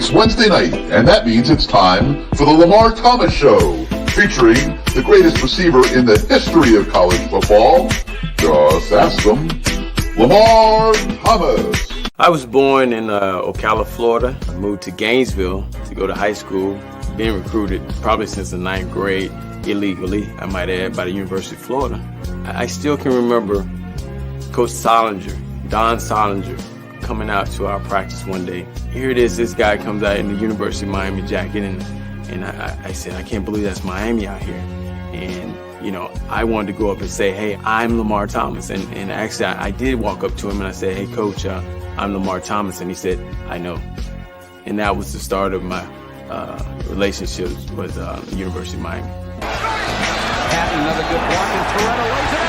It's Wednesday night, and that means it's time for the Lamar Thomas Show, featuring the greatest receiver in the history of college football. Just ask them, Lamar Thomas. I was born in Ocala, Florida. I moved to Gainesville to go to high school. Been recruited probably since the 9th grade, illegally, I might add, by the University of Florida. I still can remember Coach Solinger, Don Solinger, coming out to our practice one day. Here it is, this guy comes out in the University of Miami jacket, and I said, I can't believe that's Miami out here. And, you know, I wanted to go up and say, hey, I'm Lamar Thomas. And actually, I did walk up to him and I said, hey, Coach, I'm Lamar Thomas. And he said, I know. And that was the start of my relationship with the University of Miami. Patton, another good block, and Toretto lays it out.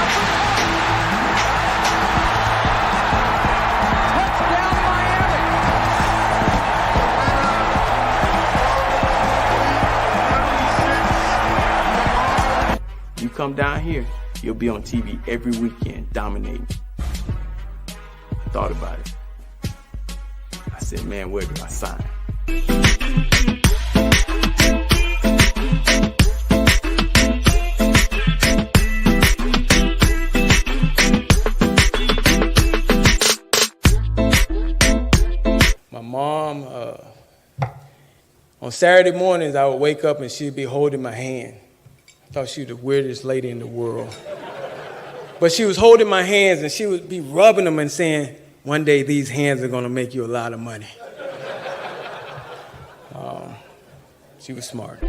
Touchdown, Miami. You come down here, you'll be on TV every weekend, dominating. I thought about it. I said, man, where do I sign? My mom, on Saturday mornings, I would wake up and she'd be holding my hand. I thought she was the weirdest lady in the world. But she was holding my hands and she would be rubbing them and saying, one day these hands are gonna make you a lot of money. She was smart.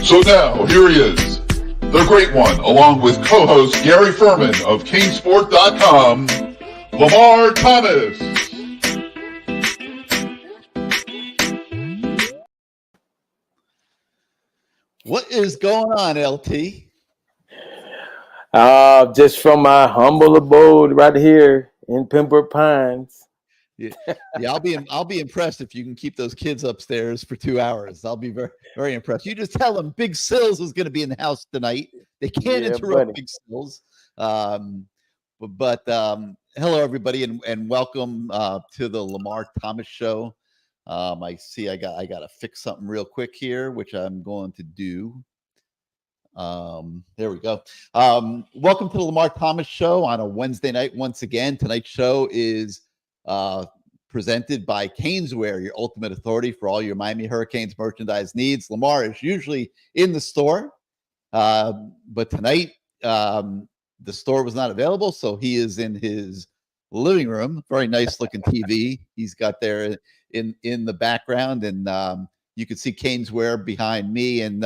So now, here he is, the great one, along with co-host Gary Ferman of CaneSport.com, Lamar Thomas. What is going on, LT? Just from my humble abode right here in Pembroke Pines. Yeah, I'll be impressed if you can keep those kids upstairs for 2 hours. I'll be very, very impressed. You just tell them Big Sills is going to be in the house tonight. They can't interrupt buddy. Big Sills. But hello, everybody, and welcome to the Lamar Thomas Show. I see I got to fix something real quick here, which I'm going to do. There we go. Welcome to the Lamar Thomas Show on a Wednesday night. Once again, tonight's show is presented by Caneswear, your ultimate authority for all your Miami Hurricanes merchandise needs. Lamar is usually in the store, but tonight the store was not available, so he is in his living room. Very nice looking TV he's got there in the background, and you can see Caneswear behind me. And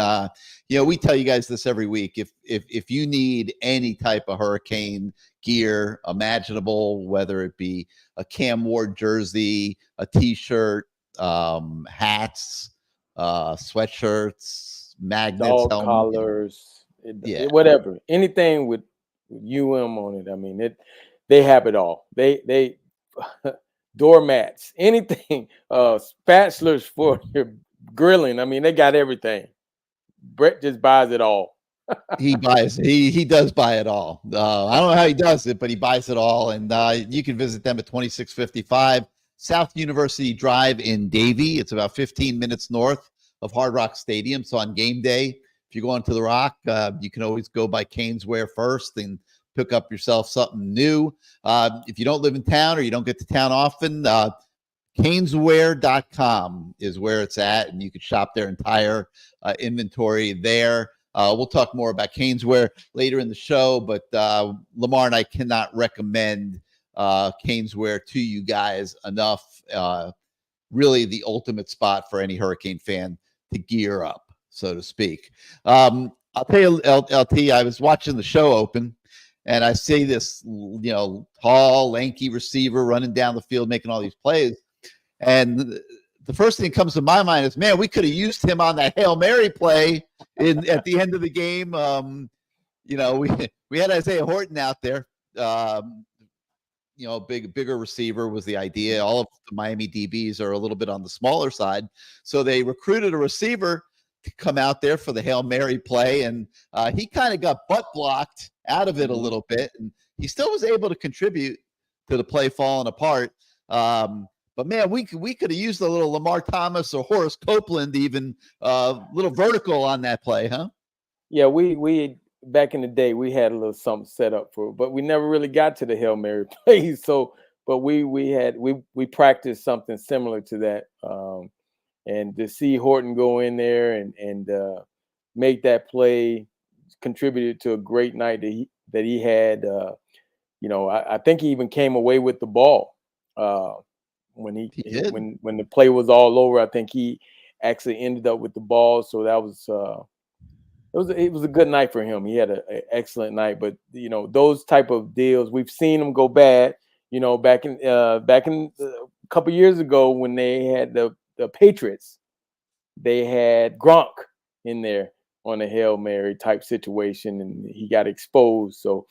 we tell you guys this every week. If you need any type of Hurricane gear imaginable, whether it be a Cam Ward jersey, a T-shirt, hats, sweatshirts, magnets, dog collars, whatever, anything with UM on it. I mean, they have it all. They doormats, anything, spatulas for your grilling. I mean, they got everything. Brett just buys it all. He does buy it all. I don't know how he does it, but he buys it all. And you can visit them at 2655 South University Drive in Davie. It's about 15 minutes north of Hard Rock Stadium. So on game day, if you're going to the Rock, you can always go by Caneswear first and pick up yourself something new. If you don't live in town or you don't get to town often, Caneswear.com is where it's at, and you can shop their entire inventory there. We'll talk more about Caneswear later in the show, but Lamar and I cannot recommend Caneswear to you guys enough. Really the ultimate spot for any Hurricane fan to gear up, so to speak. I'll tell you, LT, I was watching the show open, and I see this, tall, lanky receiver running down the field, making all these plays. And the first thing that comes to my mind is, man, we could have used him on that Hail Mary play at the end of the game. We had Isaiah Horton out there, bigger receiver was the idea. All of the Miami DBs are a little bit on the smaller side. So they recruited a receiver to come out there for the Hail Mary play. And he kind of got butt blocked out of it a little bit. And he still was able to contribute to the play falling apart. But man, we could have used a little Lamar Thomas or Horace Copeland, even little vertical on that play, huh? Yeah, we back in the day we had a little something set up for, but we never really got to the Hail Mary plays. So, but we practiced something similar to that, and to see Horton go in there and make that play contributed to a great night that he had. I think he even came away with the ball. When when the play was all over, I think he actually ended up with the ball. So that was it was a good night for him. He had an excellent night. But those type of deals, we've seen them go bad. Back in a couple years ago when they had the Patriots, they had Gronk in there on a Hail Mary type situation, and he got exposed. So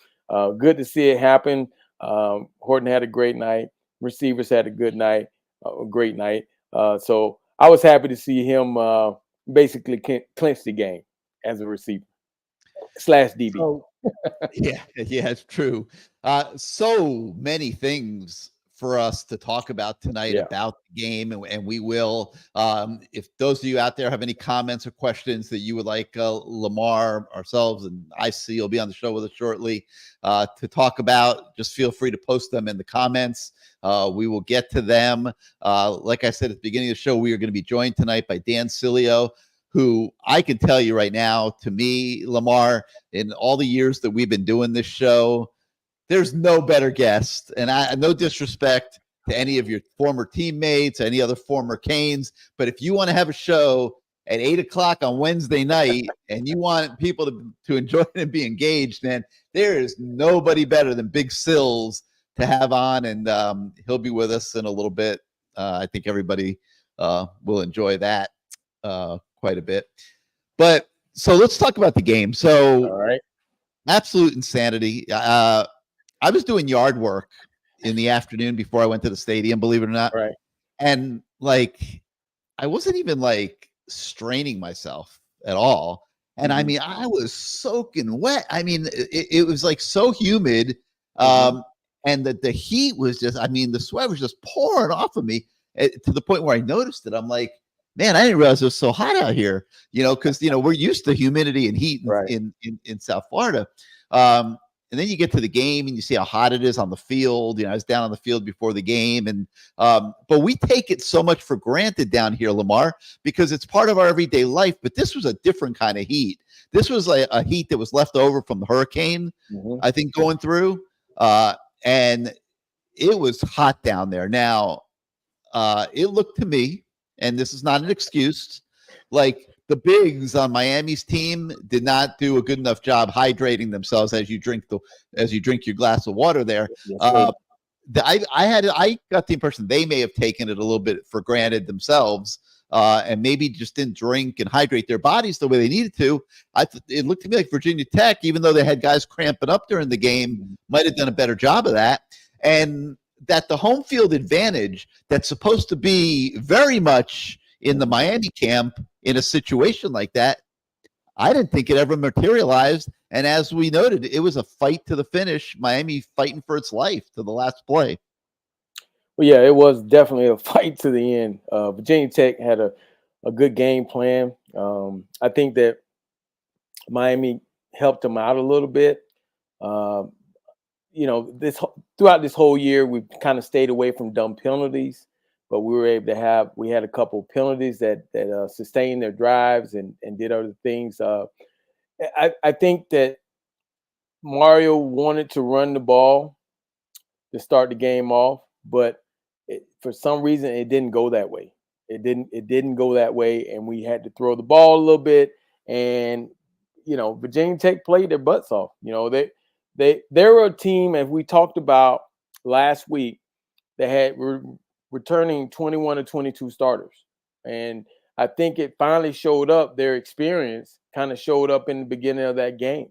good to see it happen. Horton had a great night. Receivers had a good night, a great night. So I was happy to see him basically clinch the game as a receiver / DB. So, yeah, it's true. So many things for us to talk about tonight about the game, and we will. If those of you out there have any comments or questions that you would like Lamar, ourselves, and IC will be on the show with us shortly to talk about, just feel free to post them in the comments. We will get to them. Like I said at the beginning of the show, we are going to be joined tonight by Dan Sileo, who I can tell you right now, to me, Lamar, in all the years that we've been doing this show, there's no better guest. And no disrespect to any of your former teammates, any other former Canes, but if you want to have a show at 8:00 on Wednesday night and you want people to enjoy it and be engaged, man, there is nobody better than Big Sills to have on, and he'll be with us in a little bit. I think everybody will enjoy that quite a bit. But so let's talk about the game. So, all right, absolute insanity. I was doing yard work in the afternoon before I went to the stadium, believe it or not. Right. And I wasn't even straining myself at all. And I mean, I was soaking wet. I mean, it was so humid. And the heat was just, the sweat was just pouring off of me to the point where I noticed it. I'm like, man, I didn't realize it was so hot out here, because, we're used to humidity and heat in South Florida. And then you get to the game and you see how hot it is on the field. I was down on the field before the game. And but we take it so much for granted down here, Lamar, because it's part of our everyday life. But this was a different kind of heat. This was a heat that was left over from the hurricane, I think, going through. And it was hot down there. Now, it looked to me, and this is not an excuse, like the bigs on Miami's team did not do a good enough job hydrating themselves as you drink your glass of water there. I got the impression they may have taken it a little bit for granted themselves, and maybe just didn't drink and hydrate their bodies the way they needed to. It looked to me like Virginia Tech, even though they had guys cramping up during the game, might have done a better job of that. And that the home field advantage that's supposed to be very much in the Miami camp in a situation like that, I didn't think it ever materialized. And as we noted, it was a fight to the finish, Miami fighting for its life to the last play. Well, yeah, it was definitely a fight to the end. Virginia Tech had a good game plan. I think that Miami helped them out a little bit. Throughout this whole year, we kind of stayed away from dumb penalties, but we were able to we had a couple of penalties that sustained their drives and did other things. I think that Mario wanted to run the ball to start the game off, but for some reason it didn't go that way. It didn't go that way, and we had to throw the ball a little bit. And Virginia Tech played their butts off. They were a team, as we talked about last week, that had returning 21 or 22 starters. And I think it finally showed up. Their experience kind of showed up in the beginning of that game.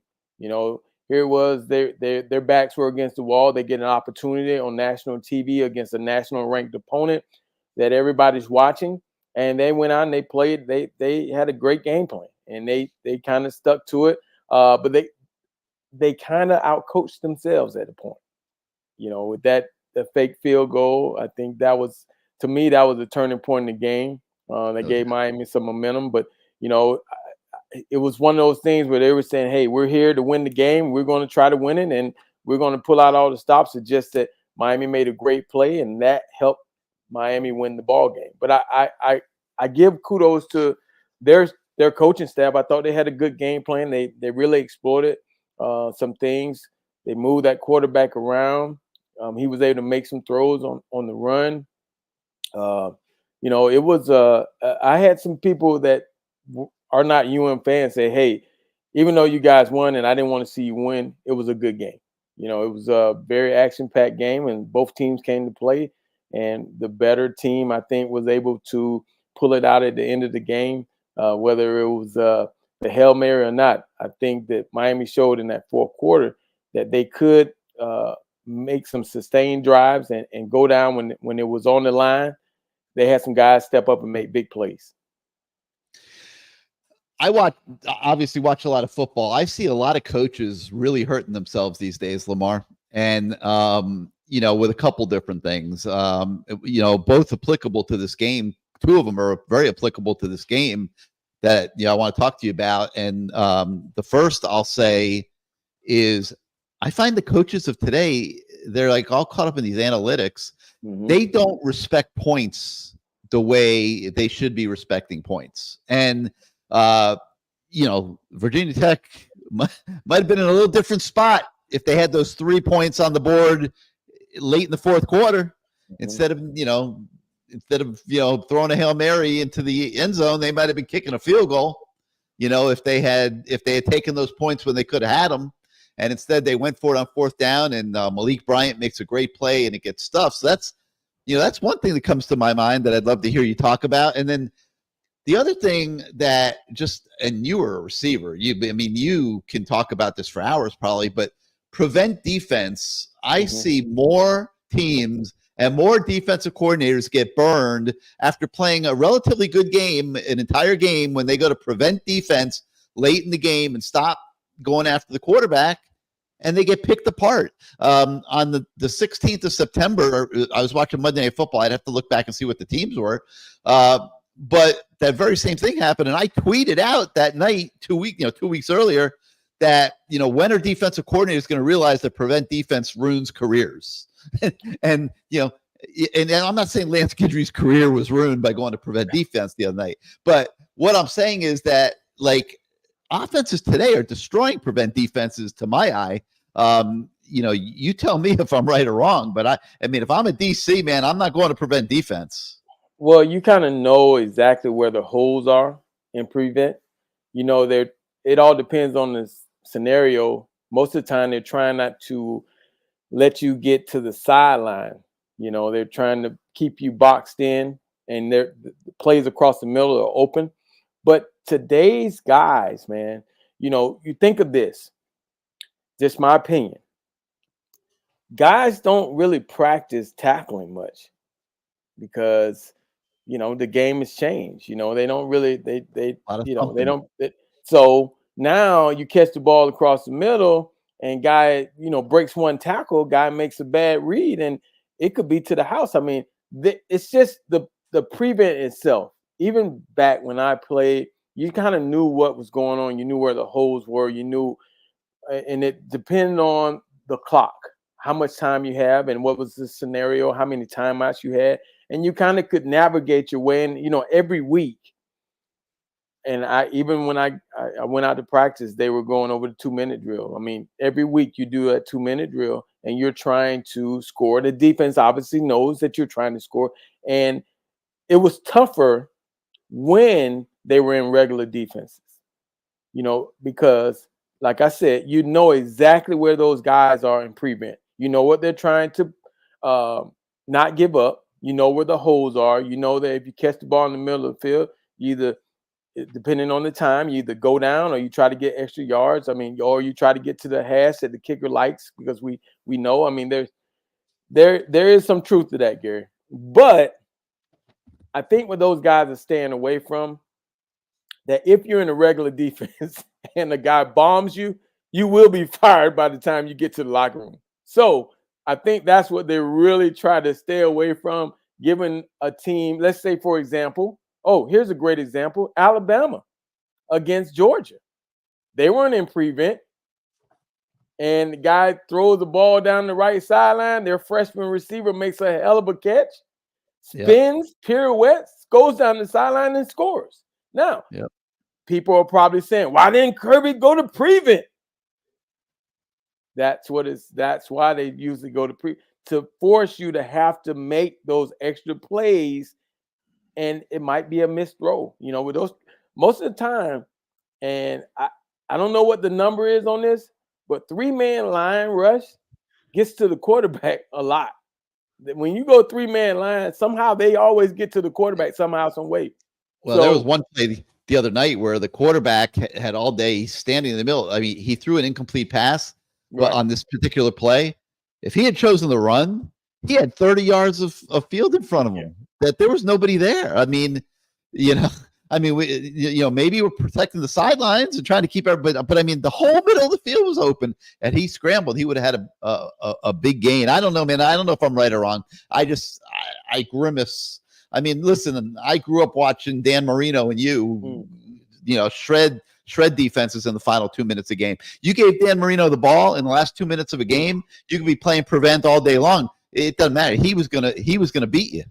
Here it was, their backs were against the wall. They get an opportunity on national TV against a national ranked opponent that everybody's watching, and they went out and they played. They had a great game plan, and they kind of stuck to it. But they kind of outcoached themselves at the point. With the fake field goal, I think to me that was a turning point in the game. That gave Miami some momentum, but it was one of those things where they were saying, hey, we're here to win the game. We're going to try to win it, and we're going to pull out all the stops. It's just that Miami made a great play, and that helped Miami win the ball game. But I give kudos to their coaching staff. I thought they had a good game plan. They really exploited some things. They moved that quarterback around. He was able to make some throws on the run. It was I had some people that are not fans say, hey, even though you guys won and I didn't want to see you win, it was a good game. It was a very action-packed game, and both teams came to play. And the better team, I think, was able to pull it out at the end of the game, whether it was the Hail Mary or not. I think that Miami showed in that fourth quarter that they could make some sustained drives and go down when it was on the line. They had some guys step up and make big plays. I obviously watch a lot of football. I see a lot of coaches really hurting themselves these days, Lamar, and with a couple different things, both applicable to this game. Two of them are very applicable to this game that I want to talk to you about. And the first I'll say is I find the coaches of today, they're like all caught up in these analytics. Mm-hmm. They don't respect points the way they should be respecting points. And Virginia Tech might have been in a little different spot if they had those 3 points on the board late in the fourth quarter. Mm-hmm. Instead of throwing a Hail Mary into the end zone, they might have been kicking a field goal. If they had taken those points when they could have had them, and instead they went for it on fourth down, and Malik Bryant makes a great play and it gets stuffed. So that's one thing that comes to my mind that I'd love to hear you talk about. And then the other thing that and you were a receiver, you can talk about this for hours probably, but prevent defense. I see more teams and more defensive coordinators get burned after playing a relatively good game, an entire game, when they go to prevent defense late in the game and stop going after the quarterback, and they get picked apart. On the 16th of September, I was watching Monday Night Football. I'd have to look back and see what the teams were. But that very same thing happened, and I tweeted out that night 2 weeks earlier that when are defensive coordinators going to realize that prevent defense ruins careers? and I'm not saying Lance Guidry's career was ruined by going to prevent defense the other night, but what I'm saying is that offenses today are destroying prevent defenses to my eye. You tell me if I'm right or wrong, but I mean, if I'm a DC, man, I'm not going to prevent defense. Well, you kind of know exactly where the holes are in prevent. It all depends on the scenario. Most of the time, they're trying not to let you get to the sideline. They're trying to keep you boxed in, and the plays across the middle are open. But today's guys, man, you think of this, just my opinion. Guys don't really practice tackling much because, the game has changed. They don't really, they don't. So now you catch the ball across the middle and guy, breaks one tackle, guy makes a bad read, and it could be to the house. I mean, it's just the prevent itself. Even back when I played, you kind of knew what was going on. You knew where the holes were. You knew, and it depended on the clock, how much time you have, and what was the scenario, how many timeouts you had, and you kind of could navigate your way. And every week, and when I went out to practice, they were going over the 2-minute drill. I mean, every week you do a 2-minute drill, and you're trying to score. The defense obviously knows that you're trying to score, and it was tougher when they were in regular defenses, because like I said, exactly where those guys are in prevent. What they're trying to not give up. Where the holes are. That if you catch the ball in the middle of the field, depending on the time, you either go down or you try to get extra yards. I mean, or you try to get to the hash that the kicker likes, because we know. I mean, there is some truth to that, Gary. But I think what those guys are staying away from, that if you're in a regular defense and the guy bombs you, you will be fired by the time you get to the locker room. So I think that's what they really try to stay away from, giving a team, let's say, for example, here's a great example, Alabama against Georgia. They weren't in prevent, and the guy throws the ball down the right sideline. Their freshman receiver makes a hell of a catch, spins, pirouettes, goes down the sideline and scores. Now, people are probably saying, why didn't Kirby go to prevent? That's why they usually go to force you to have to make those extra plays, and it might be a missed throw. With those most of the time, and I don't know what the number is on this, but 3-man line rush gets to the quarterback a lot. When you go 3-man line, somehow they always get to the quarterback somehow, some way. Well, there was one play the other night where the quarterback had all day standing in the middle. I mean, he threw an incomplete pass, but on this particular play, if he had chosen the run, he had 30 yards of field in front of him. That there was nobody there. I mean, maybe we're protecting the sidelines and trying to keep everybody, but I mean, the whole middle of the field was open, and he scrambled. He would have had a big gain. I don't know, man. I don't know if I'm right or wrong. I grimace. I mean, listen, I grew up watching Dan Marino and shred defenses in the final 2 minutes of game. You gave Dan Marino the ball in the last 2 minutes of a game, you could be playing prevent all day long. It doesn't matter. He was gonna beat you.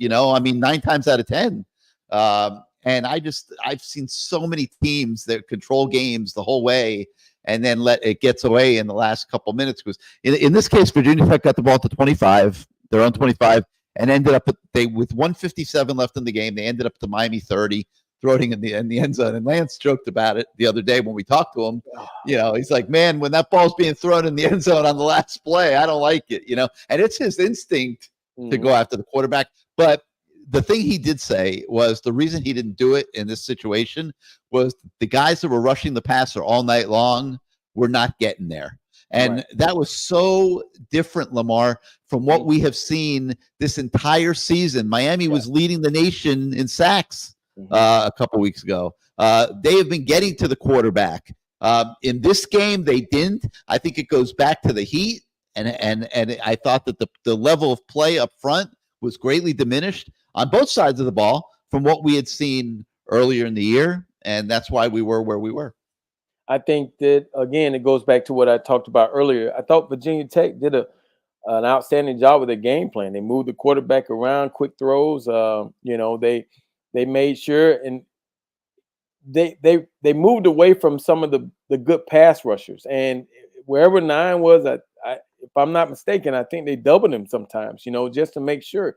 9 times out of 10. And I've seen so many teams that control games the whole way and then let it gets away in the last couple minutes. Because in this case, Virginia Tech got the ball to 25, their own 25, and ended up with 1:57 left in the game. They ended up to Miami 30, throwing in the end zone. And Lance joked about it the other day when we talked to him. He's like, man, when that ball's being thrown in the end zone on the last play, I don't like it. And it's his instinct to go after the quarterback. But the thing he did say was the reason he didn't do it in this situation was the guys that were rushing the passer all night long were not getting there. And that was so different, Lamar, from what we have seen this entire season. Miami was leading the nation in sacks a couple weeks ago. They have been getting to the quarterback. In this game, they didn't. I think it goes back to the heat. And I thought that the level of play up front was greatly diminished on both sides of the ball from what we had seen earlier in the year. And that's why we were where we were. I think that, again, it goes back to what I talked about earlier. I thought Virginia Tech did an outstanding job with their game plan. They moved the quarterback around, quick throws. They made sure, and they moved away from some of the good pass rushers. And wherever 9 was, if I'm not mistaken, I think they doubled him sometimes, just to make sure.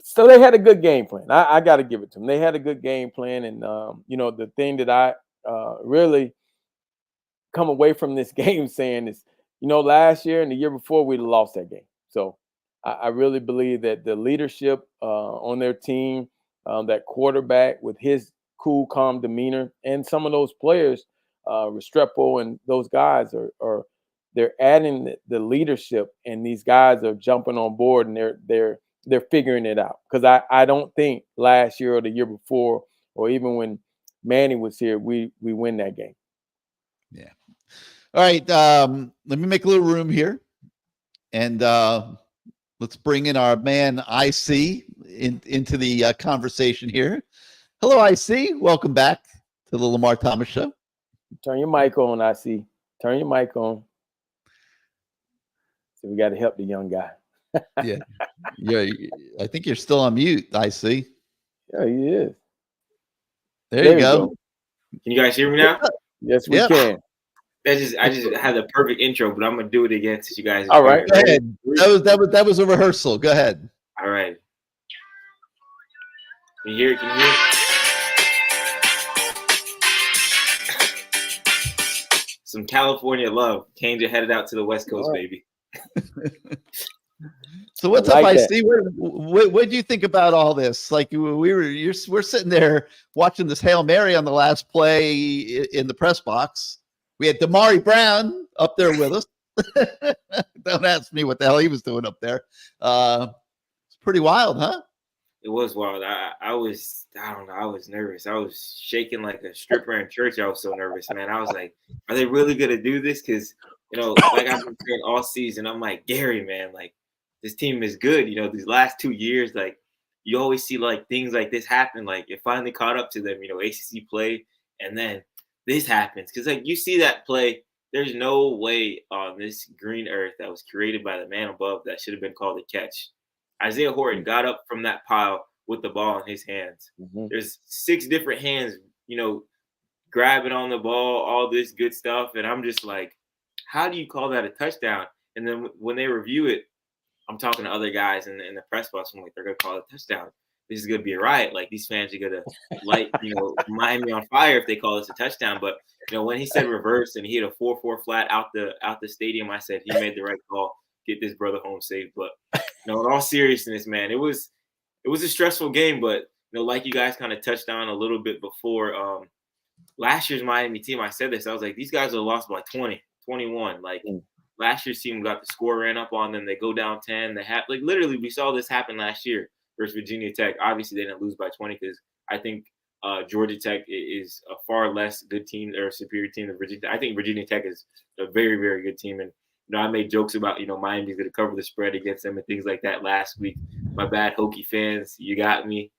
So they had a good game plan. I got to give it to them. They had a good game plan. And, the thing that I really come away from this game saying is, last year and the year before, we'd have lost that game. So I really believe that the leadership on their team, that quarterback with his cool, calm demeanor, and some of those players, Restrepo and those guys they're adding the leadership, and these guys are jumping on board, and they're figuring it out. Because I don't think last year or the year before, or even when Manny was here, we win that game. Yeah. All right. Let me make a little room here, and let's bring in our man IC into the conversation here. Hello, IC. Welcome back to the Lamar Thomas Show. Turn your mic on, IC. Turn your mic on. So we got to help the young guy. Yeah. I think you're still on mute, IC. Yeah, he is. There you go. Can you guys hear me now? Yes, we can. I just had the perfect intro, but I'm gonna do it again since you guys. All right. Go ahead. That was a rehearsal. Go ahead. All right. Can you hear it? Can you hear it? Some California love. Canes are headed out to the West Coast, baby. So what's I up, like IC? What do you think about all this? Like we're sitting there watching this Hail Mary on the last play in the press box. We had Damari Brown up there with us. Don't ask me what the hell he was doing up there. It's pretty wild, huh? It was wild. I was nervous. I was shaking like a stripper in church. I was so nervous, man. I was like, are they really gonna do this? Because like I've been saying all season, I'm like, Gary, man, like this team is good. These last 2 years, like you always see like things like this happen. Like it finally caught up to them, ACC play, and then this happens. Because like you see that play, there's no way on this green earth that was created by the man above that should have been called a catch. Isaiah Horton got up from that pile with the ball in his hands. Mm-hmm. There's 6 different hands, grabbing on the ball, all this good stuff. And I'm just like, how do you call that a touchdown? And then when they review it, I'm talking to other guys in the press box. I'm like, they're going to call it a touchdown. This is going to be a riot. Like, these fans are going to light, Miami on fire if they call this a touchdown. But, when he said reverse and he hit a 4-4 flat out the stadium, I said he made the right call. Get this brother home safe. But, in all seriousness, man, it was a stressful game. But, like you guys kind of touched on a little bit before, last year's Miami team, I said this. I was like, these guys are lost by 20, 21. Like, last year's team got the score ran up on them. They go down 10. They have literally we saw this happen last year versus Virginia Tech. Obviously, they didn't lose by 20 because I think Georgia Tech is a far less good team or superior team than Virginia. I think Virginia Tech is a very, very good team. And I made jokes about Miami's going to cover the spread against them and things like that last week. My bad, Hokie fans, you got me.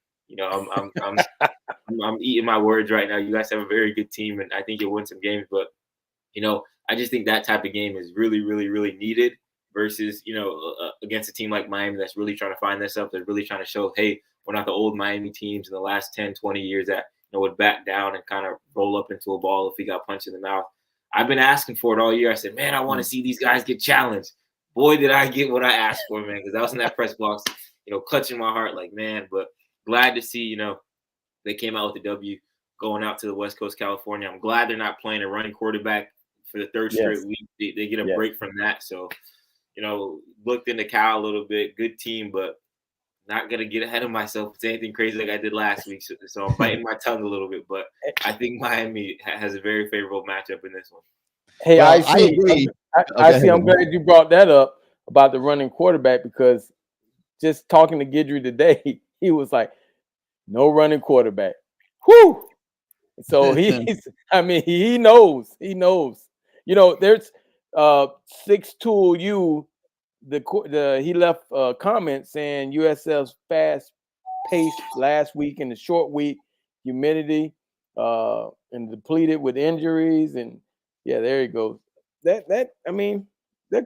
I'm eating my words right now. You guys have a very good team, and I think you'll win some games. But I just think that type of game is really, really, really needed versus, against a team like Miami that's really trying to find themselves. They're really trying to show, hey, we're not the old Miami teams in the last 10, 20 years that, would back down and kind of roll up into a ball if we got punched in the mouth. I've been asking for it all year. I said, man, I want to see these guys get challenged. Boy, did I get what I asked for, man, because I was in that press box, clutching my heart like, man. But glad to see, they came out with the W going out to the West Coast, California. I'm glad they're not playing a running quarterback for the third straight week. They get a break from that. So, looked into Cal a little bit. Good team, but not going to get ahead of myself with anything crazy like I did last week. So I'm biting my tongue a little bit. But I think Miami has a very favorable matchup in this one. Hey, well, I agree. I see. I'm glad you brought that up about the running quarterback because just talking to Guidry today, he was like, no running quarterback. Whew. So he knows. He knows. There's 6-tool he left a comment saying USF's fast pace last week in the short week, humidity, and depleted with injuries. And yeah, there you go. There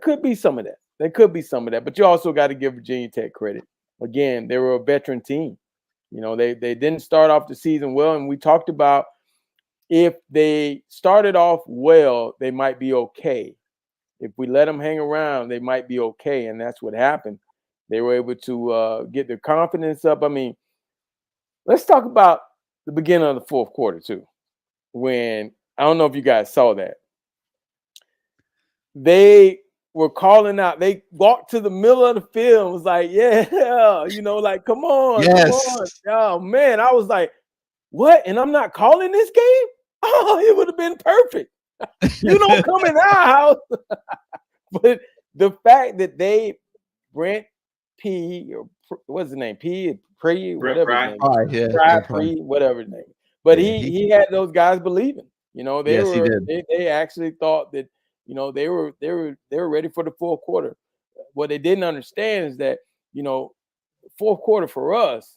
could be some of that. There could be some of that, but you also got to give Virginia Tech credit. Again, they were a veteran team. They didn't start off the season well, and we talked about if they started off well, they might be okay. If we let them hang around, they might be okay, and that's what happened. They were able to get their confidence up. I mean, let's talk about the beginning of the fourth quarter too. When I don't know if you guys saw that, they were calling out. They walked to the middle of the field and was like, yeah, like, come on, yes. Come on. Oh, man, I was like, what? And I'm not calling this game? Oh, it would have been perfect. You don't come in our house. But the fact that Brent P, or what's his name? Whatever his name. Whatever his name. But he had those guys believing. He did. They actually thought that they were ready for the fourth quarter. What they didn't understand is that fourth quarter for us,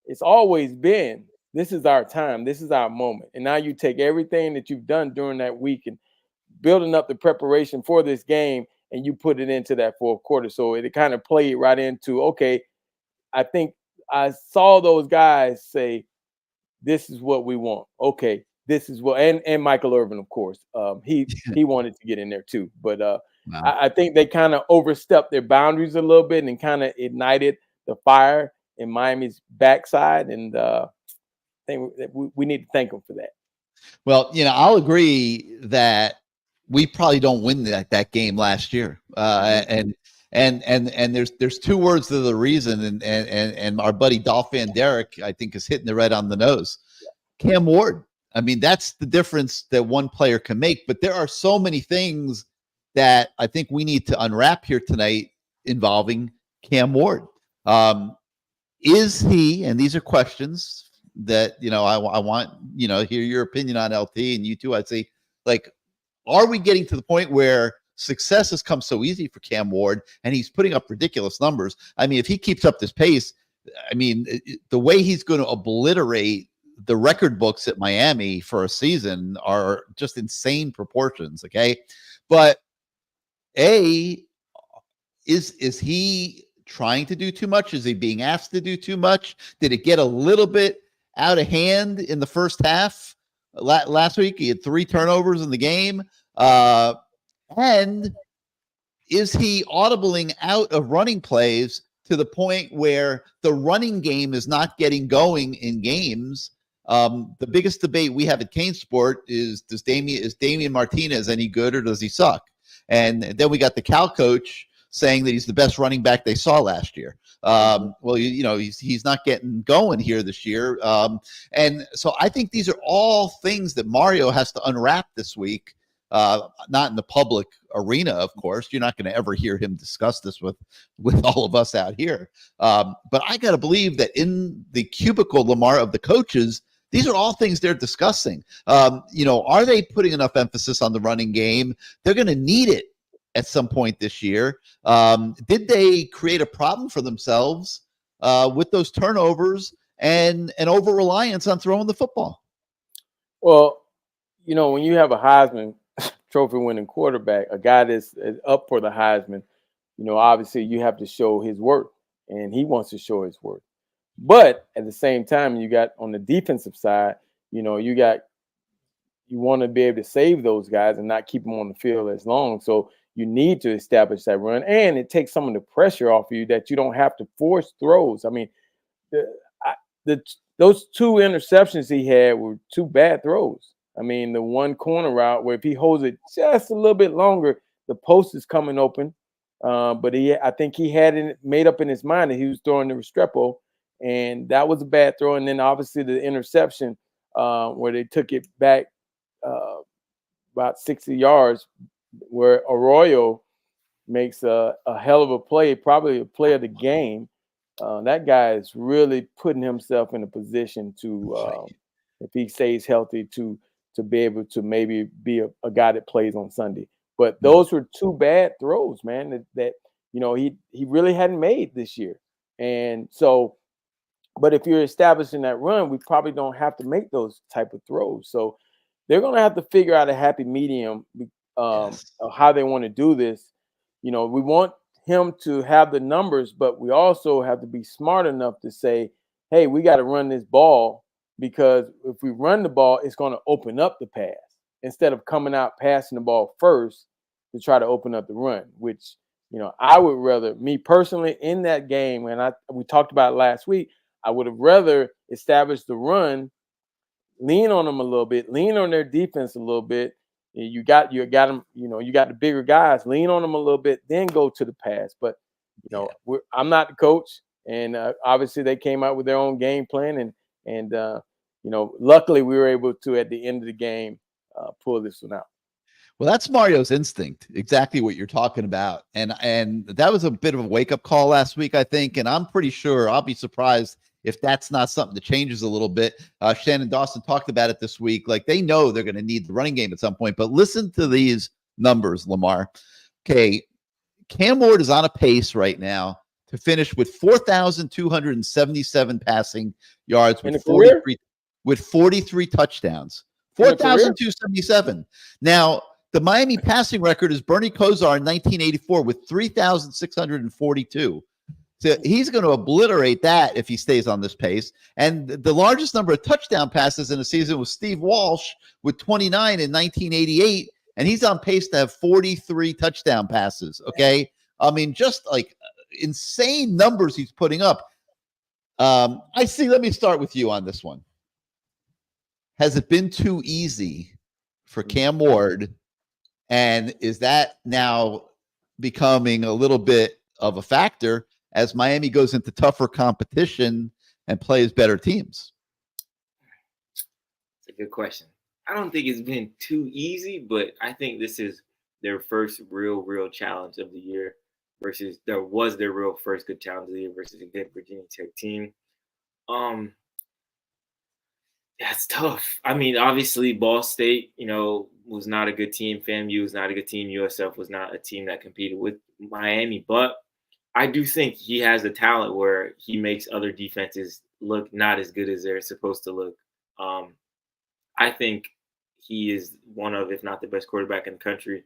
it's always been this is our time, this is our moment. And now you take everything that you've done during that week and building up the preparation for this game, and you put it into that fourth quarter. So it kind of played right into, okay, I think I saw those guys say, this is what we want. Okay, this is what, and Michael Irvin, of course, he wanted to get in there too. But I think they kind of overstepped their boundaries a little bit and kind of ignited the fire in Miami's backside. And I think we need to thank them for that. Well, I'll agree that we probably don't win that game last year. And And there's two words to the reason, and our buddy Dolph Van Derek, I think, is hitting it right on the nose. Cam Ward. I mean, that's the difference that one player can make. But there are so many things that I think we need to unwrap here tonight involving Cam Ward. Is he, and these are questions that, I want, hear your opinion on, LT, and you too. I'd say, like, are we getting to the point where success has come so easy for Cam Ward and he's putting up ridiculous numbers? I mean, if he keeps up this pace, I mean, the way he's going to obliterate the record books at Miami for a season are just insane proportions. Okay. But is he trying to do too much? Is he being asked to do too much? Did it get a little bit out of hand in the first half? Last week, he had 3 turnovers in the game. And is he audibling out of running plays to the point where the running game is not getting going in games? The biggest debate we have at CaneSport is Damian Martinez any good, or does he suck? And then we got the Cal coach saying that he's the best running back they saw last year. Well, he's not getting going here this year. And so I think these are all things that Mario has to unwrap this week. Not in the public arena, of course. You're not going to ever hear him discuss this with all of us out here. But I got to believe that in the cubicle, Lamar, of the coaches, these are all things they're discussing. Are they putting enough emphasis on the running game? They're going to need it at some point this year. Did they create a problem for themselves with those turnovers and an over-reliance on throwing the football? Well, when you have a Heisman Trophy winning quarterback, a guy that's up for the Heisman, obviously you have to show his worth, and he wants to show his worth. But at the same time, you got on the defensive side, you want to be able to save those guys and not keep them on the field as long. So you need to establish that run, and it takes some of the pressure off of you that you don't have to force throws. I mean, those 2 interceptions he had were 2 bad throws. I mean, the one corner route where if he holds it just a little bit longer, the post is coming open. But I think he had it made up in his mind that he was throwing the Restrepo, and that was a bad throw. And then obviously the interception where they took it back about 60 yards, where Arroyo makes a hell of a play, probably a play of the game. That guy is really putting himself in a position to, if he stays healthy, to be able to maybe be a guy that plays on Sunday. But those were 2 bad throws, man, that he really hadn't made this year. And so, but if you're establishing that run, we probably don't have to make those type of throws. So they're going to have to figure out a happy medium of how they want to do this. We want him to have the numbers, but we also have to be smart enough to say, hey, we got to run this ball, because if we run the ball, it's going to open up the pass instead of coming out passing the ball first to try to open up the run, which, I would rather, me personally, in that game, and we talked about it last week, I would have rather established the run, lean on them a little bit, lean on their defense a little bit. You got them, you got the bigger guys, lean on them a little bit, then go to the pass. But, I'm not the coach, and obviously they came out with their own game plan, and luckily we were able to, at the end of the game, pull this one out. Well, that's Mario's instinct, exactly what you're talking about. And that was a bit of a wake-up call last week, I think, and I'm pretty sure, I'll be surprised if that's not something that changes a little bit. Shannon Dawson talked about it this week. Like, they know they're going to need the running game at some point. But listen to these numbers, Lamar. Okay, Cam Ward is on a pace right now to finish with 4,277 passing yards with 43 touchdowns. 4,277. Now, the Miami passing record is Bernie Kosar in 1984 with 3,642. So he's going to obliterate that if he stays on this pace. And the largest number of touchdown passes in a season was Steve Walsh with 29 in 1988. And he's on pace to have 43 touchdown passes. Okay. I mean, just like insane numbers he's putting up. Let me start with you on this one. Has it been too easy for Cam Ward? And is that now becoming a little bit of a factor as Miami goes into tougher competition and plays better teams? It's a good question. I don't think it's been too easy, but I think this is their first real challenge of the year versus their real first good challenge of the year versus a good Virginia Tech team. That's tough. I mean, obviously, Ball State, was not a good team. FAMU was not a good team. USF was not a team that competed with Miami. But I do think he has the talent where he makes other defenses look not as good as they're supposed to look. I think he is one of, if not the best quarterback in the country.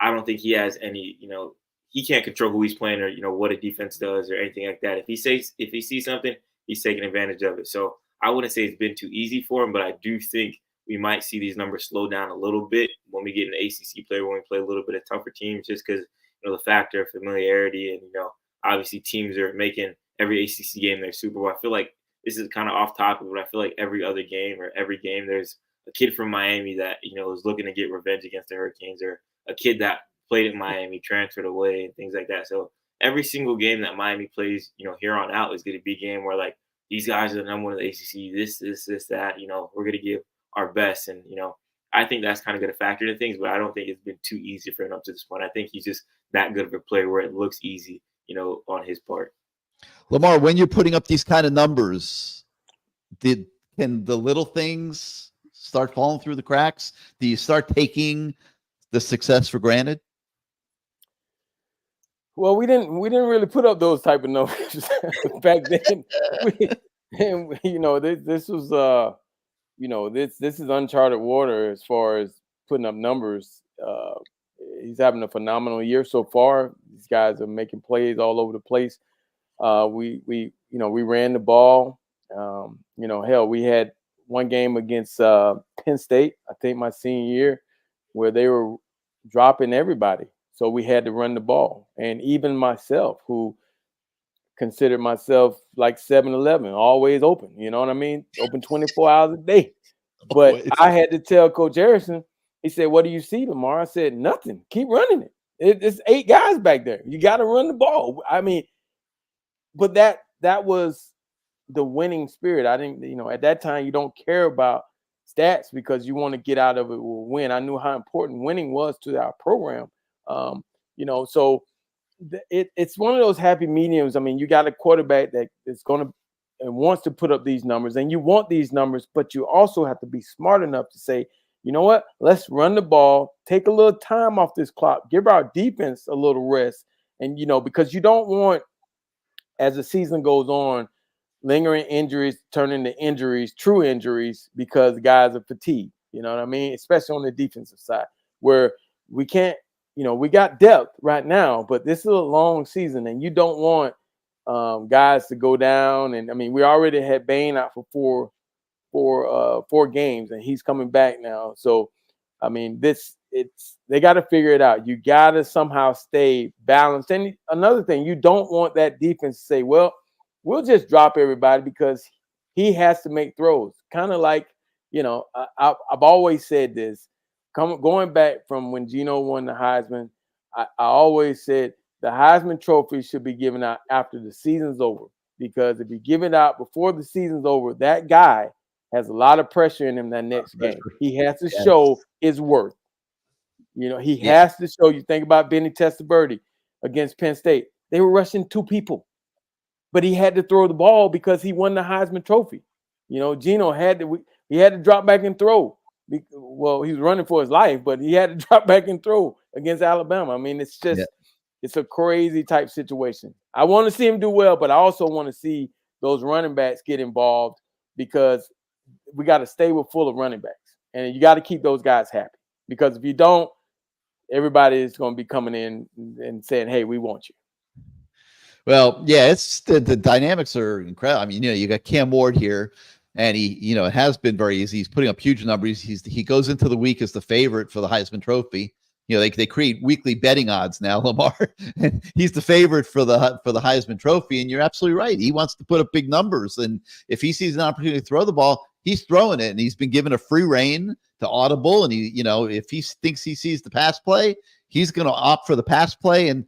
I don't think he has any, he can't control who he's playing or, what a defense does or anything like that. If he sees something, he's taking advantage of it. So I wouldn't say it's been too easy for him, but I do think we might see these numbers slow down a little bit when we get an ACC play, when we play a little bit of tougher teams, just because, the factor of familiarity and, obviously teams are making every ACC game their Super Bowl. I feel like this is kind of off topic, but I feel like every game, there's a kid from Miami that, is looking to get revenge against the Hurricanes, or a kid that played at Miami, transferred away and things like that. So every single game that Miami plays, here on out is going to be a game where like these guys are the number one of the ACC, this, that, we're going to give our best. And, I think that's kind of going to factor into things, but I don't think it's been too easy for him up to this point. I think he's just that good of a player where it looks easy, on his part. Lamar, when you're putting up these kind of numbers, can the little things start falling through the cracks? Do you start taking the success for granted? Well, we didn't really put up those type of numbers back then. This was this is uncharted water as far as putting up numbers. He's having a phenomenal year so far. These guys are making plays all over the place. We ran the ball. We had one game against Penn State, I think my senior year, where they were dropping everybody. So we had to run the ball. And even myself, who considered myself like 7-Eleven, always open, you know what I mean? Open 24 hours a day. But I had to tell Coach Harrison, he said, "What do you see, Lamar?" I said, "Nothing. Keep running it. It's 8 guys back there. You got to run the ball." I mean, but that was the winning spirit. I didn't, at that time, you don't care about stats because you want to get out of it with a win. I knew how important winning was to our program. So it's one of those happy mediums. I mean, you got a quarterback that is going to and wants to put up these numbers, and you want these numbers, but you also have to be smart enough to say, you know what, let's run the ball, take a little time off this clock, give our defense a little rest. And, because you don't want, as the season goes on, lingering injuries turn into injuries, true injuries, because guys are fatigued, you know what I mean? Especially on the defensive side, where we can't, we got depth right now, but this is a long season, and you don't want guys to go down. And I mean, we already had Bain out for four games, and he's coming back now. So, I mean, they got to figure it out. You got to somehow stay balanced. And another thing, you don't want that defense to say, well, we'll just drop everybody because he has to make throws. Kind of like, I've always said this, going back from when Geno won the Heisman, I always said the Heisman Trophy should be given out after the season's over, because if you give it out before the season's over, that guy has a lot of pressure in him that next game. He has to show his worth. He has to show. You think about Benny Testaverde against Penn State. They were rushing 2 people, but he had to throw the ball because he won the Heisman Trophy. Geno had to drop back and throw. Well, he was running for his life, but he had to drop back and throw against Alabama. I mean, it's just it's a crazy type situation. I want to see him do well, but I also want to see those running backs get involved, because we got a stable full of running backs, and you got to keep those guys happy, because if you don't, everybody is going to be coming in and saying, "Hey, we want you." Well, yeah, it's the dynamics are incredible. I mean, you got Cam Ward here, and he, it has been very easy. He's putting up huge numbers. He goes into the week as the favorite for the Heisman Trophy. They create weekly betting odds now, Lamar. And he's the favorite for the Heisman Trophy, and you're absolutely right. He wants to put up big numbers, and if he sees an opportunity to throw the ball, he's throwing it, and he's been given a free rein to Audible. And he, if he thinks he sees the pass play, he's going to opt for the pass play, and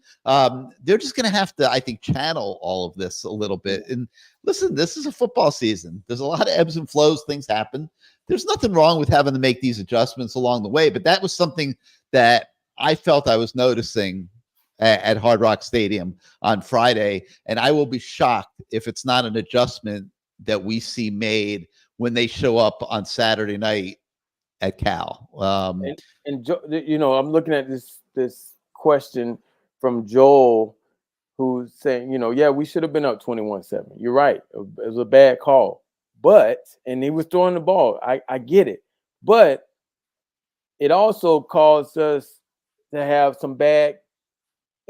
they're just going to have to, I think, channel all of this a little bit. And listen, this is a football season. There's a lot of ebbs and flows. Things happen. There's nothing wrong with having to make these adjustments along the way, but that was something that I felt I was noticing at Hard Rock Stadium on Friday, and I will be shocked if it's not an adjustment that we see made when they show up on Saturday night at Cal. And you know, I'm looking at this question from Joel, who's saying, you know, yeah, we should have been up 21-7. You're right. It was a bad call, and he was throwing the ball. I get it, but it also caused us to have some bad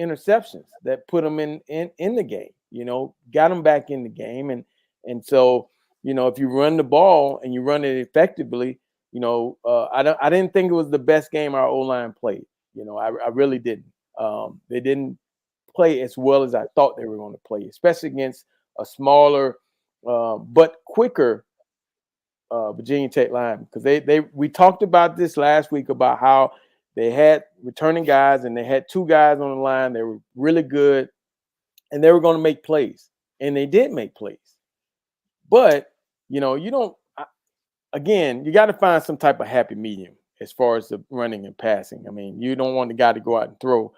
interceptions that put them in the game, you know, got them back in the game. And so, you know, if you run the ball and you run it effectively, you know, I didn't think it was the best game our O-line played. You know, I really didn't. They didn't play as well as I thought they were going to play, especially against a smaller but quicker Virginia Tech line, because we talked about this last week about how they had returning guys and they had two guys on the line. They were really good and they were going to make plays, and they did make plays. But, you know, you got to find some type of happy medium as far as the running and passing. I mean, you don't want the guy to go out and throw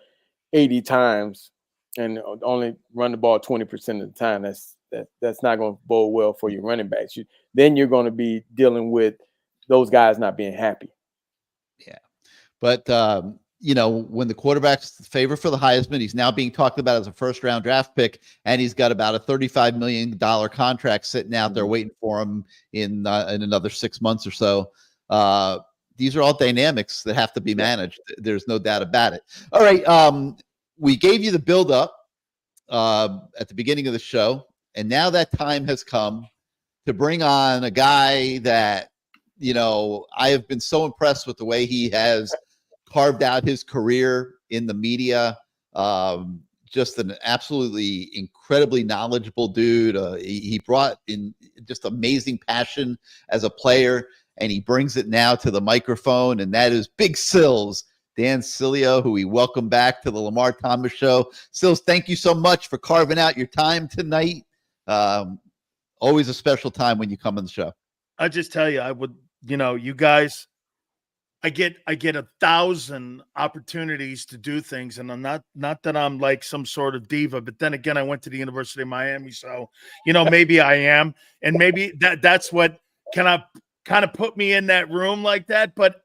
80 times and only run the ball 20% of the time. That's not going to bode well for your running backs. Then you're going to be dealing with those guys not being happy. Yeah. But, you know, when the quarterback's favored for the Heisman, he's now being talked about as a first-round draft pick, and he's got about a $35 million contract sitting out there waiting for him in another 6 months or so. These are all dynamics that have to be managed. There's no doubt about it. All right, we gave you the build-up at the beginning of the show, and now that time has come to bring on a guy that, you know, I have been so impressed with the way he has carved out his career in the media. Just an absolutely incredibly knowledgeable dude. He brought in just amazing passion as a player, and he brings it now to the microphone, and that is Big Sills, Dan Sileo, who we welcome back to the Lamar Thomas Show. Sills, thank you so much for carving out your time tonight. Always a special time when you come on the show. I just tell you, I would, you know, you guys, I get 1,000 opportunities to do things, and I'm not that I'm like some sort of diva, but then again, I went to the University of Miami, so you know, maybe I am, and maybe that's what kind of put me in that room like that. But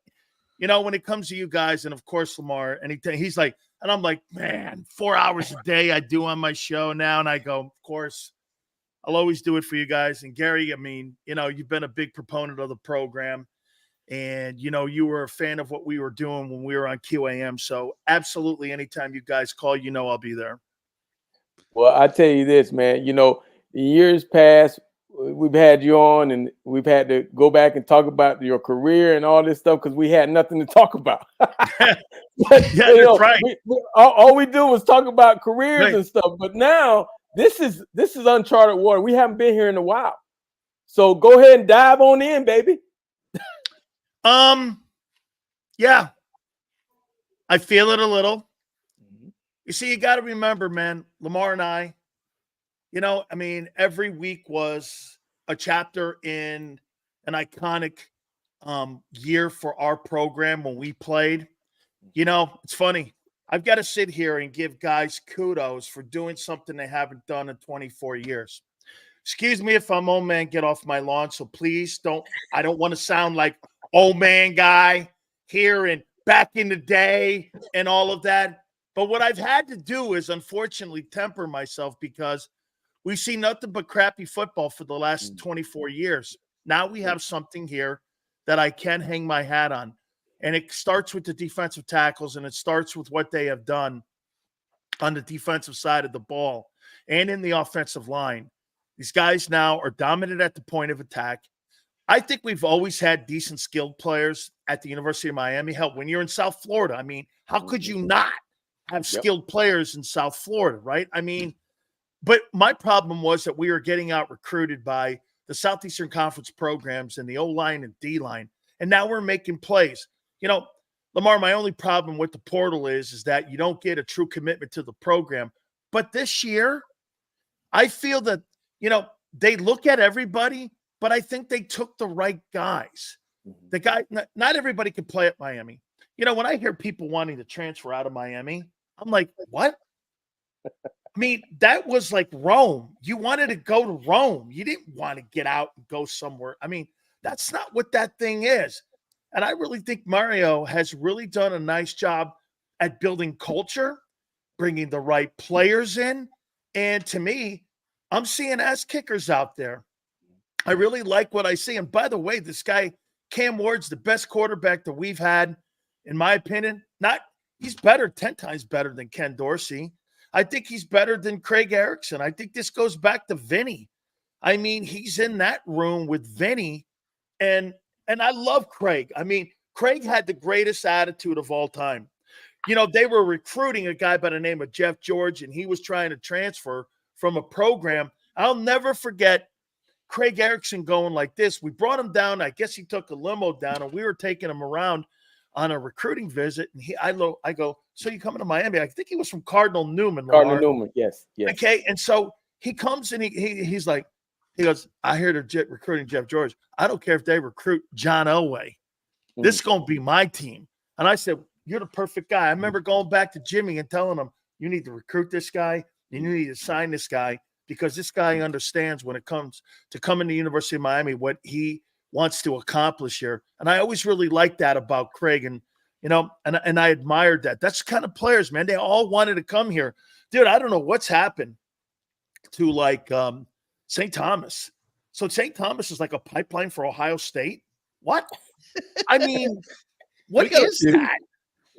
you know, when it comes to you guys, and of course Lamar, and he's like, and I'm like, man, 4 hours a day I do on my show now, and I go, of course, I'll always do it for you guys. And Gary, I mean, you know, you've been a big proponent of the program. And, you know, you were a fan of what we were doing when we were on QAM. So absolutely, anytime you guys call, you know, I'll be there. Well, I tell you this, man, you know, in years past, we've had you on and we've had to go back and talk about your career and all this stuff because we had nothing to talk about. But, yeah, you know, that's right. All we do was talk about careers and stuff. But now this is uncharted water. We haven't been here in a while. So go ahead and dive on in, baby. Yeah, I feel it a little. You see, you got to remember, man, Lamar and I, you know, I mean, every week was a chapter in an iconic year for our program when we played. You know, it's funny. I've got to sit here and give guys kudos for doing something they haven't done in 24 years. Excuse me if I'm old man, get off my lawn. So please I don't want to sound like old man guy here and back in the day and all of that. But what I've had to do is unfortunately temper myself because we've seen nothing but crappy football for the last 24 years. Now we have something here that I can hang my hat on. And it starts with the defensive tackles, and it starts with what they have done on the defensive side of the ball and in the offensive line. These guys now are dominant at the point of attack. I think we've always had decent skilled players at the University of Miami. Hell, when you're in South Florida, I mean, how could you not have skilled players in South Florida, right? I mean, but my problem was that we were getting out recruited by the Southeastern Conference programs and the O-line and D-line, and now we're making plays. You know, Lamar, my only problem with the portal is that you don't get a true commitment to the program. But this year, I feel that, they look at everybody, but I think they took the right guys. The guy, not everybody can play at Miami. When I hear people wanting to transfer out of Miami, I'm like, what? I mean, that was like Rome. You wanted to go to Rome. You didn't want to get out and go somewhere. I mean, that's not what that thing is. And I really think Mario has really done a nice job at building culture, bringing the right players in. And to me, I'm seeing ass kickers out there. I really like what I see. And by the way, this guy, Cam Ward's the best quarterback that we've had, in my opinion. He's better, 10 times better than Ken Dorsey. I think he's better than Craig Erickson. I think this goes back to Vinny. I mean, he's in that room with Vinny, and I love Craig. I mean, Craig had the greatest attitude of all time. They were recruiting a guy by the name of Jeff George, and he was trying to transfer from a program. I'll never forget Craig Erickson going like this. We brought him down. I guess he took a limo down, and we were taking him around on a recruiting visit. And I go, so you coming to Miami? I think he was from Cardinal Newman. Cardinal Newman, yes. Okay, and so he comes and he's like, he goes, I hear they're recruiting Jeff George. I don't care if they recruit John Elway. This is going to be my team. And I said, you're the perfect guy. I remember going back to Jimmy and telling him, you need to recruit this guy and you need to sign this guy, because this guy understands when it comes to coming to the University of Miami what he wants to accomplish here. And I always really liked that about Craig. And, and I admired that. That's the kind of players, man. They all wanted to come here. Dude, I don't know what's happened to like St. Thomas. So St. Thomas is like a pipeline for Ohio State. What? I mean, what is that?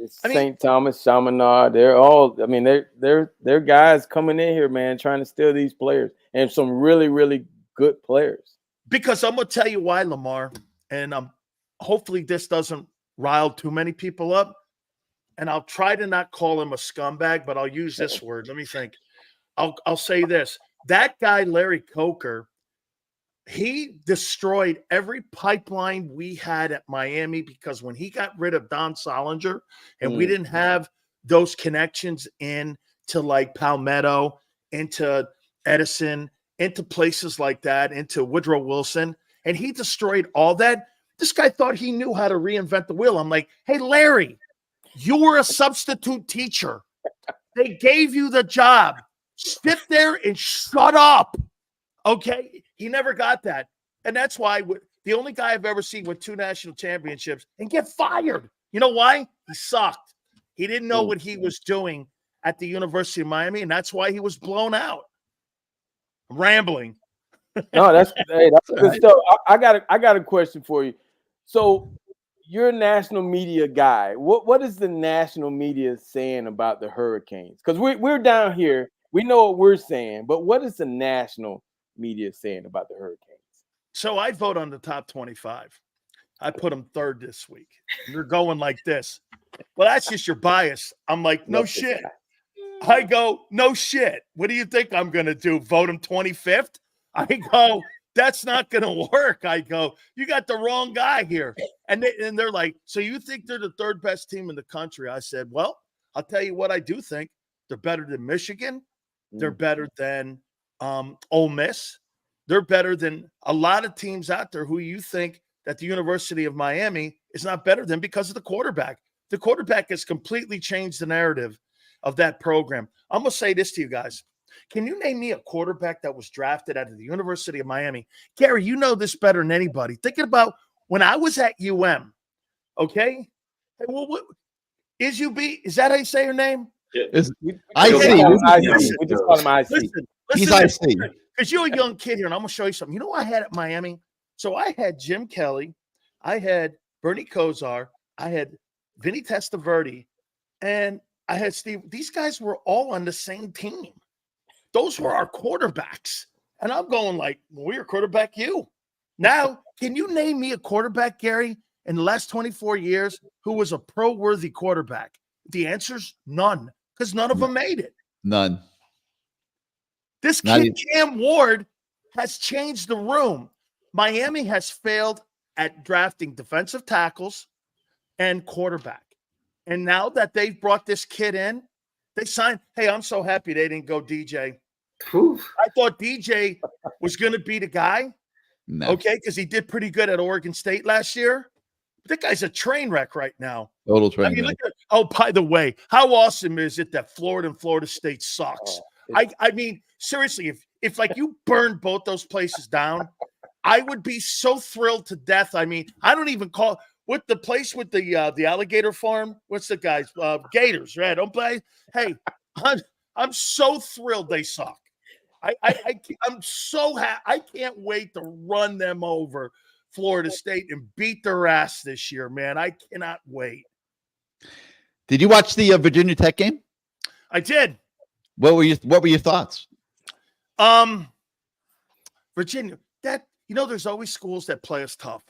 St. Thomas, Chaminade, they're all. I mean, they're guys coming in here, man, trying to steal these players, and some really, really good players. Because I'm gonna tell you why, Lamar, and hopefully this doesn't rile too many people up. And I'll try to not call him a scumbag, but I'll use this word. Let me think. I'll say this: that guy, Larry Coker, he destroyed every pipeline we had at Miami, because when he got rid of Don Solinger and we didn't have those connections into like Palmetto, into Edison, into places like that, into Woodrow Wilson, and he destroyed all that. This guy thought he knew how to reinvent the wheel. I'm like, hey, Larry, you were a substitute teacher. They gave you the job. Sit there and shut up. Okay, he never got that. And that's why the only guy I've ever seen with 2 national championships and get fired. You know why? He sucked. He didn't know what he was doing at the University of Miami, and that's why he was blown out. I'm rambling. No, that's good stuff. I got a question for you. So you're a national media guy. What is the national media saying about the Hurricanes? Because we're down here. We know what we're saying, but what is the national media saying about the Hurricanes? So I vote on the top 25. I put them third this week. You're going like this. Well, that's just your bias. I'm like, no shit. I go, no shit. What do you think I'm going to do? Vote him 25th? I go, that's not going to work. I go, you got the wrong guy here. And they're like, so you think they're the third best team in the country? I said, well, I'll tell you what I do think. They're better than Michigan. They're better than Ole Miss. They're better than a lot of teams out there who you think that the University of Miami is not better than because of the quarterback. The quarterback has completely changed the narrative of that program. I'm going to say this to you guys. Can you name me a quarterback that was drafted out of the University of Miami? Gary, you know this better than anybody. Thinking about when I was at UM, okay? Hey, well, Izubee, is that how you say her name? I We just call him IC. Listen, He's IC. Because you're a young kid here, and I'm going to show you something. You know what I had at Miami? So I had Jim Kelly, I had Bernie Kosar, I had Vinny Testaverde, and I had Steve. These guys were all on the same team. Those were our quarterbacks. And I'm going like, well, we're quarterback you. Now, can you name me a quarterback, Gary, in the last 24 years who was a pro-worthy quarterback? The answer's none, because none of them made it. None. This kid, Cam Ward, has changed the room. Miami has failed at drafting defensive tackles and quarterback. And now that they've brought this kid in, they signed. Hey, I'm so happy they didn't go DJ. Oof. I thought DJ was going to be the guy. No. Okay, because he did pretty good at Oregon State last year. But that guy's a train wreck right now. Total train I mean, wreck. look at, oh, by the way, how awesome is it that Florida and Florida State sucks? I mean, seriously, if like you burned both those places down, I would be so thrilled to death. I mean, I don't even call what the place with the alligator farm. What's the guys? Gators, right? Don't play. Hey, I'm so thrilled they suck. I'm so happy. I can't wait to run them over, Florida State, and beat their ass this year, man. I cannot wait. Did you watch the Virginia Tech game? I did. What were your thoughts? Virginia, there's always schools that play us tough.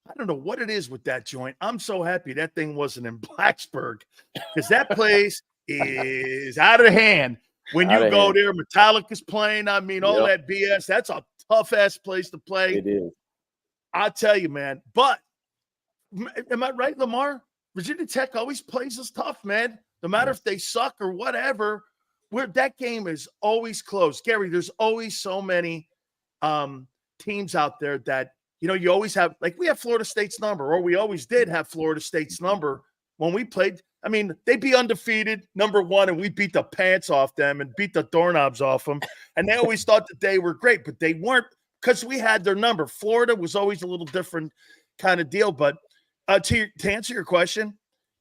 I don't know what it is with that joint. I'm so happy that thing wasn't in Blacksburg, because that place is out of hand. When you go there, Metallica's playing. I mean, all that BS. That's a tough-ass place to play. It is. I'll tell you, man. But am I right, Lamar? Virginia Tech always plays us tough, man. No matter if they suck or whatever, that game is always close. Gary, there's always so many teams out there that, you always have, like we have Florida State's number, or we always did have Florida State's number when we played. I mean, they'd be undefeated, number one, and we beat the pants off them and beat the doorknobs off them. And they always thought that they were great, but they weren't, because we had their number. Florida was always a little different kind of deal. But to answer your question,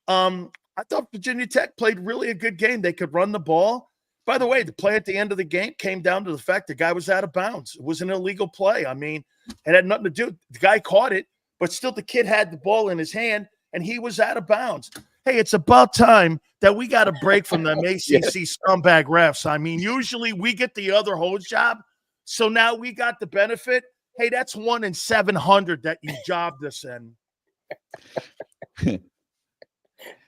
I thought Virginia Tech played really a good game. They could run the ball. By the way, the play at the end of the game came down to the fact the guy was out of bounds. It was an illegal play. I mean, it had nothing to do. The guy caught it, but still the kid had the ball in his hand, and he was out of bounds. Hey, it's about time that we got a break from them ACC scumbag refs. I mean, usually we get the other hose job, so now we got the benefit. Hey, that's 1 in 700 that you jobbed us in.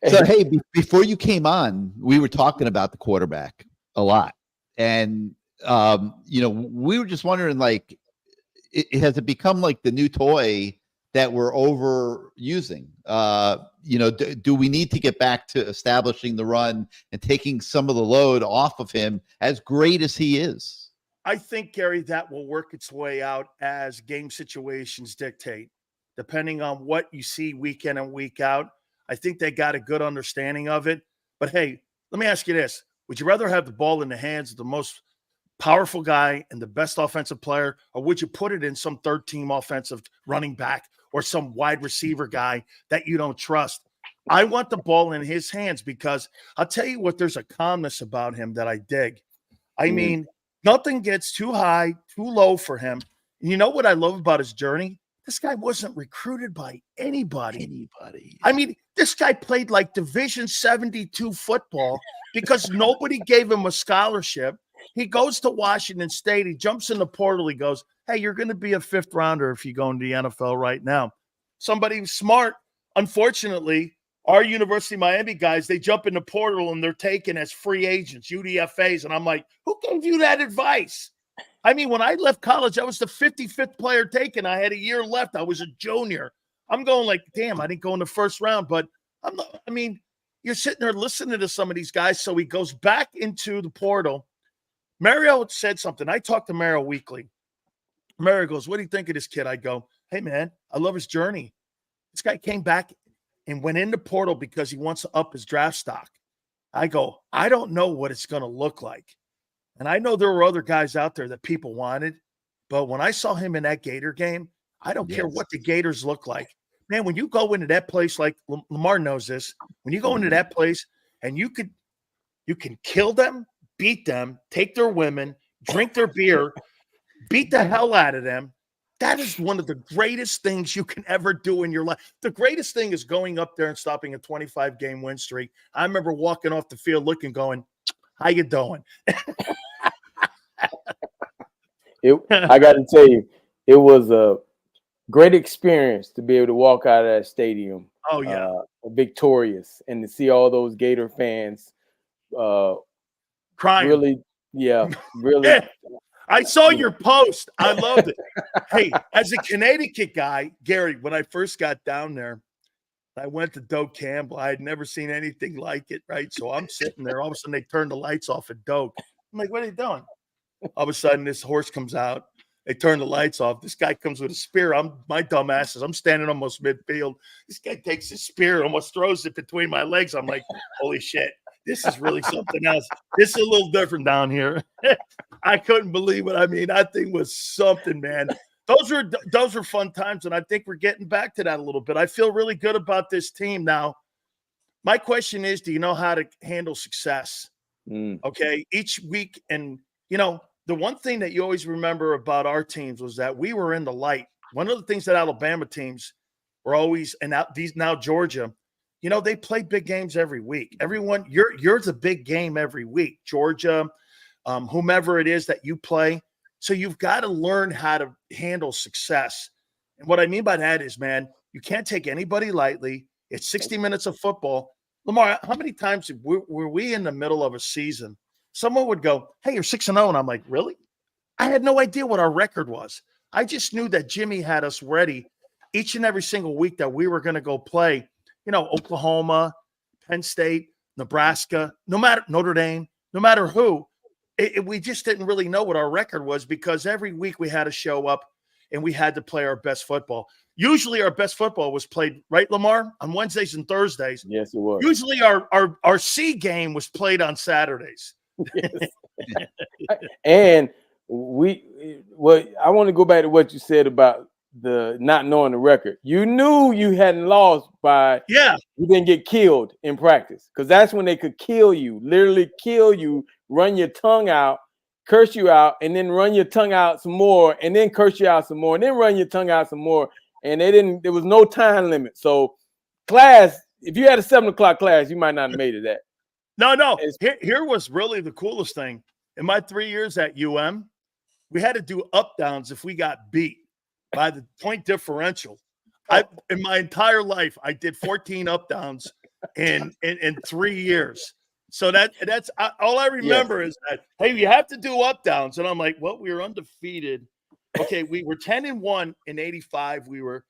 So, hey, before you came on, we were talking about the quarterback a lot. And, we were just wondering, like, has it become like the new toy that we're overusing? Do we need to get back to establishing the run and taking some of the load off of him, as great as he is? I think, Gary, that will work its way out as game situations dictate, depending on what you see week in and week out. I think they got a good understanding of it. But, hey, let me ask you this. Would you rather have the ball in the hands of the most powerful guy and the best offensive player, or would you put it in some third-team offensive running back or some wide receiver guy that you don't trust? I want the ball in his hands, because I'll tell you what, there's a calmness about him that I dig. I mean, nothing gets too high, too low for him. And you know what I love about his journey? This guy wasn't recruited by anybody. I mean, this guy played like Division 72 football because nobody gave him a scholarship. He goes to Washington State. He jumps in the portal. He goes, hey, you're going to be a 5th rounder if you go into the NFL right now. Somebody smart. Unfortunately, our University of Miami guys, they jump in the portal and they're taken as free agents, UDFAs. And I'm like, who gave you that advice? I mean, when I left college, I was the 55th player taken. I had a year left. I was a junior. I'm going like, damn, I didn't go in the first round. But you're sitting there listening to some of these guys. So he goes back into the portal. Mario said something. I talk to Mario weekly. Mario goes, what do you think of this kid? I go, hey, man, I love his journey. This guy came back and went in the portal because he wants to up his draft stock. I go, I don't know what it's going to look like. And I know there were other guys out there that people wanted. But when I saw him in that Gator game, I don't care what the Gators look like. Man, when you go into that place, like Lamar knows this, when you go into that place and you can kill them, beat them, take their women, drink their beer, beat the hell out of them. That is one of the greatest things you can ever do in your life. The greatest thing is going up there and stopping a 25-game win streak. I remember walking off the field looking, going, how you doing? I got to tell you, it was a great experience to be able to walk out of that stadium. Oh, yeah. Victorious, and to see all those Gator fans crying. Really. Yeah. I saw your post. I loved it. Hey, as a Connecticut guy, Gary, when I first got down there, I went to Doak Campbell. I had never seen anything like it, right? So I'm sitting there. All of a sudden, they turn the lights off at Doak. I'm like, what are you doing? All of a sudden, this horse comes out. They turn the lights off. This guy comes with a spear. My dumb asses. I'm standing almost midfield. This guy takes his spear, almost throws it between my legs. I'm like, holy shit, this is really something else. This is a little different down here. I couldn't believe it. I mean, that thing was something, man. Those were fun times, and I think we're getting back to that a little bit. I feel really good about this team now. My question is, do you know how to handle success? Okay, each week, and the one thing that you always remember about our teams was that we were in the light. One of the things that Alabama teams were always, and now Georgia, they play big games every week. Everyone, you're the big game every week. Georgia, whomever it is that you play. So you've got to learn how to handle success. And what I mean by that is, man, you can't take anybody lightly. It's 60 minutes of football. Lamar, how many times were we in the middle of a season? Someone would go, hey, you're 6-0. And I'm like, really? I had no idea what our record was. I just knew that Jimmy had us ready each and every single week that we were going to go play, Oklahoma, Penn State, Nebraska, no matter Notre Dame, no matter who. We just didn't really know what our record was because every week we had to show up and we had to play our best football. Usually our best football was played, right, Lamar, on Wednesdays and Thursdays. Yes, it was. Usually our C game was played on Saturdays. And I want to go back to what you said about the not knowing the record. You knew you hadn't lost by you didn't get killed in practice, because that's when they could kill you, literally kill you, run your tongue out, curse you out, and then run your tongue out some more, and then curse you out some more, and then run your tongue out some more. And there was no time limit. So class, if you had a 7 o'clock class, you might not have made it that. No. Here was really the coolest thing. In my 3 years at UM, we had to do up downs if we got beat by the point differential. In my entire life, I did 14 up downs in 3 years. So that's all I remember is that, hey, you have to do up downs. And I'm like, well, we were undefeated. Okay, we were 10-1 in 85. We were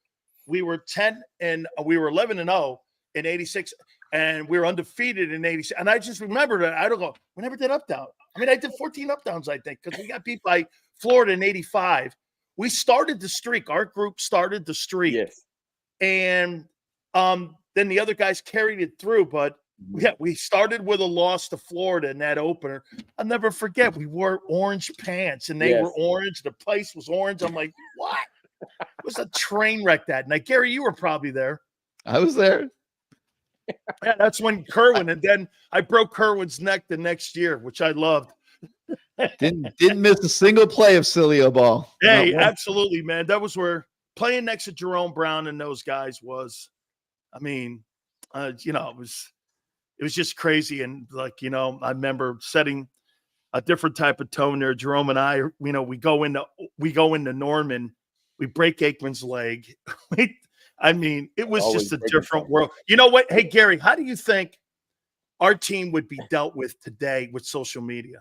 11-0 in 86, and we were undefeated in 86. And I just remember that we never did up down. I mean, I did 14 up downs, I think, because we got beat by Florida in 85. We started the streak. Our group started the streak. Yes. And then the other guys carried it through, but we started with a loss to Florida in that opener. I'll never forget. We wore orange pants, and they were orange. The place was orange. I'm like, what? It was a train wreck that night. Gary, you were probably there. I was there. Yeah, that's when Kerwin, and then I broke Kerwin's neck the next year, which I loved. Didn't miss a single play of Sileo ball. Hey, absolutely, man. That was where playing next to Jerome Brown and those guys was, I mean, it was just crazy. And I remember setting a different type of tone there. Jerome and I, we go into Norman, we break Aikman's leg. I mean, it was just a different world. You know what? Hey, Gary, how do you think our team would be dealt with today with social media?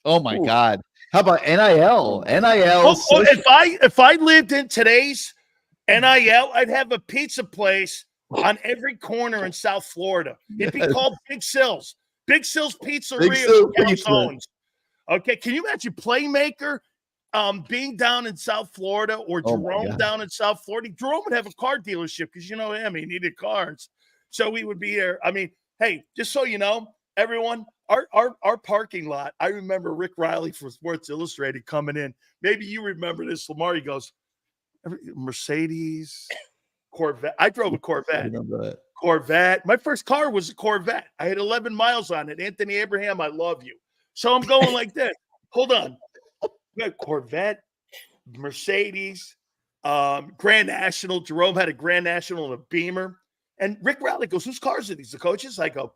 Oh my God. How about NIL? If I lived in today's NIL, I'd have a pizza place on every corner in South Florida. It'd be called Big Sills. Big Sills Pizzeria. Okay, can you imagine Playmaker being down in South Florida, or Jerome down in South Florida? Jerome would have a car dealership because he needed cars. So we would be there. I mean, hey, just so you know, everyone, our parking lot, I remember Rick Riley from Sports Illustrated coming in. Maybe you remember this, Lamar. He goes, Mercedes, Corvette. I drove a Corvette. I remember that. Corvette. My first car was a Corvette. I had 11 miles on it. Anthony Abraham, I love you. So I'm going like this. Hold on. We had Corvette, Mercedes, Grand National. Jerome had a Grand National and a Beamer. And Rick Riley goes, whose cars are these? The coaches? I go,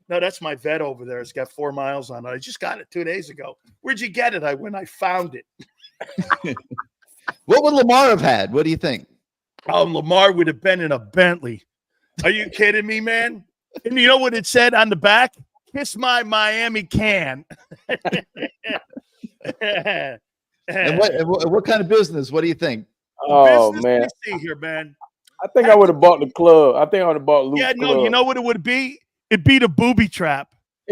no, that's my vet over there. It's got 4 miles on it. I just got it 2 days ago. Where'd you get it? I found it. What would Lamar have had? What do you think? Lamar would have been in a Bentley. Are you kidding me, man? And you know what it said on the back? Kiss my Miami can. And what kind of business? What do you think? Business, man. See here, man. I think I would have bought the club. I think I would have bought Luke's Yeah, no, club. you know what it would be? It'd be the booby trap.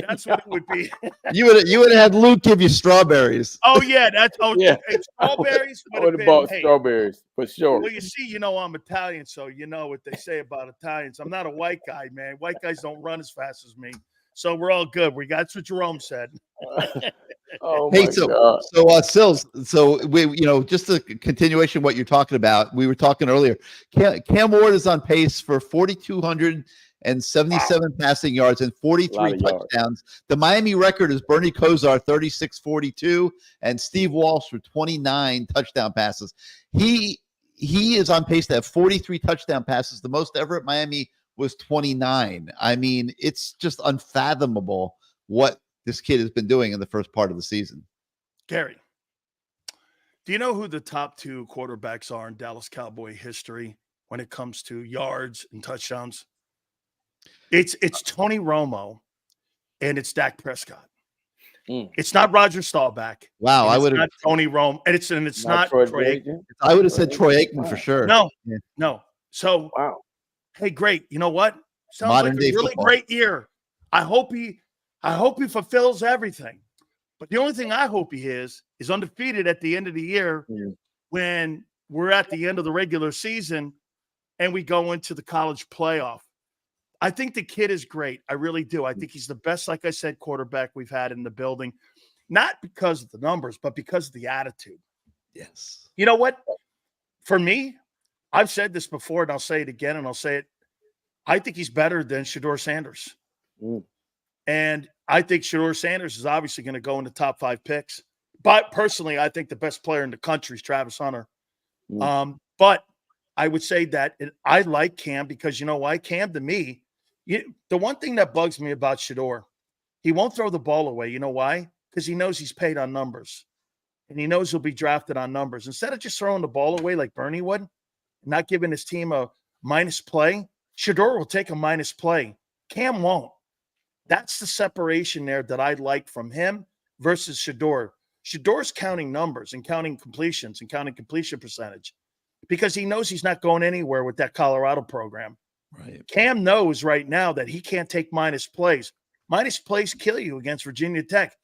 That's what it would be. You would have had Luke give you strawberries. Oh yeah, Yeah. Strawberries I would would have have been. bought Hey, strawberries for sure. well, you see, I'm Italian, so you know what they say about Italians. I'm not a white guy, man. White guys don't run as fast as me, so we're all good. That's what Jerome said. Oh Hey, my God. Sills, so we, just a continuation of what you're talking about. We were talking earlier. Cam Ward is on pace for 4,277 passing yards and 43 touchdowns. The Miami record is Bernie Kosar, 36-42, and Steve Walsh for 29 touchdown passes. He is on pace to have 43 touchdown passes. The most ever at Miami was 29. I mean, it's just unfathomable what this kid has been doing in the first part of the season. Gary, do you know who the top two quarterbacks are in Dallas Cowboy history when it comes to yards and touchdowns? It's Tony Romo and it's Dak Prescott. It's not Roger Staubach. Wow, I would have not Tony Romo, and it's not Troy Aikman. I would have said Troy Aikman for sure. No. So, hey, great. You know what? Sounds Modern like day a really football. great year. I hope he fulfills everything. But the only thing I hope he is undefeated at the end of the year when we're at the end of the regular season and we go into the college playoff. I think the kid is great. I really do. I think he's the best, like I said, quarterback we've had in the building, not because of the numbers, but because of the attitude. Yes. You know what? For me, I've said this before, and I'll say it again, and I'll say it. I think he's better than Shedeur Sanders. And I think Shedeur Sanders is obviously going to go in the top 5 picks. But personally, I think the best player in the country is Travis Hunter. But I would say that I like Cam because you know why? Cam, to me, the one thing that bugs me about Shedeur, he won't throw the ball away. You know why? Because he knows he's paid on numbers. And he knows he'll be drafted on numbers. Instead of just throwing the ball away like Bernie would, not giving his team a minus play, Shedeur will take a minus play. Cam won't. That's the separation there that I like from him versus Shedeur. Shedeur's counting numbers and counting completions and counting completion percentage because he knows he's not going anywhere with that Colorado program. Right. Cam knows right now that he can't take minus plays. Minus plays kill you against Virginia Tech,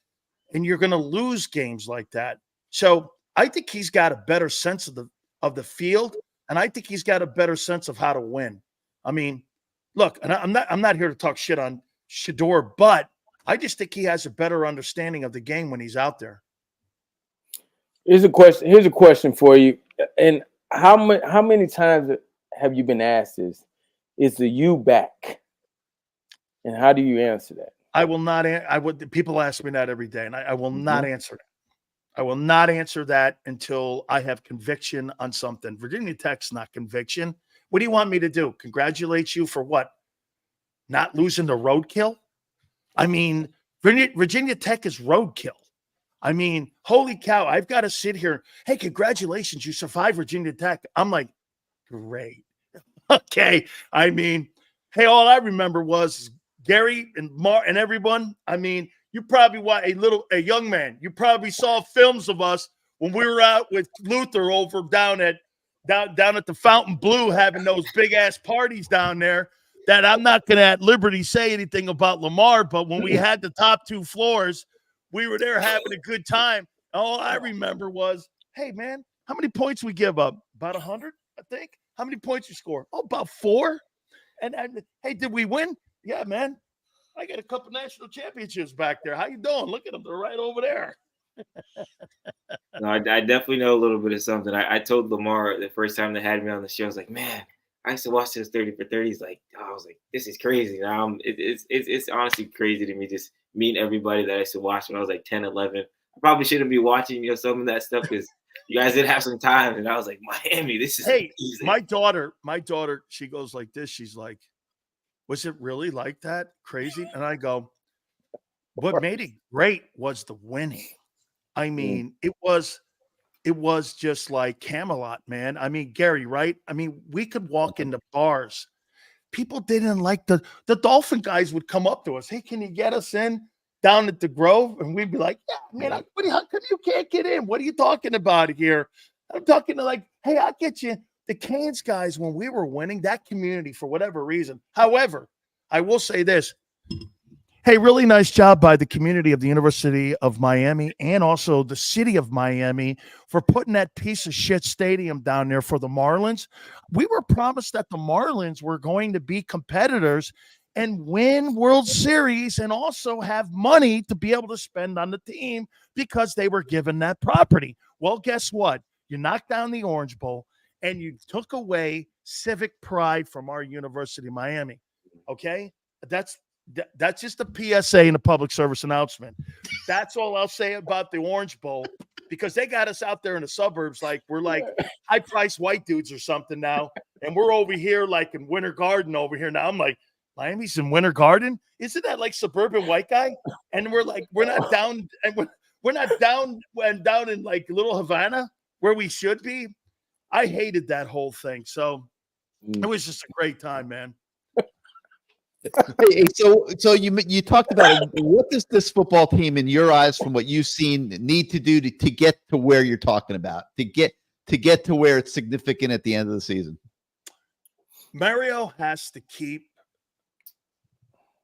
and you're going to lose games like that. So I think he's got a better sense of the field, and I think he's got a better sense of how to win. I mean, look, and I'm not here to talk shit on Shedeur, but I just think he has a better understanding of the game when he's out there. Here's a question for you. And how many times have you been asked this? Is the U back? And how do you answer that? I will not. People ask me that every day, and I will not answer that. I will not answer that until I have conviction on something. Virginia Tech's not conviction. What do you want me to do? Congratulate you for what? Not losing the roadkill? I mean, Virginia Tech is roadkill. I mean, holy cow, I've got to sit here. Hey, congratulations, you survived Virginia Tech. I'm like, great. Okay. I mean, hey, all I remember was Gary and Mark and everyone. I mean, you probably a young man. You probably saw films of us when we were out with Luther over down at the Fountain Blue having those big ass parties down there. That I'm not going to at liberty say anything about Lamar, but when we had the top 2 floors, we were there having a good time. All I remember was, hey, man, how many points we give up? About 100, I think. How many points you score? Oh, about 4. And hey, did we win? Yeah, man. I got a couple national championships back there. How you doing? Look at them. They're right over there. No, I definitely know a little bit of something. I told Lamar the first time they had me on the show, I was like, man, I used to watch this 30 for 30s. I was like, this is crazy. Now it's honestly crazy to me just meeting everybody that I used to watch when I was like 10, 11. I probably shouldn't be watching some of that stuff because you guys did have some time. And I was like, Miami, this is hey, easy. My daughter, she goes like this. She's like, was it really like that? Crazy? And I go, what made it great was the winning. I mean, it was just like Camelot, man. I mean, Gary, right? I mean, we could walk into bars. People didn't like the Dolphin guys would come up to us. Hey, can you get us in down at the Grove? And we'd be like, yeah, man, how come you can't get in? What are you talking about here? I'm talking to like, hey, I'll get you. the Canes guys, when we were winning, that community, for whatever reason. However, I will say this. Hey, really nice job by the community of the University of Miami and also the city of Miami for putting that piece of shit stadium down there for the Marlins. We were promised that the Marlins were going to be competitors and win World Series and also have money to be able to spend on the team because they were given that property. Well, guess what? You knocked down the Orange Bowl and you took away civic pride from our University of Miami. Okay? That's just a PSA and a public service announcement. That's all I'll say about the Orange Bowl because they got us out there in the suburbs like we're like high-priced white dudes or something now, and we're over here like in Winter Garden over here now. I'm like, Miami's in Winter Garden? Isn't that like suburban white guy? And we're like, we're not down, and we're not down and down in like Little Havana where we should be. I hated that whole thing. So it was just a great time, man. Hey, so you talked about it. What does this football team, in your eyes, from what you've seen, need to do to get to where you're talking about, to get to where it's significant at the end of the season? Mario has to keep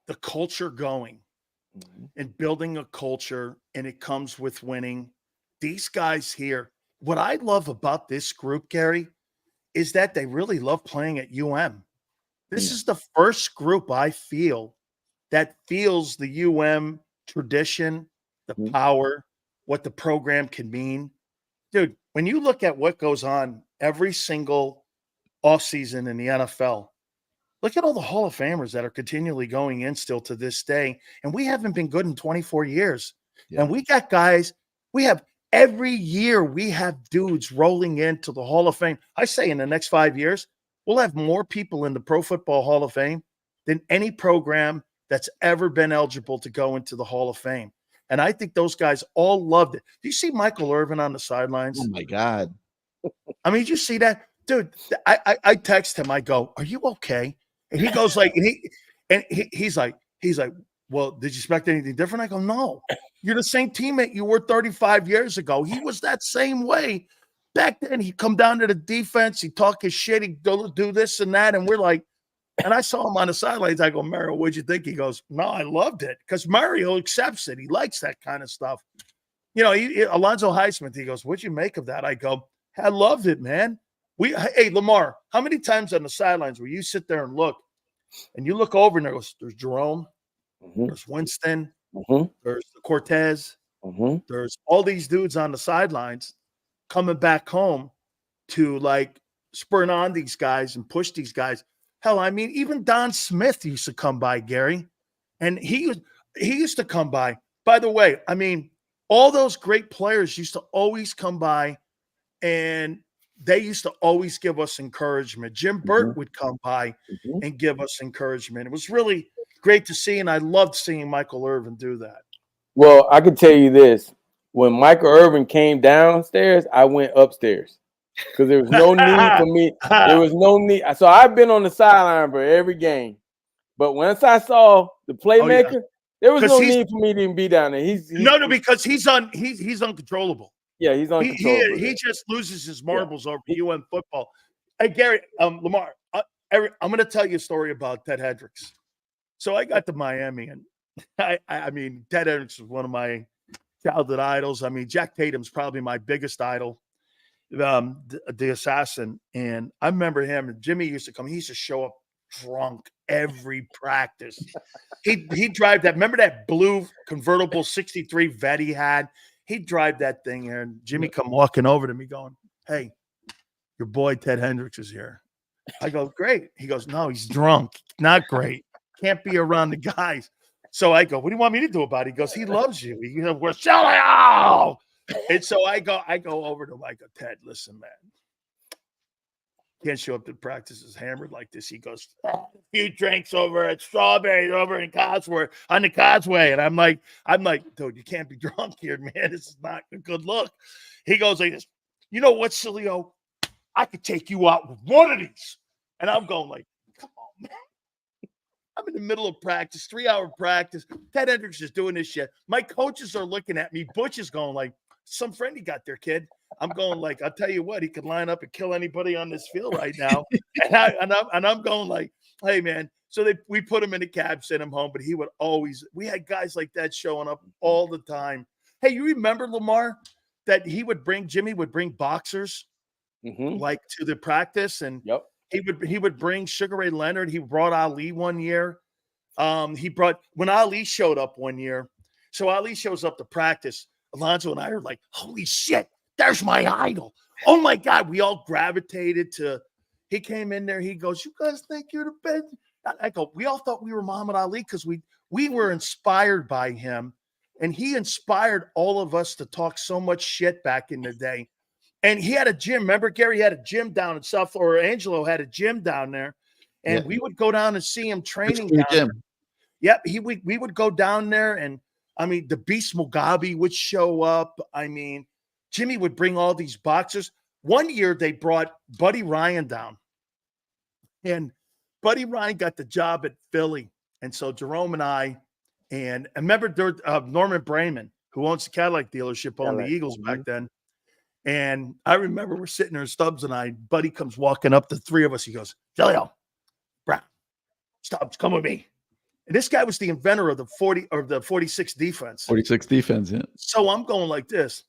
the culture going and building a culture, and it comes with winning. These guys here, what I love about this group, Gary, is that they really love playing at UM. This is the first group I feel that feels the UM tradition, the power, what the program can mean. Dude, when you look at what goes on every single offseason in the NFL, look at all the Hall of Famers that are continually going in still to this day. And we haven't been good in 24 years. Yeah. And we got guys, every year we have dudes rolling into the Hall of Fame. I say in the next 5 years, we'll have more people in the Pro Football Hall of Fame than any program that's ever been eligible to go into the Hall of Fame. And I think those guys all loved it. Do you see Michael Irvin on the sidelines? Oh, my God. I mean, did you see that? Dude, I text him. I go, are you okay? And he goes like, he's like, well, did you expect anything different? I go, no. You're the same teammate you were 35 years ago. He was that same way. Back then, he'd come down to the defense. He'd talk his shit. He'd do this and that. And we're like, and I saw him on the sidelines. I go, Mario, what'd you think? He goes, no, I loved it. Because Mario accepts it. He likes that kind of stuff. You know, Alonzo Highsmith, he goes, what'd you make of that? I go, I loved it, man. Hey, Lamar, how many times on the sidelines where you sit there and look, and you look over and there's Jerome, there's Winston, there's Cortez, there's all these dudes on the sidelines coming back home to like spur on these guys and push these guys. Hell, I mean, even Don Smith used to come by, Gary, and he used to come by. By the way, I mean, all those great players used to always come by, and they used to always give us encouragement. Jim Burt would come by and give us encouragement. It was really great to see, and I loved seeing Michael Irvin do that. Well, I can tell you this. When Michael Irvin came downstairs, I went upstairs because there was no need for me. There was no need. So I've been on the sideline for every game. But once I saw the playmaker, there was no need for me to even be down there. He's because he's uncontrollable. Yeah, he's uncontrollable. He just loses his marbles over UM football. Hey, Gary, Lamar, I'm going to tell you a story about Ted Hendricks. So I got to Miami, and I mean, Ted Hendricks was one of my childhood idols. I mean, Jack Tatum's probably my biggest idol, the assassin. And I remember him, and Jimmy used to come. He used to show up drunk every practice. He'd drive that. Remember that blue convertible 63 Vet he had? He'd drive that thing here, and Jimmy come walking over to me going, hey, your boy Ted Hendricks is here. I go, great. He goes, no, he's drunk. Not great. Can't be around the guys. So I go, what do you want me to do about it? He goes, he loves you. He goes, we're selling out. And so I go over to him. I go, Ted, listen, man. Can't show up to practices hammered like this. He goes, a few drinks over at Strawberry over in Codsworth on the Causeway. And I'm like, dude, you can't be drunk here, man. This is not a good look. He goes like this, you know what, Sileo? I could take you out with one of these. And I'm going like, come on, man. I'm in the middle of practice, 3-hour practice. Ted Hendricks is doing this shit. My coaches are looking at me. Butch is going like, some friend you got there, kid. I'm going like, I'll tell you what, he could line up and kill anybody on this field right now. and I'm going like, hey, man. So we put him in a cab, sent him home, but he would always, we had guys like that showing up all the time. Hey, you remember, Lamar, that Jimmy would bring boxers like to the practice, and he would bring Sugar Ray Leonard. He brought Ali one year. When Ali showed up one year, so Ali shows up to practice, Alonzo and I are like, holy shit, there's my idol. Oh my God. We all gravitated to, he came in there. He goes, you guys think you're the best? I go, we all thought we were Muhammad Ali because we were inspired by him, and he inspired all of us to talk so much shit back in the day. And he had a gym. Remember, Gary had a gym down in South Florida. Or Angelo had a gym down there, and we would go down and see him training down there. Yep, we would go down there, and I mean, the Beast Mugabe would show up. I mean, Jimmy would bring all these boxers. One year they brought Buddy Ryan down, and Buddy Ryan got the job at Philly. And so Jerome and I remember Norman Brayman, who owns the Cadillac dealership, owned the Eagles back then. And I remember we're sitting there, Stubbs and I, Buddy comes walking up, the three of us. He goes, Sileo, Brown, Stubbs, come with me. And this guy was the inventor of the 46 defense. 46 defense, yeah. So I'm going like this.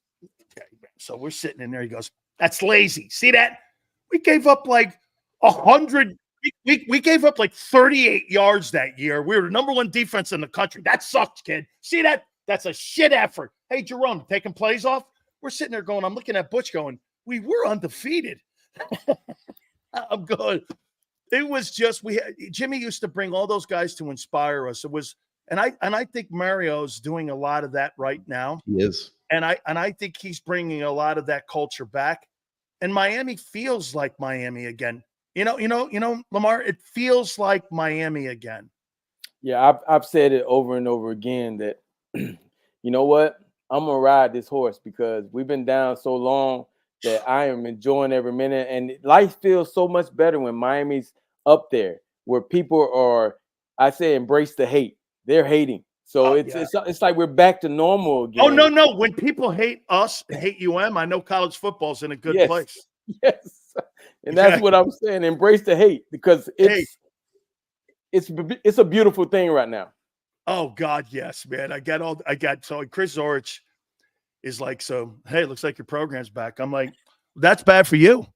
Okay, so we're sitting in there. He goes, that's lazy. See that? We gave up like 100. We gave up like 38 yards that year. We were the number one defense in the country. That sucks, kid. See that? That's a shit effort. Hey, Jerome, taking plays off? We're sitting there going, I'm looking at Butch going, we were undefeated. I'm going, it was just, Jimmy used to bring all those guys to inspire us. It was, and I think Mario's doing a lot of that right now. He is. And I think he's bringing a lot of that culture back. And Miami feels like Miami again. You know, Lamar, it feels like Miami again. Yeah, I've said it over and over again that, you know what? I'm going to ride this horse because we've been down so long that I am enjoying every minute. And life feels so much better when Miami's up there, where people are, I say, embrace the hate. They're hating. So it's like we're back to normal again. Oh, no. When people hate us, hate UM, I know college football's in a good place. Yes. And that's what I'm saying. Embrace the hate because it's a beautiful thing right now. Oh God, yes, man. So Chris Zorich is like, so hey, looks like your program's back. I'm like, that's bad for you.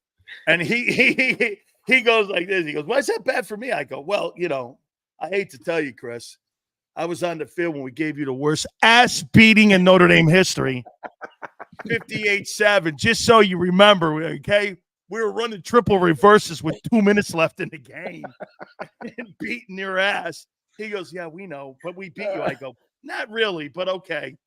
And he goes like this. He goes, why is that bad for me? I go, well, I hate to tell you, Chris, I was on the field when we gave you the worst ass beating in Notre Dame history. 58-7, just so you remember, okay? We were running triple reverses with 2 minutes left in the game and beating your ass. He goes, yeah, we know, but we beat you. I go, not really, but okay.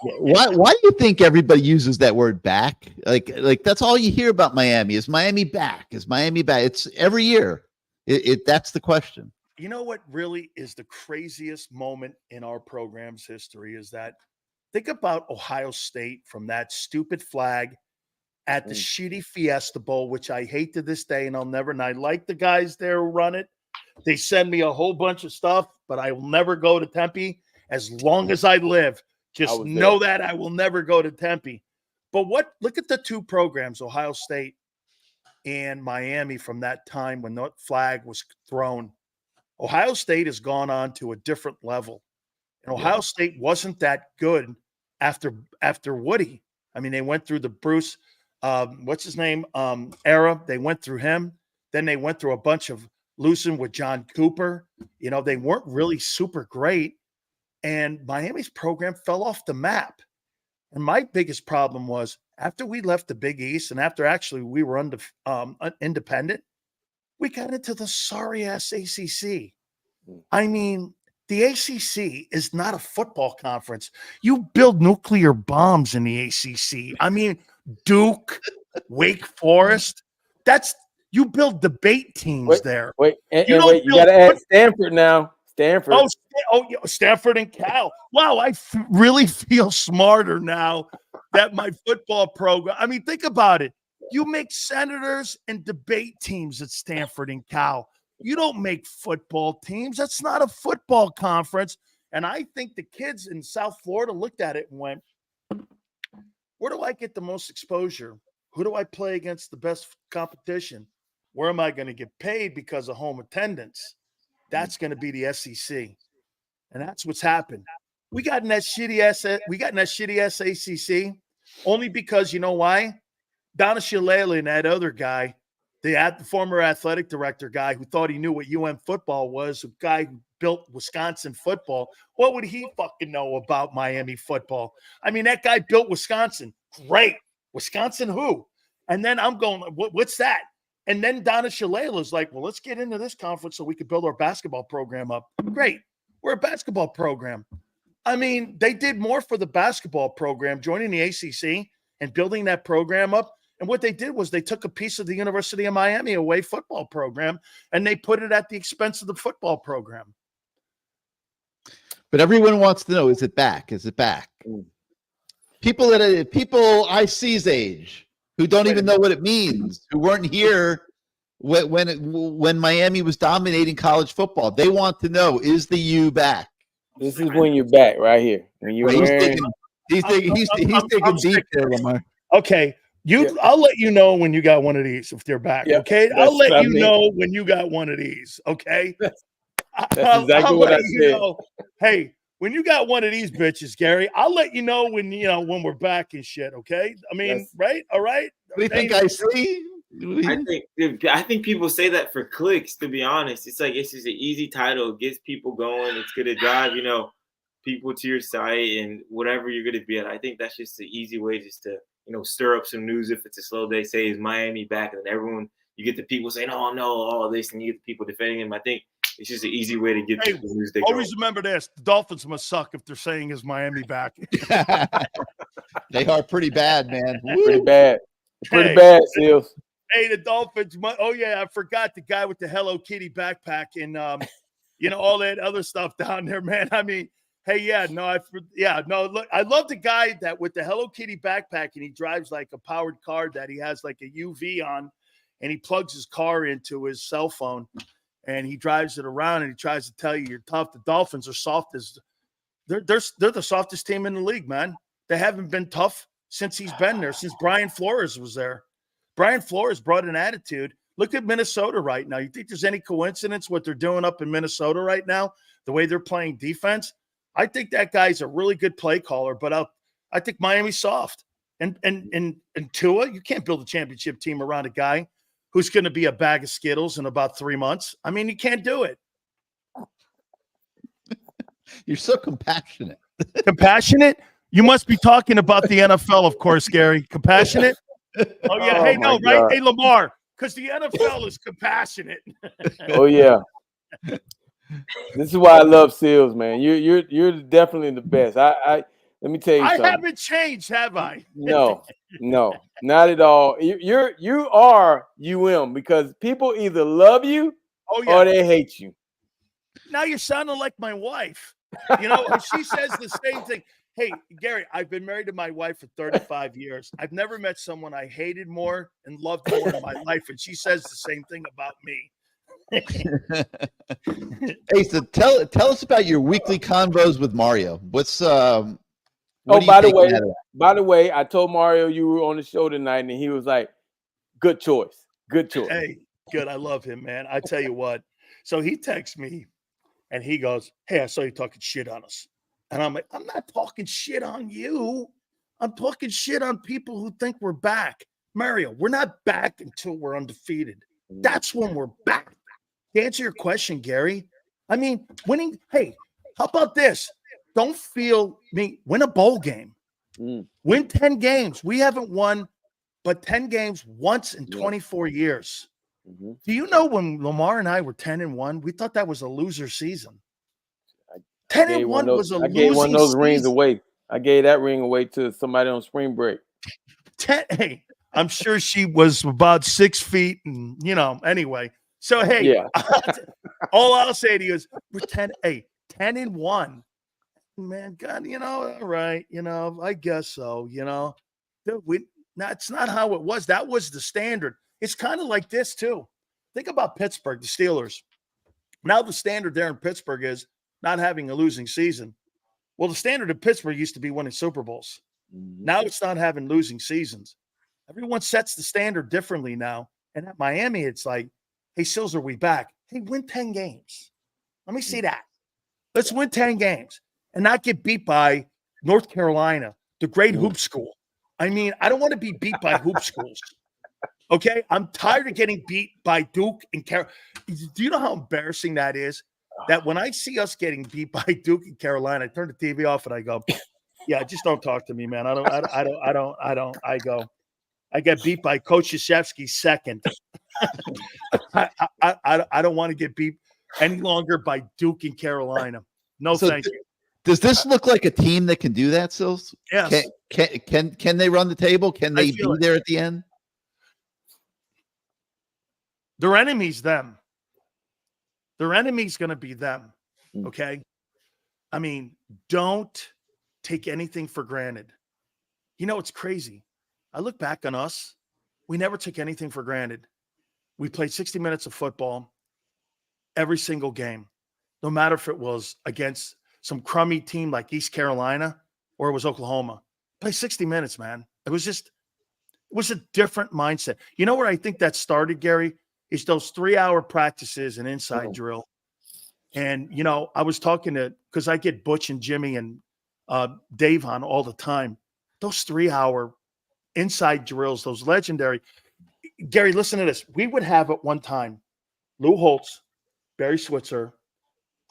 Why do you think everybody uses that word back? Like that's all you hear about Miami. Is Miami back? Is Miami back? It's every year. That's the question. You know what really is the craziest moment in our program's history is that think about Ohio State from that stupid flag at the shitty Fiesta Bowl, which I hate to this day, and I like the guys there who run it. They send me a whole bunch of stuff, but I will never go to Tempe as long as I live. Just know that I will never go to Tempe. But look at the two programs, Ohio State and Miami, from that time when that flag was thrown. Ohio State has gone on to a different level. And Ohio State wasn't that good after Woody. I mean, they went through the Bruce, what's his name, era. They went through him. Then they went through a bunch of losing with John Cooper. They weren't really super great. And Miami's program fell off the map. And my biggest problem was after we left the Big East and after actually we were independent, we got into the sorry-ass ACC. I mean, the ACC is not a football conference. You build nuclear bombs in the ACC. I mean, Duke, Wake Forest, you build debate teams there. You got to add Stanford now. Stanford. Stanford and Cal. Wow, I really feel smarter now that my football program. I mean, think about it. You make senators and debate teams at Stanford and Cal. You don't make football teams. That's not a football conference. And I think the kids in South Florida looked at it and went, Where do I get the most exposure? Who do I play against the best competition? Where am I going to get paid because of home attendance? That's going to be the SEC. And that's what's happened. We got in that shitty ass ACC only because, you know why? Dan Sileo and that other guy, the former athletic director guy who thought he knew what UM football was, a guy who built Wisconsin football. What would he fucking know about Miami football? I mean, that guy built Wisconsin. Great. Wisconsin who? And then I'm going, what's that? And then Donna Shalala is like, well, let's get into this conference so we can build our basketball program up. Great. We're a basketball program. I mean, they did more for the basketball program, joining the ACC and building that program up. And what they did was they took a piece of the University of Miami away football program and they put it at the expense of the football program. But everyone wants to know, is it back? Is it back? People IC's age who don't even know what it means, who weren't here when Miami was dominating college football. They want to know, is the U back? This is when you're back right here. When you're he's digging deep there, Lamar. Okay. I'll let you know when you got one of these if they're back. Yep, okay. I'll let you know when you got one of these. Okay. That's exactly what I said. Hey, when you got one of these bitches, Gary, I'll let you know when we're back and shit. Okay. I mean, right? All right. What do you think I see? I think people say that for clicks, to be honest. It's like it's just an easy title. It gets people going. It's gonna drive, people to your site and whatever you're gonna be at. I think that's just the easy way just to, stir up some news if it's a slow day. Say, is Miami back? And then you get the people saying, oh no, all this, and you get the people defending him. I think it's just an easy way to get the news. Always remember this: the Dolphins must suck if they're saying, is Miami back? They are pretty bad, man. Pretty bad. Pretty bad, Seals. Hey, the Dolphins. Oh yeah, I forgot the guy with the Hello Kitty backpack and all that other stuff down there, man. I mean, hey, look, I love the guy that with the Hello Kitty backpack and he drives like a powered car that he has like a UV on, and he plugs his car into his cell phone, and he drives it around and he tries to tell you you're tough. The Dolphins are soft as they're the softest team in the league, man. They haven't been tough since he's been there, since Brian Flores was there. Brian Flores brought an attitude. Look at Minnesota right now. You think there's any coincidence what they're doing up in Minnesota right now, the way they're playing defense? I think that guy's a really good play caller, but I think Miami's soft. And Tua, you can't build a championship team around a guy who's going to be a bag of Skittles in about 3 months. I mean, you can't do it. You're so compassionate. Compassionate? You must be talking about the NFL, of course, Gary. Compassionate? Oh, yeah. Hey, no, right? God. Hey, Lamar, because the NFL is compassionate. Oh, yeah. This is why I love Seals, man. You're definitely the best. I let me tell you something. I haven't changed, have I? No, not at all. You are UM because people either love you or they hate you. Now you're sounding like my wife. She says the same thing. Hey, Gary, I've been married to my wife for 35 years. I've never met someone I hated more and loved more in my life, and she says the same thing about me. Hey, so tell us about your weekly convos with Mario. What's by the way, I told Mario you were on the show tonight, and he was like, "Good choice, good choice." Hey, good. I love him, man. I tell you what. So he texts me, and he goes, "Hey, I saw you talking shit on us." And I'm like, I'm not talking shit on you. I'm talking shit on people who think we're back. Mario, we're not back until we're undefeated. That's when we're back. To answer your question, Gary, I mean, winning. Hey, how about this? Don't win a bowl game. Win 10 games. We haven't won but 10 games once in 24 years. Mm-hmm. Do you know when Lamar and I were 10-1, we thought that was a loser season. 10-1 was a losing season. I gave one of those rings away. I gave that ring away to somebody on spring break. Hey, I'm sure she was about 6 feet and, anyway. So, hey, all I'll say to you is we're 10-1. Man, God, all right, I guess so, That's not how it was. That was the standard. It's kind of like this, too. Think about Pittsburgh, the Steelers. Now the standard there in Pittsburgh is not having a losing season. Well, the standard in Pittsburgh used to be winning Super Bowls. Now it's not having losing seasons. Everyone sets the standard differently now. And at Miami, it's like, hey, Sills, are we back? Hey, win 10 games. Let me see that. Let's win 10 games and not get beat by North Carolina, the great hoop school. I mean, I don't want to be beat by hoop schools. Okay? I'm tired of getting beat by Duke and Carolina. Do you know how embarrassing that is? That when I see us getting beat by Duke and Carolina, I turn the TV off and I go, yeah, just don't talk to me, man. I get beat by Coach Krzyzewski second. I don't want to get beat any longer by Duke and Carolina. No, thank you. Does this look like a team that can do that, Sills? Yes. Can they run the table? Can they be there at the end? Their enemy's them. Their enemy's going to be them. Okay? I mean, don't take anything for granted. You know, it's crazy. I look back on us. We never took anything for granted. We played 60 minutes of football every single game, no matter if it was against some crummy team like East Carolina or it was Oklahoma. Play 60 minutes, man. It was a different mindset. You know where I think that started, Gary? Is those 3-hour practices and inside drill. And, you know, I was talking to, because I get Butch and Jimmy and Dave on all the time. Those 3-hour inside drills, those legendary. Gary, listen to this. We would have at one time Lou Holtz, Barry Switzer,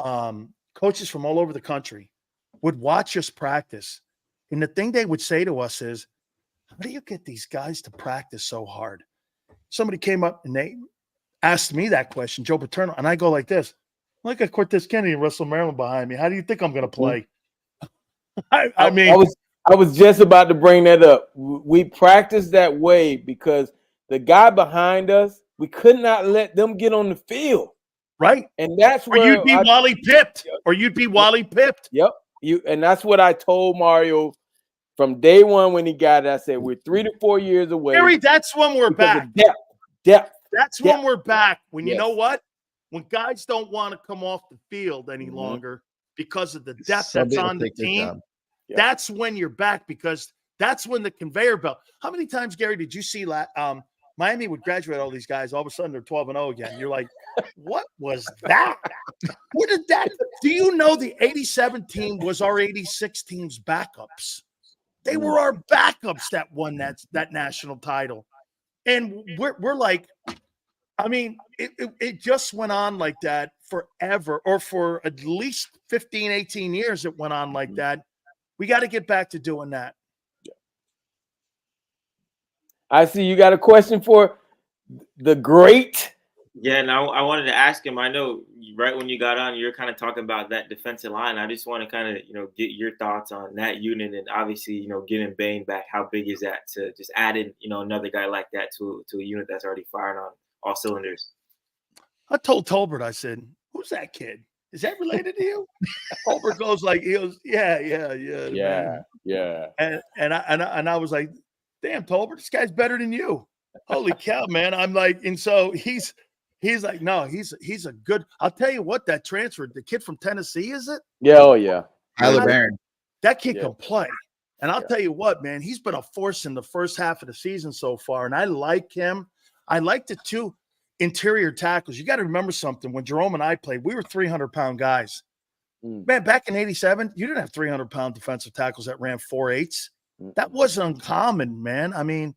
coaches from all over the country would watch us practice. And the thing they would say to us is, how do you get these guys to practice so hard? Somebody came up and they asked me that question, Joe Paterno, and I go like this. Look at Cortez Kennedy and Russell Maryland behind me. How do you think I'm going to play? I mean, I was just about to bring that up. We practiced that way because the guy behind us, we could not let them get on the field. Right. And that's or where you'd be Wally pipped. Or you'd be Wally pipped. Yep. And that's what I told Mario from day one when he got it. I said, we're 3 to 4 years away. Gary, that's when we're back. Depth. That's when we're back. When you know what? When guys don't want to come off the field any longer because of the depth that's on the team, that's when you're back, because that's when the conveyor belt. How many times, Gary, did you see Miami would graduate all these guys, all of a sudden they're 12-0 again? You're like, what was that? Where did that? Do you know the 87 team was our 86 team's backups? They were our backups that won that national title. And we're like, I mean, it just went on like that forever, or for at least 15, 18 years it went on like that. We got to get back to doing that. I see you got a question for the great. Yeah, and I wanted to ask him, I know right when you got on, you're kind of talking about that defensive line. I just want to kind of, get your thoughts on that unit, and obviously, getting Bain back. How big is that to just add in, another guy like that to a unit that's already firing on all cylinders? I told Tolbert, I said, who's that kid? Is that related to you? Tolbert goes like, yeah. And I was like, damn, Tolbert, this guy's better than you. Holy cow, man. I'm like, and so he's like, no, he's a good. I'll tell you what, that transfer, the kid from Tennessee, is it? Yeah, oh yeah. Tyler Barron. That kid can play. And I'll tell you what, man, he's been a force in the first half of the season so far. And I like him. I like the two interior tackles. You got to remember something. When Jerome and I played, we were 300-pound guys. Man, back in 87, you didn't have 300-pound defensive tackles that ran 4.8s. That wasn't uncommon, man. I mean,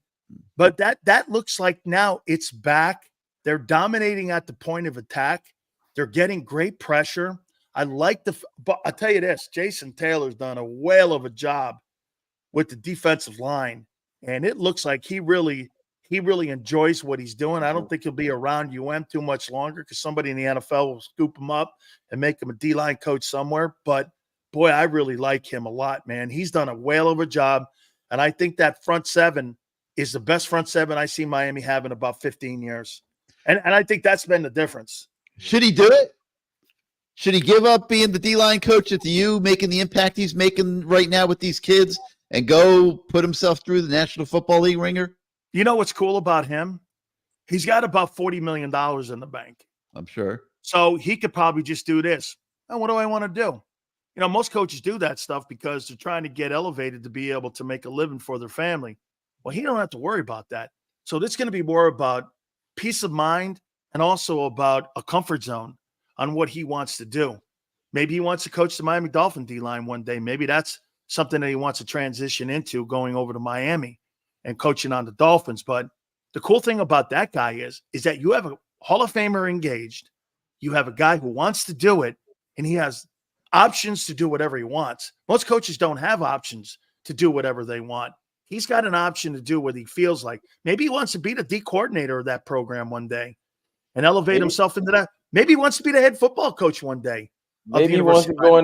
but that looks like now it's back. They're dominating at the point of attack. They're getting great pressure. I like but I'll tell you this, Jason Taylor's done a whale of a job with the defensive line, and it looks like he really enjoys what he's doing. I don't think he'll be around UM too much longer, because somebody in the NFL will scoop him up and make him a D-line coach somewhere. But boy, I really like him a lot, man. He's done a whale of a job. And I think that front seven is the best front seven I see Miami have in about 15 years. And I think that's been the difference. Should he do it? Should he give up being the D-line coach at the U, making the impact he's making right now with these kids, and go put himself through the National Football League ringer? You know what's cool about him? He's got about $40 million in the bank. I'm sure. So he could probably just do this. Oh, what do I want to do? most coaches do that stuff because they're trying to get elevated to be able to make a living for their family. Well, he don't have to worry about that. So this is going to be more about peace of mind and also about a comfort zone on what he wants to do. Maybe he wants to coach the Miami Dolphin D-line one day. Maybe that's something that he wants to transition into, going over to Miami and coaching on the Dolphins. But the cool thing about that guy is that you have a Hall of Famer engaged. You have a guy who wants to do it, and he has options to do whatever he wants. Most coaches don't have options to do whatever they want. He's got an option to do what he feels like. Maybe he wants to be the D coordinator of that program one day and elevate himself into that. Maybe he wants to be the head football coach one day. Maybe he wants to go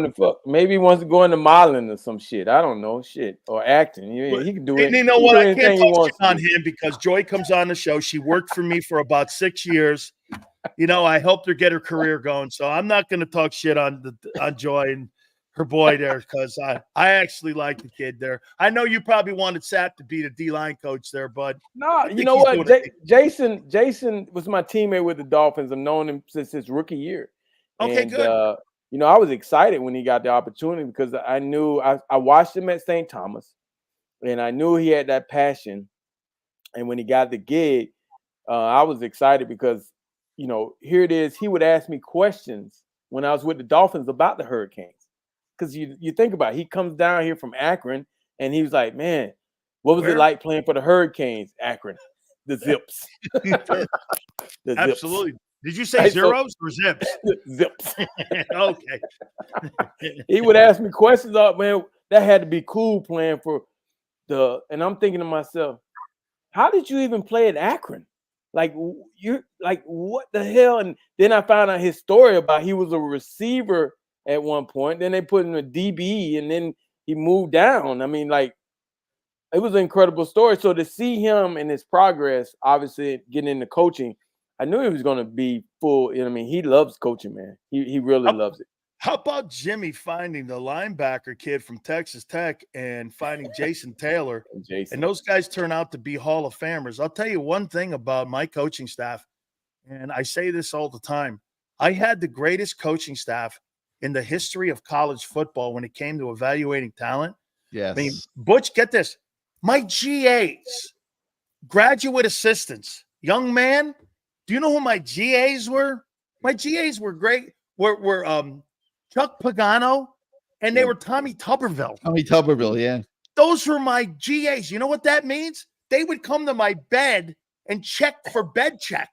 into modeling or some shit. I don't know, or acting. He can do it. You know what? I can't talk on him because Joy comes on the show. She worked for me for about 6 years. I helped her get her career going. So I'm not going to talk shit on Joy and her boy there because I actually like the kid there. I know you probably wanted Sapp to be the D-line coach there, but no, you know what? Jason was my teammate with the Dolphins. I've known him since his rookie year. Okay, good. I was excited when he got the opportunity because I knew I watched him at St. Thomas, and I knew he had that passion. And when he got the gig, I was excited because, here it is. He would ask me questions when I was with the Dolphins about the Hurricanes. Because you think about it, he comes down here from Akron, and he was like, man, what was it like playing for the Hurricanes, Akron? The Zips. Absolutely. Did you say zeros or zips? Zips. Okay. He would ask me questions up, man. That had to be cool playing for and I'm thinking to myself, how did you even play at Akron? What the hell? And then I found out his story about he was a receiver at one point. Then they put him in a DB, and then he moved down. I mean, it was an incredible story. So to see him and his progress, obviously getting into coaching, I knew he was going to be full. He loves coaching, man. He really loves it. How about Jimmy finding the linebacker kid from Texas Tech and finding Jason Taylor? And those guys turn out to be Hall of Famers. I'll tell you one thing about my coaching staff, and I say this all the time. I had the greatest coaching staff in the history of college football when it came to evaluating talent. Yes. I mean, Butch, get this. My GAs, graduate assistants, young man, do you know who my GAs were? My GAs were great. Were Chuck Pagano, and they were Tommy Tuberville. Tommy Tuberville, yeah. Those were my GAs. You know what that means? They would come to my bed and check for bed check.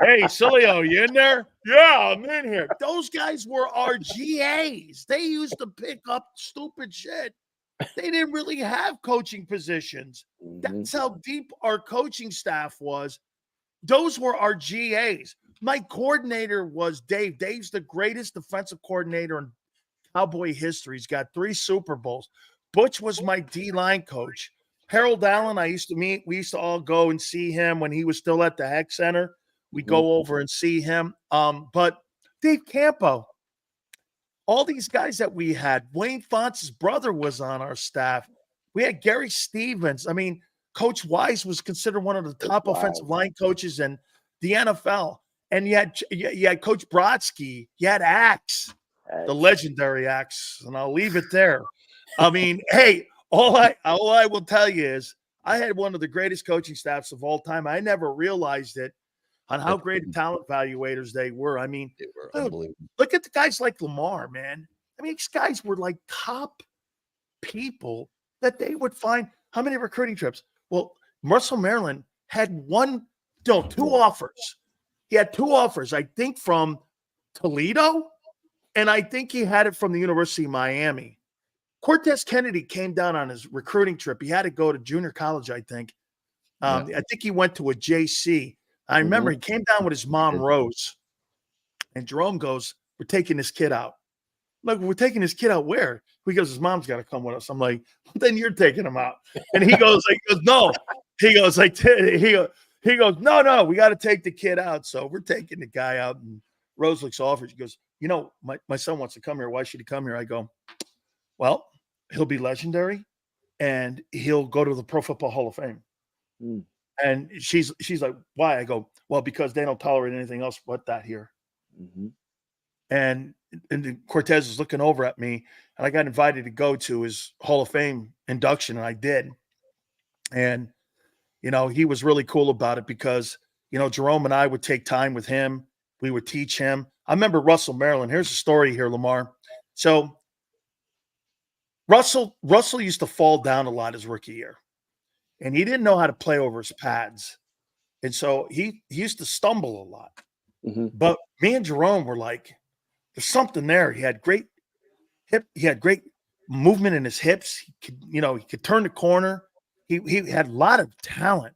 Hey, Sileo, you in there? Yeah, I'm in here. Those guys were our GAs. They used to pick up stupid shit. They didn't really have coaching positions. That's how deep our coaching staff was. Those were our GAs. My coordinator was Dave. Dave's the greatest defensive coordinator in Cowboy history. He's got 3 Super Bowls. Butch was my D-line coach. Harold Allen, I used to meet. We used to all go and see him when he was still at the Heck Center. We go over and see him. But Dave Campo, all these guys that we had, Wayne Fontz's brother was on our staff. We had Gary Stevens. I mean, Coach Wise was considered one of the top offensive line coaches in the NFL. And you had Coach Brodsky. You had Axe, the legendary Axe, and I'll leave it there. I mean, hey, all I will tell you is I had one of the greatest coaching staffs of all time. I never realized it on how great talent evaluators they were. I mean, they were unbelievable. Look at the guys like Lamar, man. I mean, these guys were like top people that they would find. How many recruiting trips? Well, Russell Maryland had 2 offers. He had 2 offers, I think, from Toledo, and I think he had it from the University of Miami. Cortez Kennedy came down on his recruiting trip. He had to go to junior college, I think. I think he went to a JC. I remember he came down with his mom, Rose, and Jerome goes, "We're taking this kid out." I'm like, "We're taking this kid out where?" He goes, "His mom's got to come with us." I'm like, "Then you're taking him out." And he goes, "No." He goes, "No, we got to take the kid out." So we're taking the guy out, and Rose looks offered. She goes, my son wants to come here. Why should he come here? I go, well, he'll be legendary, and he'll go to the Pro Football Hall of Fame. And she's like, why? I go, well, because they don't tolerate anything else but that here. and Cortez is looking over at me, and I got invited to go to his Hall of Fame induction, and I did. And, he was really cool about it because, Jerome and I would take time with him. We would teach him. I remember Russell Maryland. Here's a story here, Lamar. So Russell used to fall down a lot his rookie year, and he didn't know how to play over his pads. And so he used to stumble a lot. Mm-hmm. But me and Jerome were like, there's something there. He had great movement in his hips. He could turn the corner. He had a lot of talent.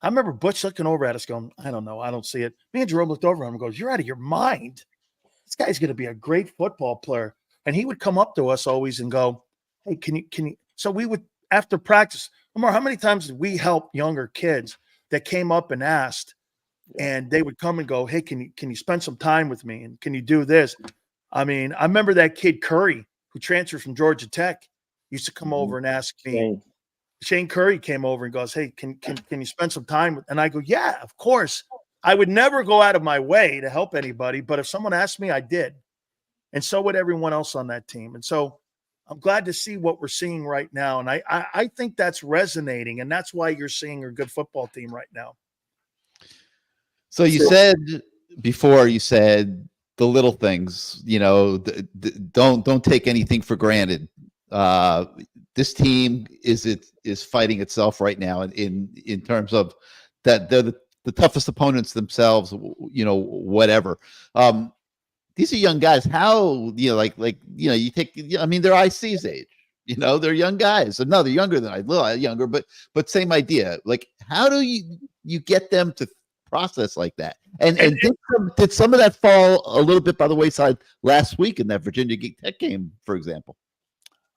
I remember Butch looking over at us going, I don't know. I don't see it. Me and Jerome looked over at him and goes, you're out of your mind. This guy's going to be a great football player. And he would come up to us always and go, hey, can you? So we would, after practice, Lamar, how many times did we help younger kids that came up and asked, and they would come and go, hey, can you spend some time with me? And can you do this? I mean, I remember that kid Curry, who transferred from Georgia Tech, used to come over and ask me. Shane Curry came over and goes, hey, can you spend some time with? And I go, yeah, of course. I would never go out of my way to help anybody, but if someone asked me, I did. And so would everyone else on that team. And so I'm glad to see what we're seeing right now. And I think that's resonating, and that's why you're seeing a good football team right now. So you said before, the little things, don't take anything for granted. This team is fighting itself right now in terms of that they're the toughest opponents themselves, whatever. These are young guys. How, you take, they're IC's age, they're young guys. So no, they're younger than a little younger, but same idea. Like, how do you get them to process like that? And did some of that fall a little bit by the wayside last week in that Virginia Tech game, for example?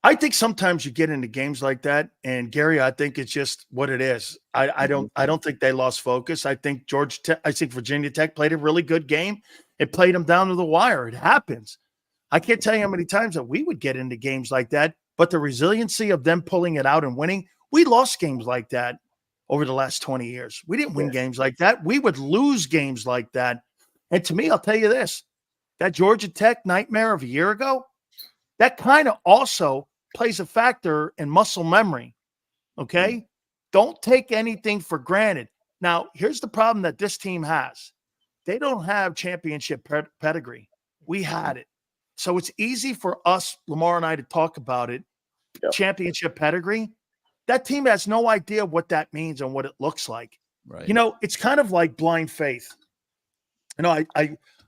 I think sometimes you get into games like that, and Gary, I think it's just what it is. I don't think they lost focus. I think Virginia Tech played a really good game. It played them down to the wire. It happens. I can't tell you how many times that we would get into games like that, but the resiliency of them pulling it out and winning, we lost games like that over the last 20 years. We didn't win games like that. We would lose games like that. And to me, I'll tell you this, that Georgia Tech nightmare of a year ago, that kind of also plays a factor in muscle memory. Okay. Don't take anything for granted. Now, here's the problem that this team has. They don't have championship pedigree. We had it. So it's easy for us, Lamar and I, to talk about it. Yep. Championship pedigree. That team has no idea what that means and what it looks like. Right. It's kind of like blind faith. I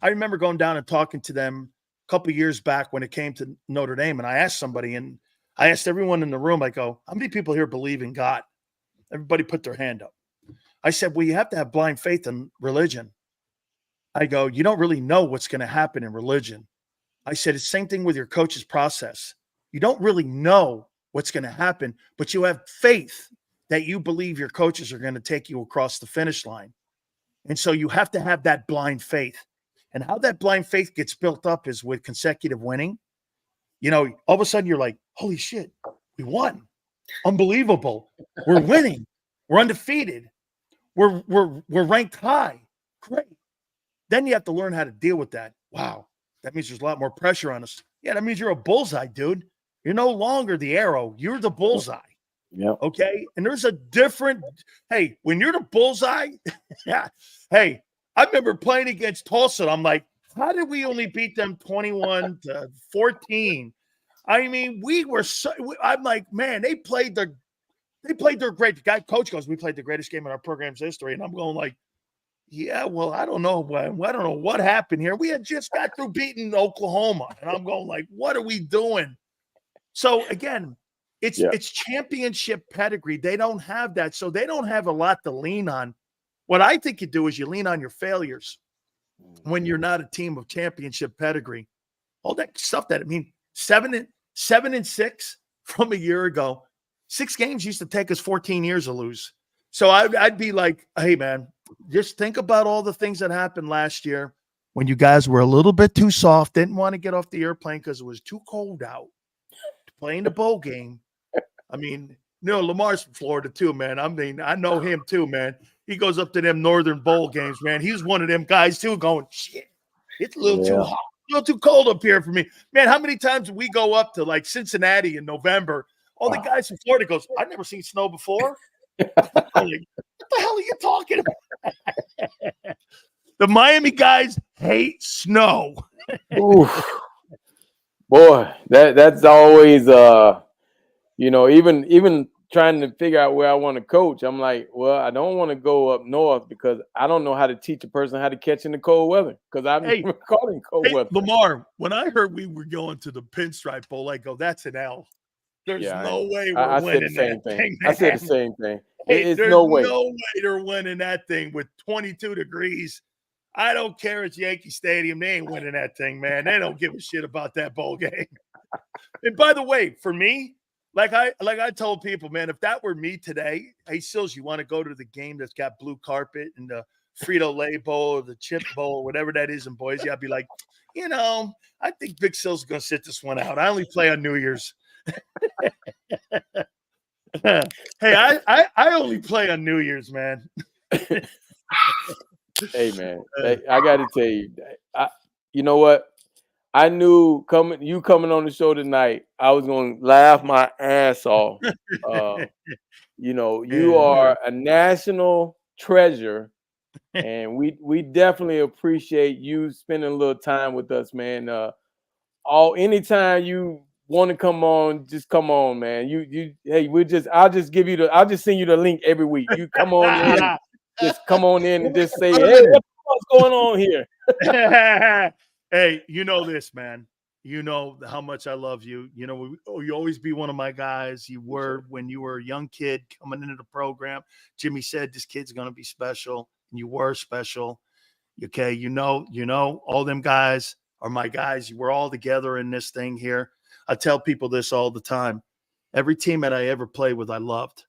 remember going down and talking to them a couple of years back when it came to Notre Dame, and I asked somebody, and I asked everyone in the room, I go, how many people here believe in God? Everybody put their hand up. I said, well, you have to have blind faith in religion. I go, you don't really know what's going to happen in religion. I said, it's the same thing with your coach's process. You don't really know what's going to happen, but you have faith that you believe your coaches are going to take you across the finish line. And so you have to have that blind faith. And how that blind faith gets built up is with consecutive winning. All of a sudden you're like, holy shit, we won. Unbelievable. We're winning. We're undefeated. We're ranked high. Great. Then you have to learn how to deal with that. Wow. That means there's a lot more pressure on us. Yeah, that means you're a bullseye, dude. You're no longer the arrow. You're the bullseye. Yeah. Okay. And there's a different, hey, when you're the bullseye, yeah. Hey, I remember playing against Tulsa. I'm like, how did we only beat them 21-14? I mean, I'm like, man, they played their great. The coach goes, we played the greatest game in our program's history. And I'm going like, yeah, well, I don't know. I don't know what happened here. We had just got through beating Oklahoma. And I'm going like, what are we doing? So again, it's championship pedigree. They don't have that. So they don't have a lot to lean on. What I think you do is you lean on your failures when you're not a team of championship pedigree. All that stuff 7-6 from a year ago. 6 games used to take us 14 years to lose. So I'd be like, hey, man, just think about all the things that happened last year when you guys were a little bit too soft, didn't want to get off the airplane because it was too cold out, playing the bowl game. I mean, Lamar's from Florida too, man. I mean, I know him too, man. He goes up to them northern bowl games, man. He's one of them guys too going, shit, it's a little too hot. little too cold up here for me. Man, how many times we go up to like Cincinnati in November? All the guys from Florida goes, I've never seen snow before. I'm like, what the hell are you talking about? The Miami guys hate snow. Oof. Boy, that's always even trying to figure out where I want to coach. I'm like, well, I don't want to go up north because I don't know how to teach a person how to catch in the cold weather because I've never caught in cold weather. Lamar, when I heard we were going to the Pinstripe Bowl, I go, that's an L. There's no way we're winning that thing. I said the same thing. Hey, there's no way. No way they're winning that thing with 22 degrees. I don't care. It's Yankee Stadium. They ain't winning that thing, man. They don't give a shit about that bowl game. And by the way, for me, like I told people, man, if that were me today, hey, Sills, you want to go to the game that's got blue carpet and the Frito-Lay Bowl or the Chip Bowl, whatever that is in Boise, I'd be like, I think Big Sills is going to sit this one out. I only play on New Year's. Hey, I only play on New Year's, man. Hey, man, I got to tell you, you know what? I knew you coming on the show tonight, I was going to laugh my ass off. You are a national treasure, and we definitely appreciate you spending a little time with us, man. Anytime you want to come on, just come on, man. I'll just send you the link every week. You come on in, just come on in and just say, hey, what's going on here? Hey, you know this, man. You know how much I love you. You know, you always be one of my guys. You were when you were a young kid coming into the program. Jimmy said this kid's going to be special, and you were special. Okay, you know, all them guys are my guys. We're all together in this thing here. I tell people this all the time. Every team that I ever played with, I loved.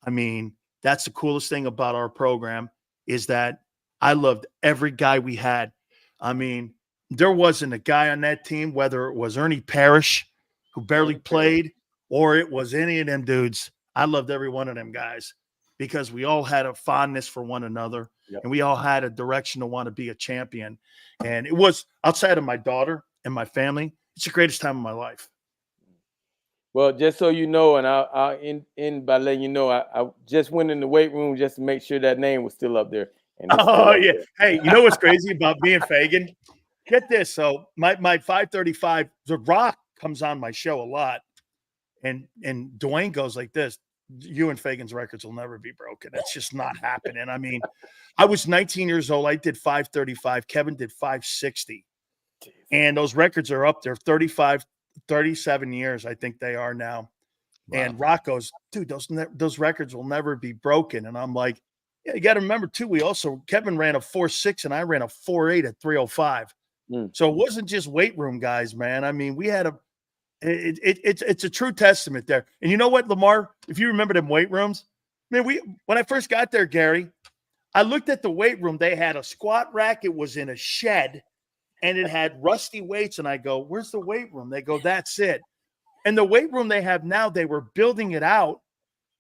I mean, that's the coolest thing about our program is that I loved every guy we had. I mean, there wasn't a guy on that team, whether it was Ernie Parrish, who barely played, or it was any of them dudes. I loved every one of them guys because we all had a fondness for one another, and we all had a direction to want to be a champion. And it was outside of my daughter and my family, it's the greatest time of my life. Well, just so you know, and I'll end by letting you know, I just went in the weight room just to make sure that name was still up there. There. Hey, you know what's crazy about being Fagan? Get this. So my 535, The Rock comes on my show a lot. And Dwayne goes like this, you and Fagan's records will never be broken. It's just not happening. I mean, I was 19 years old. I did 535. Kevin did 560. And those records are up there, 37 years, I think they are now. Wow. And Rock goes, dude, those records will never be broken. And I'm like, yeah, you got to remember too, Kevin ran a 4.6 and I ran a 4.8 at 305. So it wasn't just weight room guys, man. I mean, we had it's a true testament there. And you know what, Lamar, if you remember them weight rooms, man, when I first got there, Gary, I looked at the weight room. They had a squat rack. It was in a shed and it had rusty weights. And I go, where's the weight room? They go, that's it. And the weight room they have now, they were building it out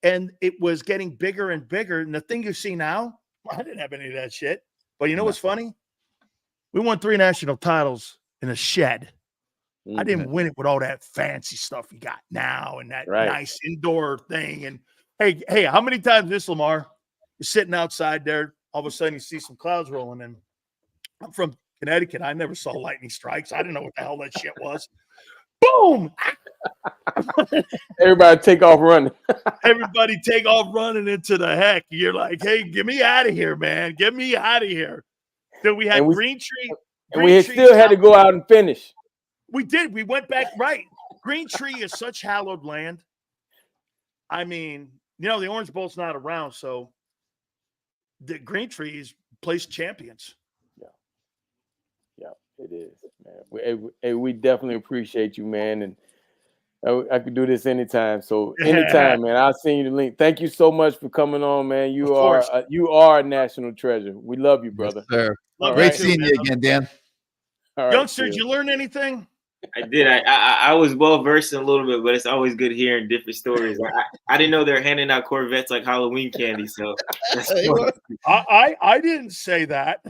and it was getting bigger and bigger. And the thing you see now, I didn't have any of that shit. But you know what's funny? We won 3 national titles in a shed. I didn't win it with all that fancy stuff you got now and that nice indoor thing. And hey, how many times this, Lamar, you're sitting outside there, all of a sudden you see some clouds rolling in. I'm from Connecticut. I never saw lightning strikes. I didn't know what the hell that shit was. Boom! Everybody take off running. Everybody take off running into the heck. You're like, hey, get me out of here, man. Get me out of here. Then we had Green Tree. And we still had to go out and finish. We did. We went back. Right. Green Tree is such hallowed land. I mean, the Orange Bowl's not around, so the Green Tree is place champions. Yeah, it is, man. We definitely appreciate you, man. And I could do this anytime. So anytime, man, I'll send you the link. Thank you so much for coming on, man. You are a national treasure. We love you, brother. Yes, sir. Great seeing you again, Dan. All right, youngster, did you learn anything? I did. I was well versed in a little bit, but it's always good hearing different stories. I didn't know they're handing out Corvettes like Halloween candy. So that's I didn't say that.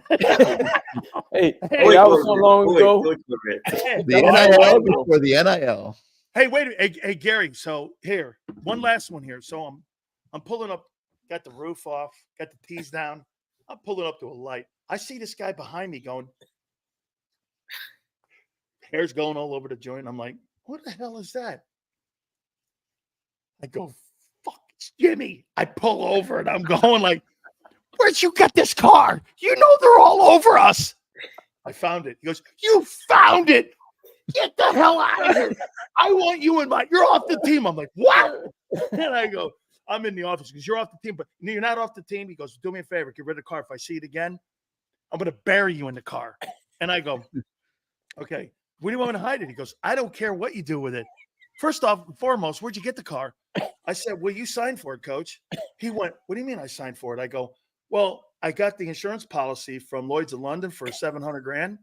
Hey, that was so long ago. The NIL before the NIL. Hey, wait. Hey, Gary. So here, one last one here. So I'm pulling up. Got the roof off. Got the tees down. I'm pulling up to a light. I see this guy behind me going. Hair's going all over the joint. I'm like, what the hell is that? I go, fuck, it's Jimmy. I pull over and I'm going like, where'd you get this car? You know they're all over us. I found it. He goes, you found it. Get the hell out of here. I want you in my, you're off the team. I'm like, what? And I go, I'm in the office because you're off the team, but you're not off the team. He goes, do me a favor, get rid of the car. If I see it again, I'm going to bury you in the car. And I go, okay. Where do you want me to hide it? He goes, I don't care what you do with it. First off and foremost, where'd you get the car? I said, well, you signed for it, coach. He went, what do you mean I signed for it? I go, well, I got the insurance policy from Lloyd's of London for $700,000.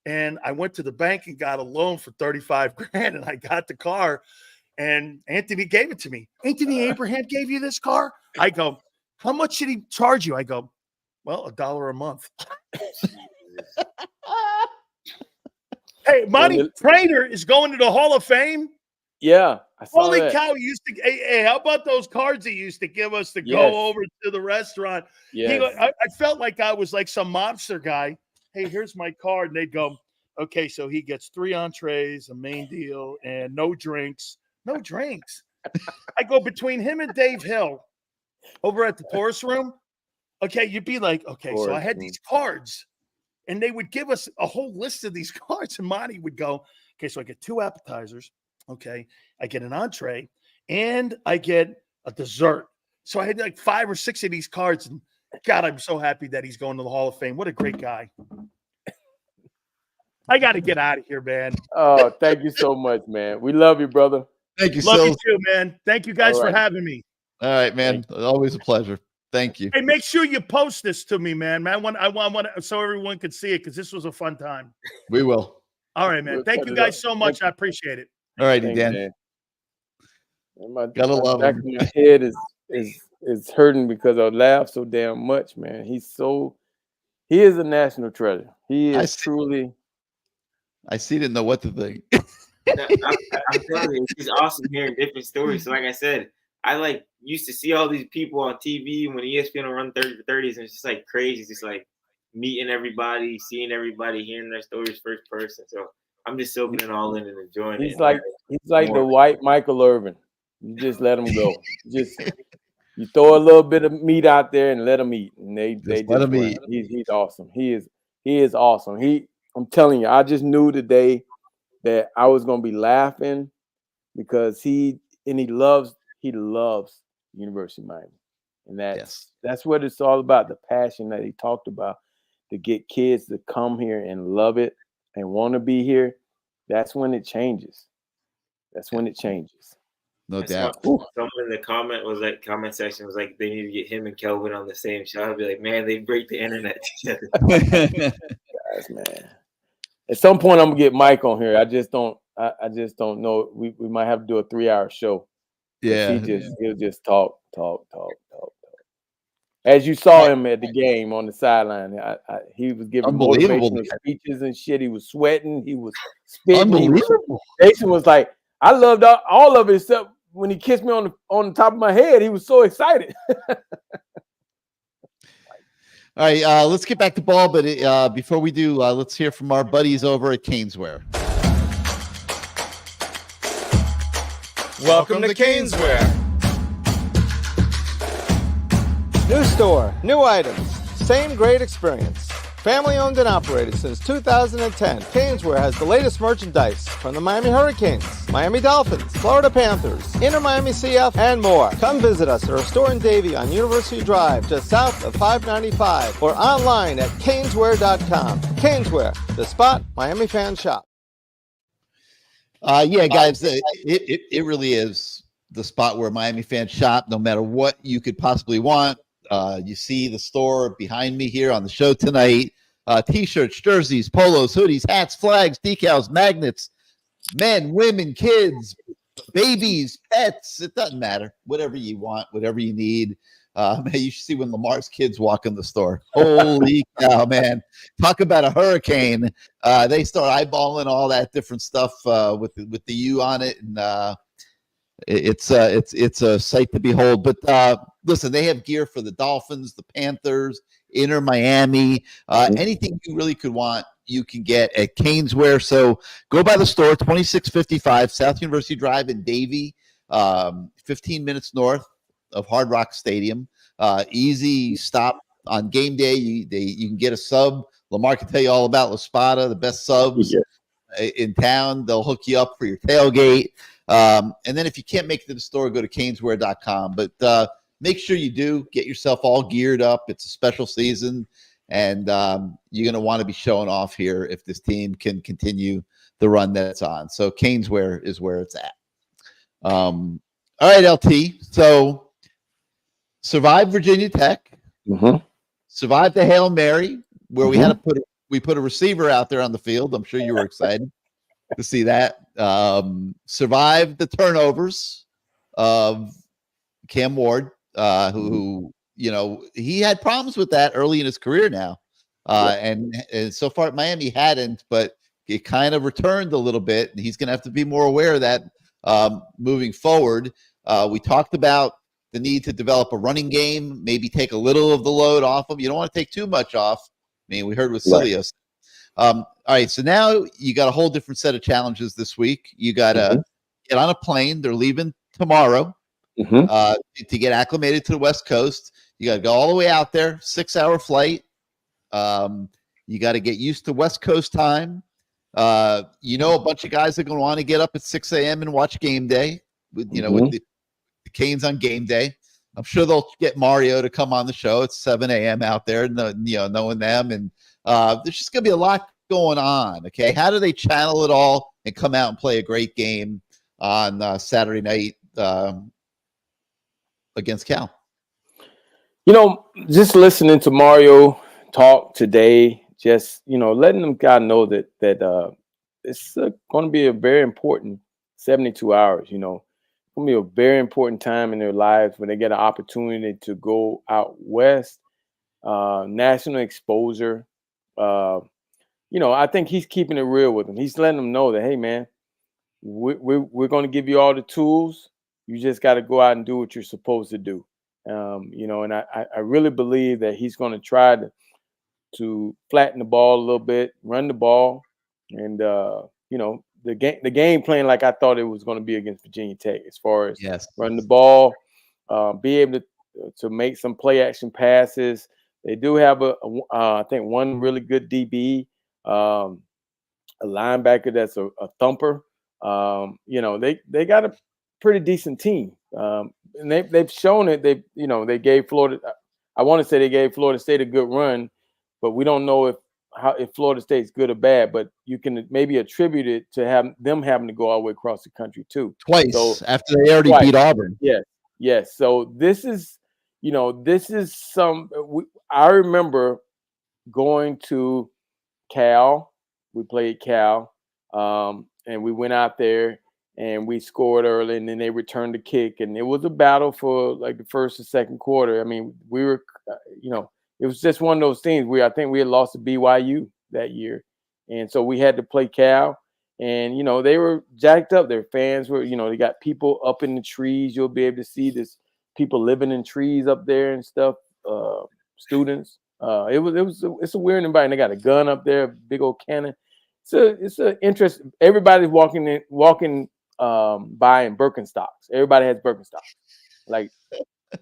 And I went to the bank and got a loan for $35,000 and I got the car and Anthony gave it to me. Anthony Abraham gave you this car? I go, how much did he charge you? I go, well, $1 a month. Hey, Monty Trainer is going to the Hall of Fame. Yeah. Holy cow. He used to, hey, how about those cards he used to give us to go over to the restaurant? Yes. I felt like I was like some mobster guy. Hey, here's my card. And they'd go, okay, so he gets 3 entrees, a main deal, and no drinks. No drinks. I go between him and Dave Hill over at the Taurus Room. Okay, you'd be like, okay, so I had these cards. And they would give us a whole list of these cards. And Monty would go, okay, so I get 2 appetizers. Okay. I get an entree and I get a dessert. So I had like 5 or 6 of these cards. And God, I'm so happy that he's going to the Hall of Fame. What a great guy. I got to get out of here, man. Oh, thank you so much, man. We love you, brother. Thank you, Love you too, man. Thank you guys for having me. All right, man. Always a pleasure. Thank you. Hey, make sure you post this to me, man. I want so everyone could see it because this was a fun time. We will. All right, man. Thank you guys so much. I appreciate it. All righty, Dan. Gotta love him. My head is hurting because I laugh so damn much, man. He is a national treasure. He is truly. I didn't know what to think. I'm telling you, it's awesome hearing different stories. So like I said, I used to see all these people on TV when ESPN will run 30 for 30s, and it's just like crazy. It's just like meeting everybody, seeing everybody, hearing their stories first person. So I'm just soaking it all in and enjoying it. He's like the white Michael Irvin. You just let him go. You throw a little bit of meat out there and let him eat, and they just let him eat. He's awesome. He is awesome. I'm telling you, I just knew today that I was gonna be laughing because he loves University of Miami, and that's what it's all about. The passion that he talked about to get kids to come here and love it and want to be here. That's when it changes. No doubt. Someone in the comment section was like, they need to get him and Kelvin on the same show. I'd be like, man, they break the internet together. Guys, man. At some point, I'm gonna get Mike on here. I just don't know. We might have to do a 3-hour show. Yeah, he'll just talk. As you saw him at the game on the sideline, he was giving motivational speeches and shit. He was sweating. He was spitting. Jason was like, I loved all of it except when he kissed me on the top of my head. He was so excited. All right, let's get back to ball. But before we do, let's hear from our buddies over at CaneSport. Welcome to CaneSport. New store, new items, same great experience. Family owned and operated since 2010, CaneSport has the latest merchandise from the Miami Hurricanes, Miami Dolphins, Florida Panthers, Inter Miami CF, and more. Come visit us at our store in Davie on University Drive, just south of 595, or online at caneswear.com. CaneSport, the spot Miami fans shop. Yeah, guys, it really is the spot where Miami fans shop, no matter what you could possibly want. You see the store behind me here on the show tonight. T-shirts, jerseys, polos, hoodies, hats, flags, decals, magnets, Men, women, kids, babies, pets. It doesn't matter. Whatever you want, whatever you need. You should see when Lamar's kids walk in the store. Holy cow, man. Talk about a hurricane. They start eyeballing all that different stuff with the U on it. And it's a sight to behold. But listen, they have gear for the Dolphins, the Panthers, Inter Miami, anything you really could want, you can get at CaneSwear. So go by the store, 2655 South University Drive in Davie, 15 minutes north of Hard Rock Stadium. Easy stop on game day. You can get a sub. Lamar can tell you all about La Spada, the best subs in town. They'll hook you up for your tailgate. And then if you can't make it to the store, go to caneswear.com. But make sure you do get yourself all geared up. It's a special season, and you're going to want to be showing off here if this team can continue the run that it's on. So CaneSwear is where it's at. All right, LT. So survived Virginia Tech. Survived the Hail Mary, where we had to put a receiver out there on the field. I'm sure you were excited to see that. Survived the turnovers of Cam Ward, who he had problems with that early in his career now. And so far at Miami hadn't, but it kind of returned a little bit. And he's going to have to be more aware of that moving forward. We talked about the need to develop a running game, maybe take a little of the load off him. You don't want to take too much off. I mean, we heard with Sileo. All right, so now you got a whole different set of challenges this week. You got to get on a plane. They're leaving tomorrow to get acclimated to the West Coast. You got to go all the way out there, 6-hour flight. You got to get used to West Coast time. A bunch of guys are going to want to get up at 6 a.m. and watch game day with the Canes on game day. I'm sure they'll get Mario to come on the show. It's 7 a.m. out there, knowing them. And there's just going to be a lot going on. Okay. How do they channel it all and come out and play a great game on Saturday night against Cal? Just listening to Mario talk today, just, letting them guys know that it's going to be a very important 72 hours, It's going to be a very important time in their lives when they get an opportunity to go out west, national exposure. I think he's keeping it real with them. He's letting them know that, hey, man, we're going to give you all the tools. You just got to go out and do what you're supposed to do. And I really believe that he's going to try to flatten the ball a little bit, run the ball, and, the game playing like I thought it was going to be against Virginia Tech, as far as run the ball, be able to make some play action passes. They do have I think one really good DB, a linebacker that's a thumper. They got a pretty decent team, and they've shown it. They gave Florida. I want to say they gave Florida State a good run, but we don't know if Florida State's good or bad, but you can maybe attribute it to them having to go all the way across the country too. Twice after they already beat Auburn. Yes. So this is I remember going to Cal. We played Cal, and we went out there and we scored early, and then they returned the kick, and it was a battle for like the first and second quarter. I mean, we were, it was just one of those things where I think we had lost to BYU that year. And so we had to play Cal. And, they were jacked up. Their fans were, they got people up in the trees. You'll be able to see this people living in trees up there and stuff, students. It's a weird environment. They got a gun up there, a big old cannon. It's an interest. Everybody's walking by in Birkenstocks. Everybody has Birkenstocks. Like,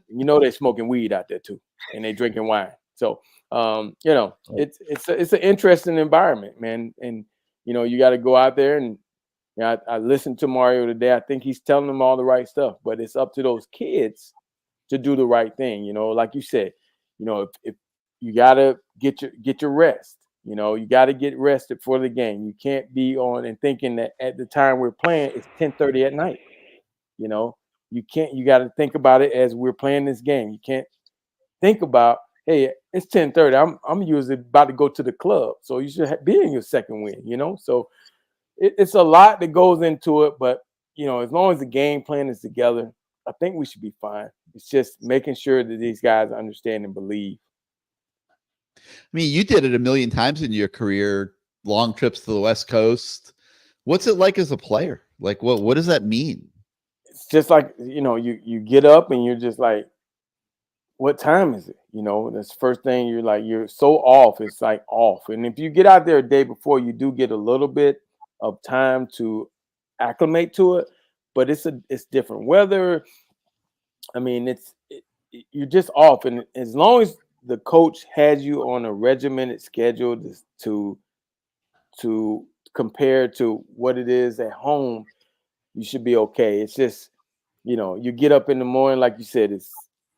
they're smoking weed out there too, and they drinking wine. So, it's an interesting environment, man. And, you got to go out there and, I listened to Mario today. I think he's telling them all the right stuff, but it's up to those kids to do the right thing. Like you said, if you got to get your rest, you got to get rested for the game. You can't be on and thinking that at the time we're playing, it's 10:30 at night. You got to think about it as we're playing this game. You can't think about, hey, it's 10:30. I'm usually about to go to the club, so you should be in your second win. So it's a lot that goes into it, but as long as the game plan is together, I think we should be fine. It's just making sure that these guys understand and believe. I mean, you did it a million times in your career, long trips to the West Coast. What's it like as a player? Like, what does that mean? It's just like, you get up and you're just like, what time is it? That's the first thing. You're so off. It's like off. And if you get out there a day before, you do get a little bit of time to acclimate to it, but it's different weather. I mean, you're just off. And as long as the coach has you on a regimented schedule to compare to what it is at home, you should be okay. It's just, you get up in the morning, like you said,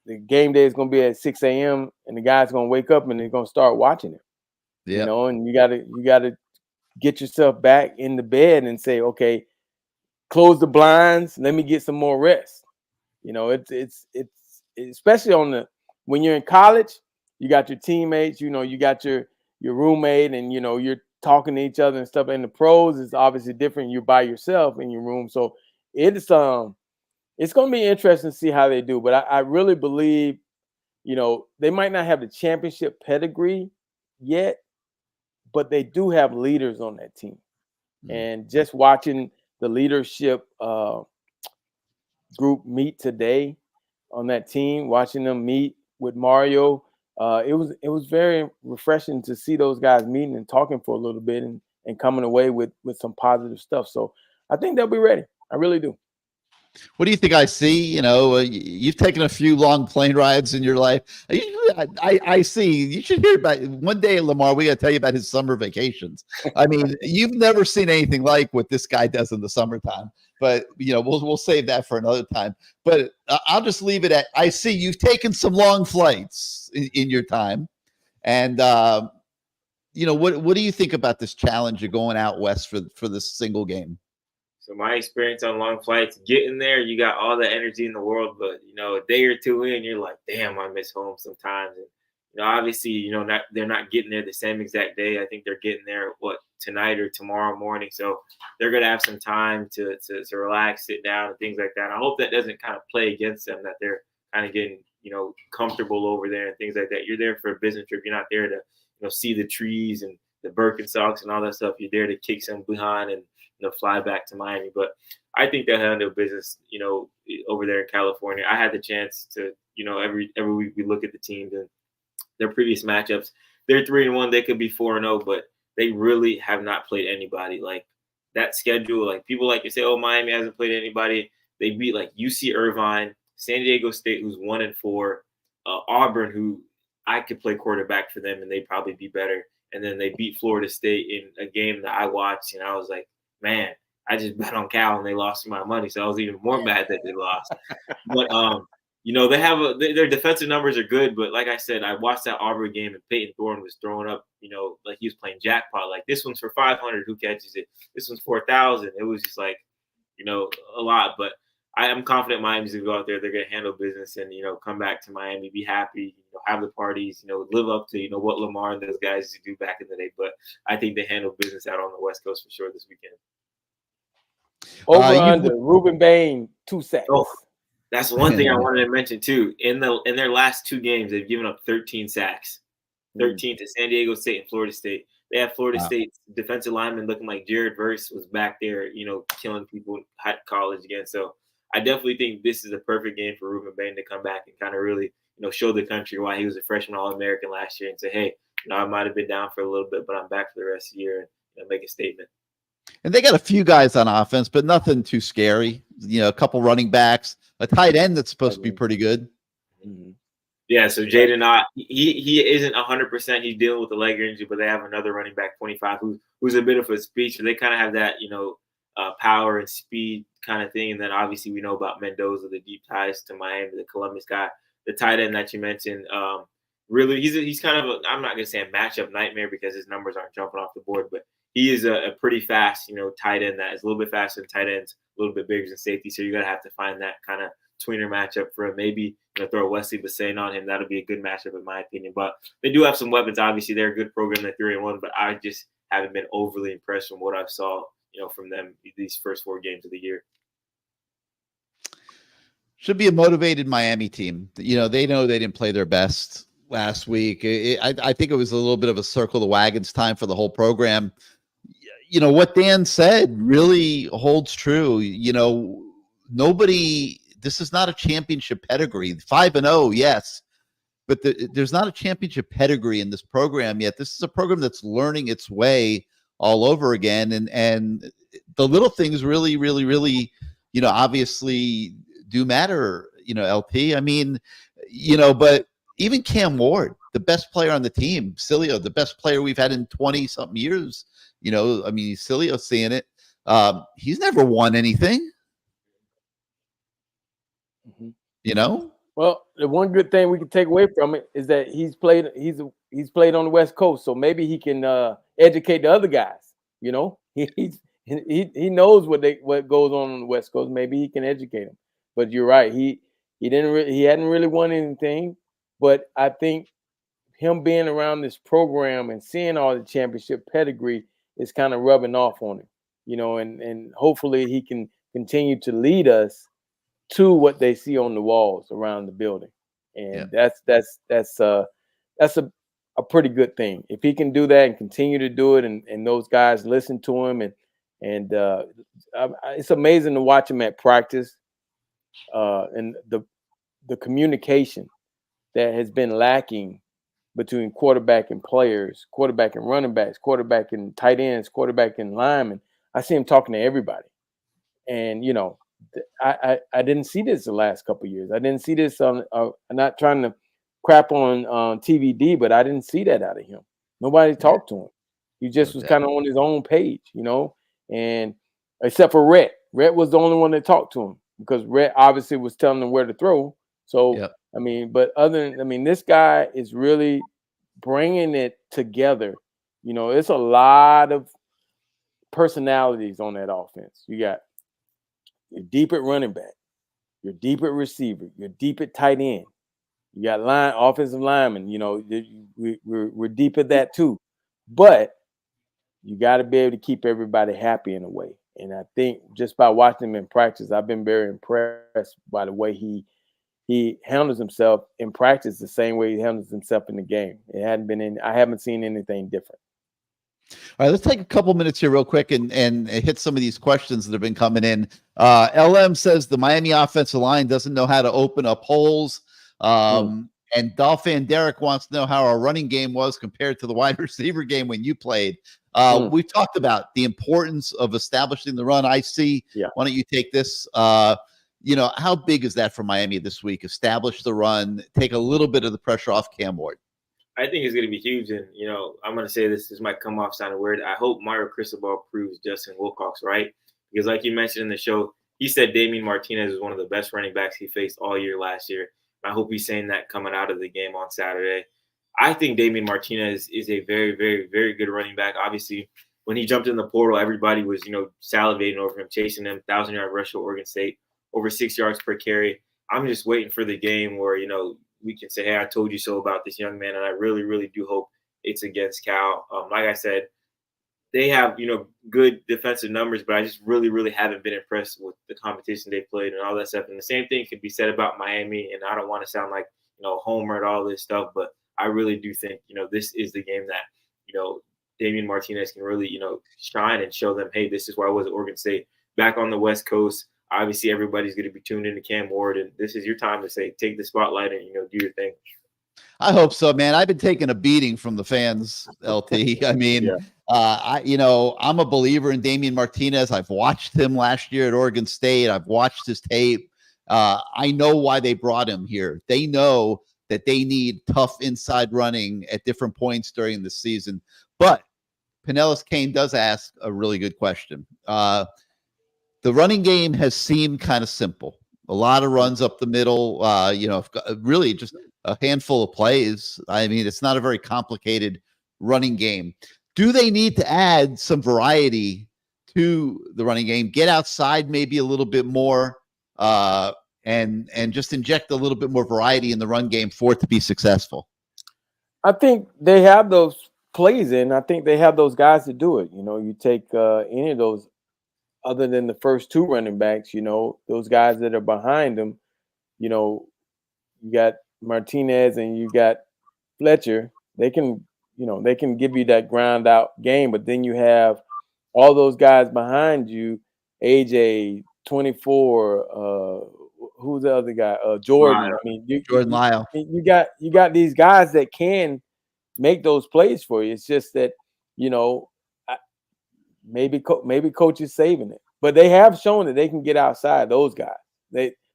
the game day is going to be at 6 a.m. and the guy's going to wake up and they're going to start watching it. Yeah. And you gotta get yourself back in the bed and say, okay, close the blinds. Let me get some more rest. It's especially when you're in college, you got your teammates, you got your roommate, and you're talking to each other and stuff. And the pros is obviously different. You're by yourself in your room, so it's going to be interesting to see how they do. But I really believe, they might not have the championship pedigree yet, but they do have leaders on that team. Mm-hmm. And just watching the leadership group meet today on that team, watching them meet with Mario, it was very refreshing to see those guys meeting and talking for a little bit and coming away with some positive stuff. So I think they'll be ready. I really do. What do you think I see? You've taken a few long plane rides in your life. I see. You should hear about one day, Lamar. We got to tell you about his summer vacations. I mean, you've never seen anything like what this guy does in the summertime. But we'll save that for another time. But I'll just leave it at, I see you've taken some long flights in your time, and what do you think about this challenge of going out west for this single game? So my experience on long flights, getting there, you got all the energy in the world, but a day or two in, you're like, damn, I miss home sometimes. And obviously, they're not getting there the same exact day. I think they're getting there tonight or tomorrow morning. So they're gonna have some time to relax, sit down, and things like that. I hope that doesn't kind of play against them, that they're kind of getting comfortable over there and things like that. You're there for a business trip. You're not there to see the trees and the Birkenstocks and all that stuff. You're there to kick some behind and fly back to Miami. But I think they'll handle business, over there in California. I had the chance to, every week we look at the teams and their previous matchups. They're 3-1. They could be 4-0, but they really have not played anybody. Like that schedule, like people like to say, oh, Miami hasn't played anybody. They beat like UC Irvine, San Diego State, who's 1-4, Auburn, who I could play quarterback for them and they'd probably be better. And then they beat Florida State in a game that I watched, and I was like, man, I just bet on Cal and they lost my money. So I was even more mad that they lost. But, they have their defensive numbers are good. But like I said, I watched that Auburn game and Peyton Thorne was throwing up, like he was playing jackpot. Like this one's for 500. Who catches it? This one's 4,000. It was just like, a lot. But I am confident Miami's going to go out there. They're going to handle business and, come back to Miami, be happy, have the parties, live up to, what Lamar and those guys used to do back in the day. But I think they handle business out on the West Coast for sure this weekend. Over under Ruben Bain, 2 sacks. Oh, that's one thing I wanted to mention too. In their last 2 games, they've given up 13 sacks, 13 to San Diego State and Florida State. They have Florida State's defensive lineman looking like Jared Verse was back there, killing people at college again. So I definitely think this is a perfect game for Ruben Bain to come back and kind of really, show the country why he was a freshman All-American last year and say, hey, I might have been down for a little bit, but I'm back for the rest of the year and make a statement. And they got a few guys on offense, but nothing too scary. A couple running backs, a tight end that's supposed to be pretty good. Mm-hmm. Yeah, so Jaden Ott, he isn't 100%. He's dealing with the leg injury, but they have another running back, 25, who's a bit of a speed. So they kind of have that, power and speed kind of thing. And then obviously we know about Mendoza, the deep ties to Miami, the Columbus guy, the tight end that you mentioned. Really, he's kind of I'm not going to say a matchup nightmare because his numbers aren't jumping off the board, but he is a pretty fast, tight end that is a little bit faster than tight ends, a little bit bigger than safety. So you're going to have to find that kind of tweener matchup for him. Maybe throw Wesley Basane on him. That'll be a good matchup in my opinion. But they do have some weapons. Obviously, they're a good program. They're 3-1, but I just haven't been overly impressed from what I saw, from them these first 4 games of the year. Should be a motivated Miami team. They know they didn't play their best last week. I think it was a little bit of a circle the wagons time for the whole program. What Dan said really holds true. This is not a championship pedigree. 5-0, yes, but there's not a championship pedigree in this program yet. This is a program that's learning its way all over again. And the little things really, really, really, obviously do matter, LP. I mean, but even Cam Ward, the best player on the team, Sileo, the best player we've had in 20 something years, Sileo seeing it. He's never won anything, Well, the one good thing we can take away from it is that he's played on the West Coast, so maybe he can educate the other guys. He knows what goes on the West Coast. Maybe he can educate them. But you're right. He hadn't really won anything. But I think him being around this program and seeing all the championship pedigree is kind of rubbing off on him. And hopefully he can continue to lead us to what they see on the walls around the building. And that's a pretty good thing. If he can do that and continue to do it, and those guys listen to him, and it's amazing to watch him at practice, and the communication that has been lacking between quarterback and players, quarterback and running backs, quarterback and tight ends, quarterback and linemen. I see him talking to everybody. And, I didn't see this the last couple of years. I didn't see this on, I'm not trying to crap on TVD, but I didn't see that out of him. Nobody talked to him. He just was kind of on his own page, and except for Rhett. Rhett was the only one that talked to him, because Rhett obviously was telling him where to throw. So, this guy is really bringing it together. It's a lot of personalities on that offense. You're deep at running back. You're deep at receiver. You're deep at tight end. You got offensive linemen. We're deep at that too. But you got to be able to keep everybody happy in a way. And I think just by watching him in practice, I've been very impressed by the way he handles himself in practice the same way he handles himself in the game. I haven't seen anything different. All right, let's take a couple minutes here real quick and hit some of these questions that have been coming in. LM says the Miami offensive line doesn't know how to open up holes. And Dolphin Derek wants to know how our running game was compared to the wide receiver game when you played. We've talked about the importance of establishing the run. I see. Yeah. Why don't you take this? How big is that for Miami this week? Establish the run, take a little bit of the pressure off Cam Ward. I think it's going to be huge. And, I'm going to say this might come off sounding weird. I hope Mario Cristobal proves Justin Wilcox right. Because like you mentioned in the show, he said Damian Martinez was one of the best running backs he faced all year last year. I hope he's saying that coming out of the game on Saturday. I think Damian Martinez is a very, very, very good running back. Obviously, when he jumped in the portal, everybody was, salivating over him, chasing him, 1,000-yard rush to Oregon State, over 6 yards per carry. I'm just waiting for the game where, we can say, hey, I told you so about this young man, and I really, really do hope it's against Cal. Like I said, they have, good defensive numbers, but I just really, really haven't been impressed with the competition they played and all that stuff. And the same thing could be said about Miami, and I don't want to sound like, homer and all this stuff, but I really do think, this is the game that, Damian Martinez can really, shine and show them, hey, this is where I was at Oregon State, back on the West Coast. Obviously, everybody's going to be tuned into Cam Ward, and this is your time to say, take the spotlight and, do your thing. I hope so, man. I've been taking a beating from the fans, LT. I mean, I'm a believer in Damian Martinez. I've watched him last year at Oregon State. I've watched his tape. I know why they brought him here. They know that they need tough inside running at different points during the season. But Pinellas Kane does ask a really good question. The running game has seemed kind of simple. A lot of runs up the middle, really just a handful of plays. I mean, it's not a very complicated running game. Do they need to add some variety to the running game? Get outside maybe a little bit more and just inject a little bit more variety in the run game for it to be successful? I think they have those plays in. I think they have those guys to do it. You take any of those other than the first two running backs, those guys that are behind them, you got Martinez and you got Fletcher. They can give you that ground out game, but then you have all those guys behind you, AJ, 24, who's the other guy? Jordan. Lyle. I mean, Jordan Lyle. You got these guys that can make those plays for you. It's just that, maybe coach is saving it, but they have shown that they can get outside those guys.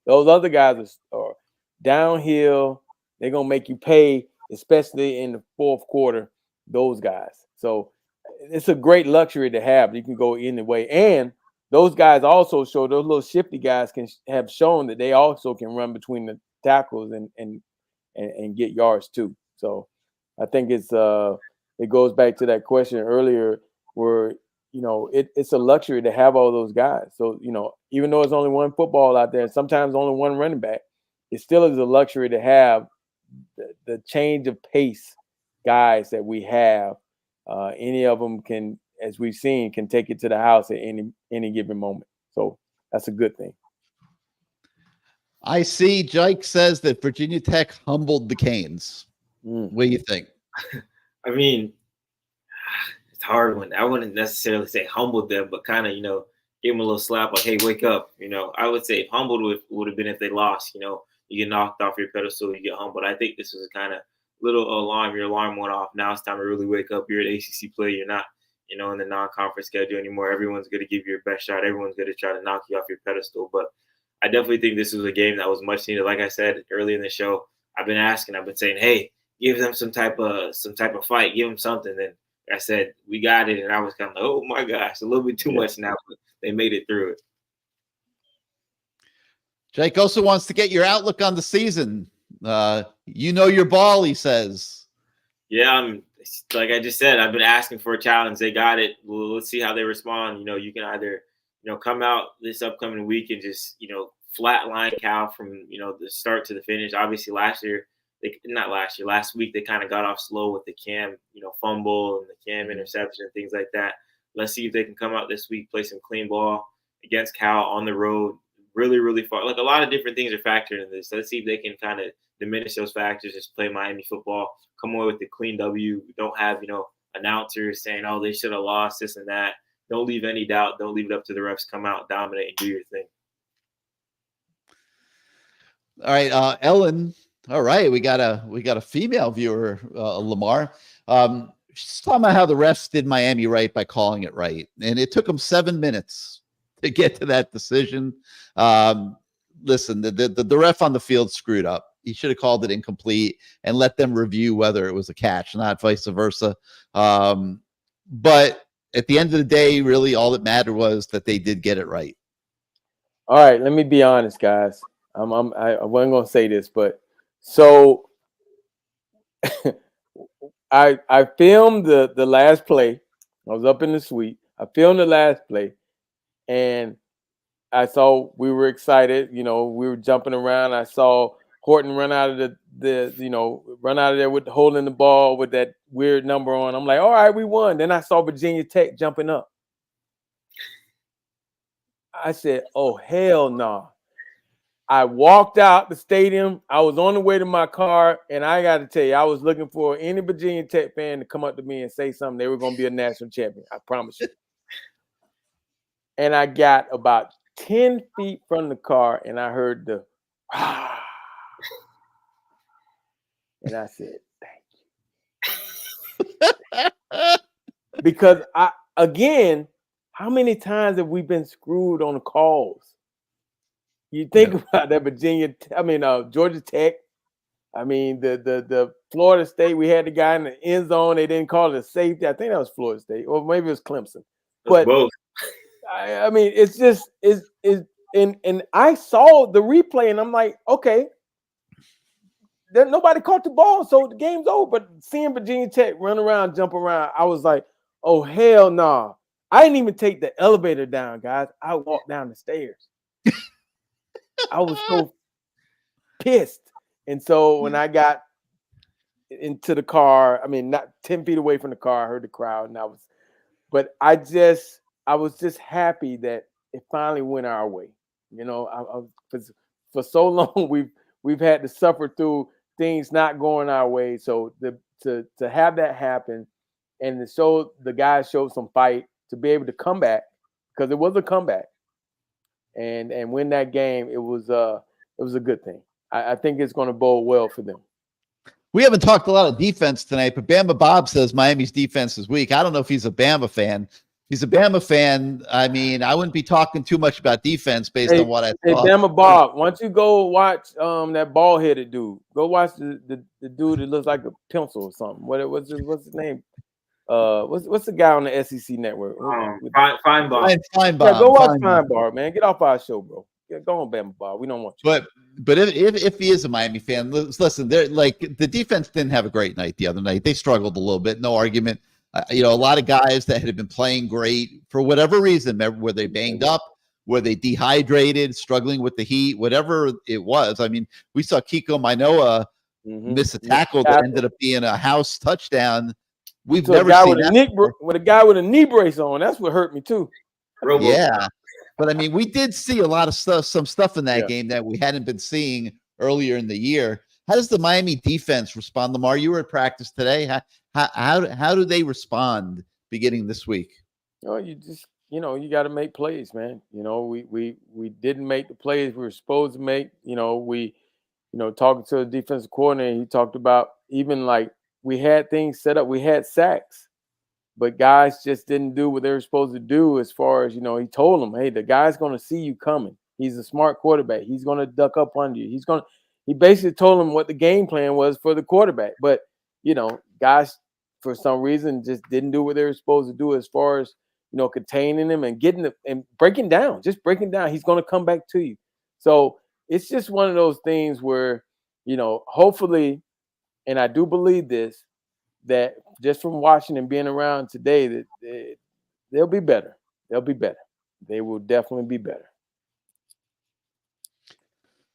Those other guys are downhill. They're gonna make you pay, especially in the fourth quarter. Those guys. So it's a great luxury to have. You can go any way, and those guys also show, those little shifty guys have shown that they also can run between the tackles and get yards too. So I think it goes back to that question earlier where, it's a luxury to have all those guys. So, even though it's only one football out there, and sometimes only one running back, it still is a luxury to have the change of pace guys that we have. Any of them can, as we've seen, can take it to the house at any given moment. So that's a good thing. I see Jake says that Virginia Tech humbled the Canes. What do you think? I mean, it's a hard one. I wouldn't necessarily say humbled them, but kind of, give them a little slap like, hey, wake up. I would say humbled would have been if they lost. You get knocked off your pedestal, you get humbled. I think this was a kind of little alarm. Your alarm went off. Now it's time to really wake up. You're an ACC player. You're not, in the non-conference schedule anymore. Everyone's going to give you your best shot. Everyone's going to try to knock you off your pedestal. But I definitely think this was a game that was much needed. Like I said early in the show, I've been saying, hey, give them some type of fight, give them something. And I said, we got it. And I was kind of like, oh my gosh, a little bit too much now, but they made it through it. Jake also wants to get your outlook on the season. Your ball, he says. Yeah, like I just said, I've been asking for a challenge. They got it. Well, let's see how they respond. You can either, come out this upcoming week and just, flatline Cal from, the start to the finish. Obviously last week, they kind of got off slow with the Cam, fumble and the Cam interception and things like that. Let's see if they can come out this week, play some clean ball against Cal on the road, really, really far. Like a lot of different things are factored in this. Let's see if they can kind of diminish those factors, just play Miami football, come away with the clean W. Don't have, announcers saying, oh, they should have lost this and that. Don't leave any doubt. Don't leave it up to the refs. Come out, dominate, and do your thing. All right, Ellen. All right, we got a female viewer, Lamar. She's talking about how the refs did Miami right by calling it right, and it took them 7 minutes to get to that decision. Listen, the ref on the field screwed up. He should have called it incomplete and let them review whether it was a catch, not vice versa. But at the end of the day, really all that mattered was that they did get it right. All right, let me be honest, guys. I wasn't going to say this, but so I filmed the last play. I was up in the suite. I filmed the last play, and I saw we were excited. We were jumping around. I saw Horton run out of run out of there with holding the ball with that weird number on. I'm like, all right, we won. Then I saw Virginia Tech jumping up. I said, oh, hell no. I walked out the stadium. I was on the way to my car, and I got to tell you, I was looking for any Virginia Tech fan to come up to me and say something. They were going to be a national champion. I promise you. And I got about 10 feet from the car, and I heard the and I said, thank you. Because how many times have we been screwed on the calls? You think about that Georgia Tech. The Florida State, we had the guy in the end zone. They didn't call it a safety. I think that was Florida State, or maybe it was Clemson. But both. It's just and I saw the replay, and I'm like, okay, nobody caught the ball, so the game's over. But seeing Virginia Tech run around, jump around, I was like, oh hell no! Nah. I didn't even take the elevator down, guys. I walked down the stairs. I was so pissed. And so when I got into the car, not 10 feet away from the car, I heard the crowd, and I was just happy that it finally went our way. You know, for so long we've had to suffer through things not going our way. So to have that happen, and to show the guys showed some fight to be able to come back, because it was a comeback, and win that game, it was a good thing. I think it's going to bode well for them. We haven't talked a lot of defense tonight, but Bama Bob says Miami's defense is weak. I don't know if he's a Bama fan. If he's a Bama fan, I mean, I wouldn't be talking too much about defense based on what I saw. Hey, Bama Bob, why don't you go watch that bald-headed dude? Go watch the dude that looks like a pencil or something. What's his name? What's the guy on the SEC network? Feinbaum. Feinbaum. Yeah, go watch Feinbaum, man. Get off our show, bro. Yeah, go on, Bama Bob. We don't want you. But if he is a Miami fan, listen, they're like, the defense didn't have a great night the other night. They struggled a little bit, no argument. You know, a lot of guys that had been playing great for whatever reason, were they banged up, were they dehydrated, struggling with the heat, whatever it was. I mean, we saw Kiko Minoa miss a tackle that ended up being a house touchdown. We've never seen that with a guy with a knee brace on. That's what hurt me too. Yeah. But I mean, we did see a lot of some stuff in that game that we hadn't been seeing earlier in the year. How does the Miami defense respond? Lamar, you were at practice today. How do they respond beginning this week? Oh, you got to make plays, man. You know, we didn't make the plays we were supposed to make. You know, talking to the defensive coordinator, he talked about even like we had things set up. We had sacks, but guys just didn't do what they were supposed to do. As far as, you know, he told them, hey, the guy's going to see you coming. He's a smart quarterback. He's going to duck up under you. He basically told them what the game plan was for the quarterback. But, you know, guys, for some reason, just didn't do what they were supposed to do as far as, you know, containing him and getting and breaking down. He's going to come back to you. So it's just one of those things where, you know, hopefully, and I do believe this, that just from watching and being around today, that they'll be better. They'll be better. They will definitely be better.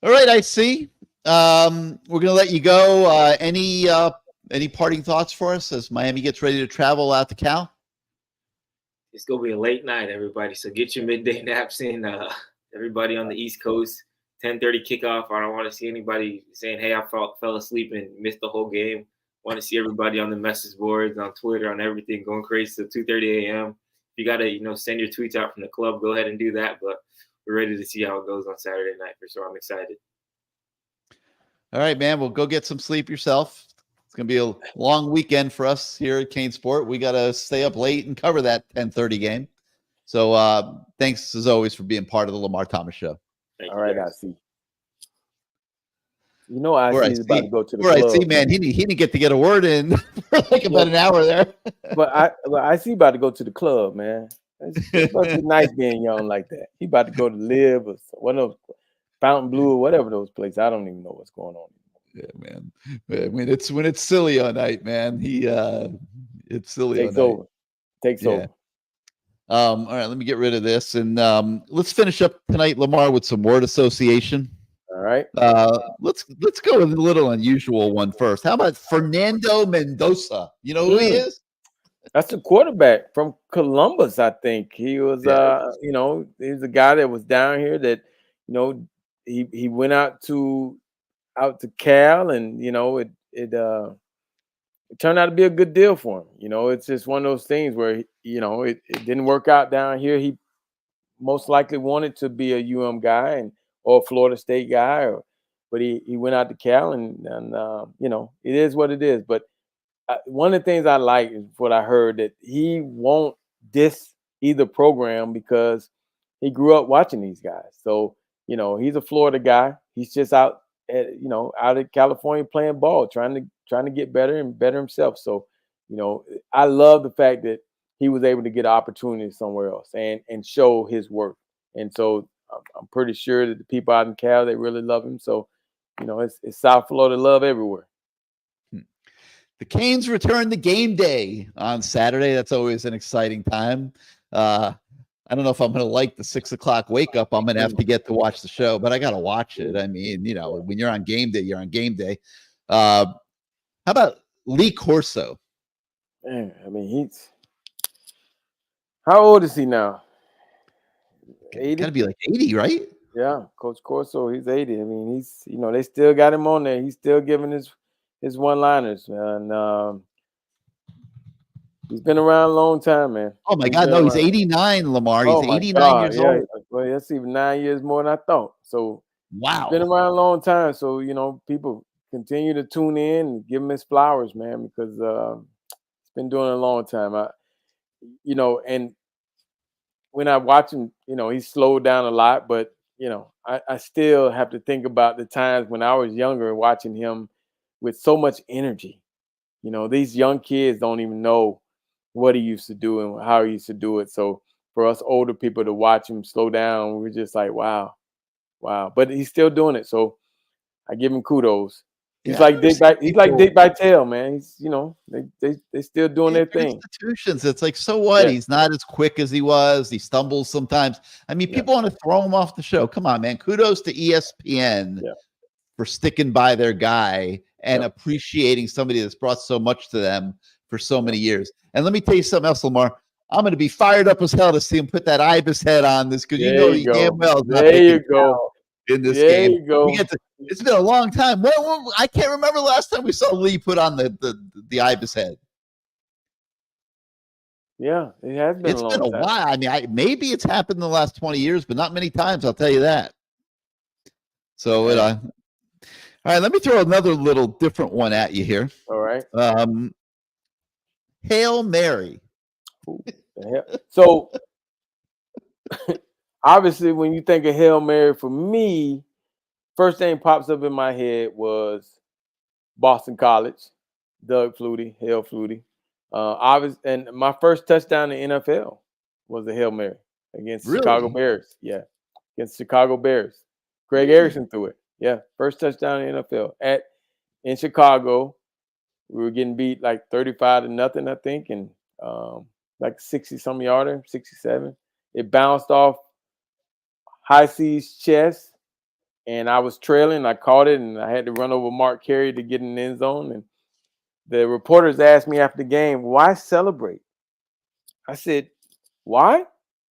All right, I see. We're going to let you go. Any parting thoughts for us as Miami gets ready to travel out to Cal? It's going to be a late night, everybody. So get your midday naps in. Everybody on the East Coast, 10:30 kickoff. I don't want to see anybody saying, hey, I fell asleep and missed the whole game. Want to see everybody on the message boards, on Twitter, on everything, going crazy till 2:30 a.m. If you got to, you know, send your tweets out from the club, go ahead and do that. But we're ready to see how it goes on Saturday night for sure. I'm excited. All right, man. Well, go get some sleep yourself. It's going to be a long weekend for us here at CaneSport. We got to stay up late and cover that 10:30 game. So thanks, as always, for being part of the Lamar Thomas Show. Thank All right, I see. You know, I see about to go to the club. I see, man. He didn't get a word in for like about an hour there. but I see about to go to the club, man. It's supposed to be nice being young like that. He about to go to Live or one of those Fountain Blue or whatever those places. I don't even know what's going on. Yeah, man. When it's Sileo night, man. It's Sileo Takes over. All right, let me get rid of this and let's finish up tonight, Lamar, with some word association. All right. Let's go with a little unusual one first. How about Fernando Mendoza? You know who he is? That's a quarterback from Columbus, I think. He was you know, he's a guy that was down here that, you know, he went out to Cal, and you know, it turned out to be a good deal for him. You know, it's just one of those things where, you know, it didn't work out down here. He most likely wanted to be a guy or a Florida State guy, but he went out to Cal, and you know, it is what it is. But one of the things I like is what I heard, that he won't diss either program because he grew up watching these guys. So, you know, he's a Florida guy. He's just out in California playing ball, trying to get better and better himself. So, you know, I love the fact that he was able to get an opportunity somewhere else and show his work. And so I'm pretty sure that the people out in Cal, they really love him. So, you know, it's South Florida love everywhere. The Canes return to game day on Saturday. That's always an exciting time. I don't know if I'm going to like the 6 o'clock wake up. I'm going to have to get to watch the show, but I got to watch it. I mean, you know, when you're on game day, you're on game day. How about Lee Corso? Man, I mean, how old is he now? Got to be like 80, right? Yeah, Coach Corso, he's 80. I mean, he's they still got him on there. He's still giving his one-liners, man. He's been around a long time, man. Oh my God, no, he's 89, Lamar. He's 89 years old. Well, that's even 9 years more than I thought. So wow, he's been around a long time. So people continue to tune in and give him his flowers, man, because he's been doing it a long time. And when I watch him, he's slowed down a lot, but I still have to think about the times when I was younger and watching him with so much energy. These young kids don't even know what he used to do and how he used to do it. So for us older people to watch him slow down, we're just like, wow. But he's still doing it. So I give him kudos. He's like Dick Vitale, man. He's they still doing their thing. Institutions. It's like, so what? Yeah. He's not as quick as he was. He stumbles sometimes. I mean, people want to throw him off the show. Come on, man. Kudos to ESPN for sticking by their guy and appreciating somebody that's brought so much to them for so many years. And let me tell you something else, Lamar. I'm going to be fired up as hell to see him put that Ibis head on this, because he damn well is not there you go in this game. You go. It's been a long time. I can't remember the last time we saw Lee put on the Ibis head. Yeah, it has been. It's been a while. I mean, maybe it's happened in the last 20 years, but not many times. I'll tell you that. So, all right. Let me throw another little different one at you here. All right. Hail Mary. So obviously, when you think of Hail Mary, for me, first thing pops up in my head was Boston College, Doug Flutie, Hail Flutie. And my first touchdown in the NFL was a Hail Mary against Chicago Bears. Yeah, against Chicago Bears. Greg Erickson threw it. Yeah, first touchdown in the NFL in Chicago. We were getting beat like 35-0, I think, and like 60-some yarder, 67. It bounced off High C's chest, and I was trailing. I caught it, and I had to run over Mark Carey to get in the end zone. And the reporters asked me after the game, why celebrate? I said, why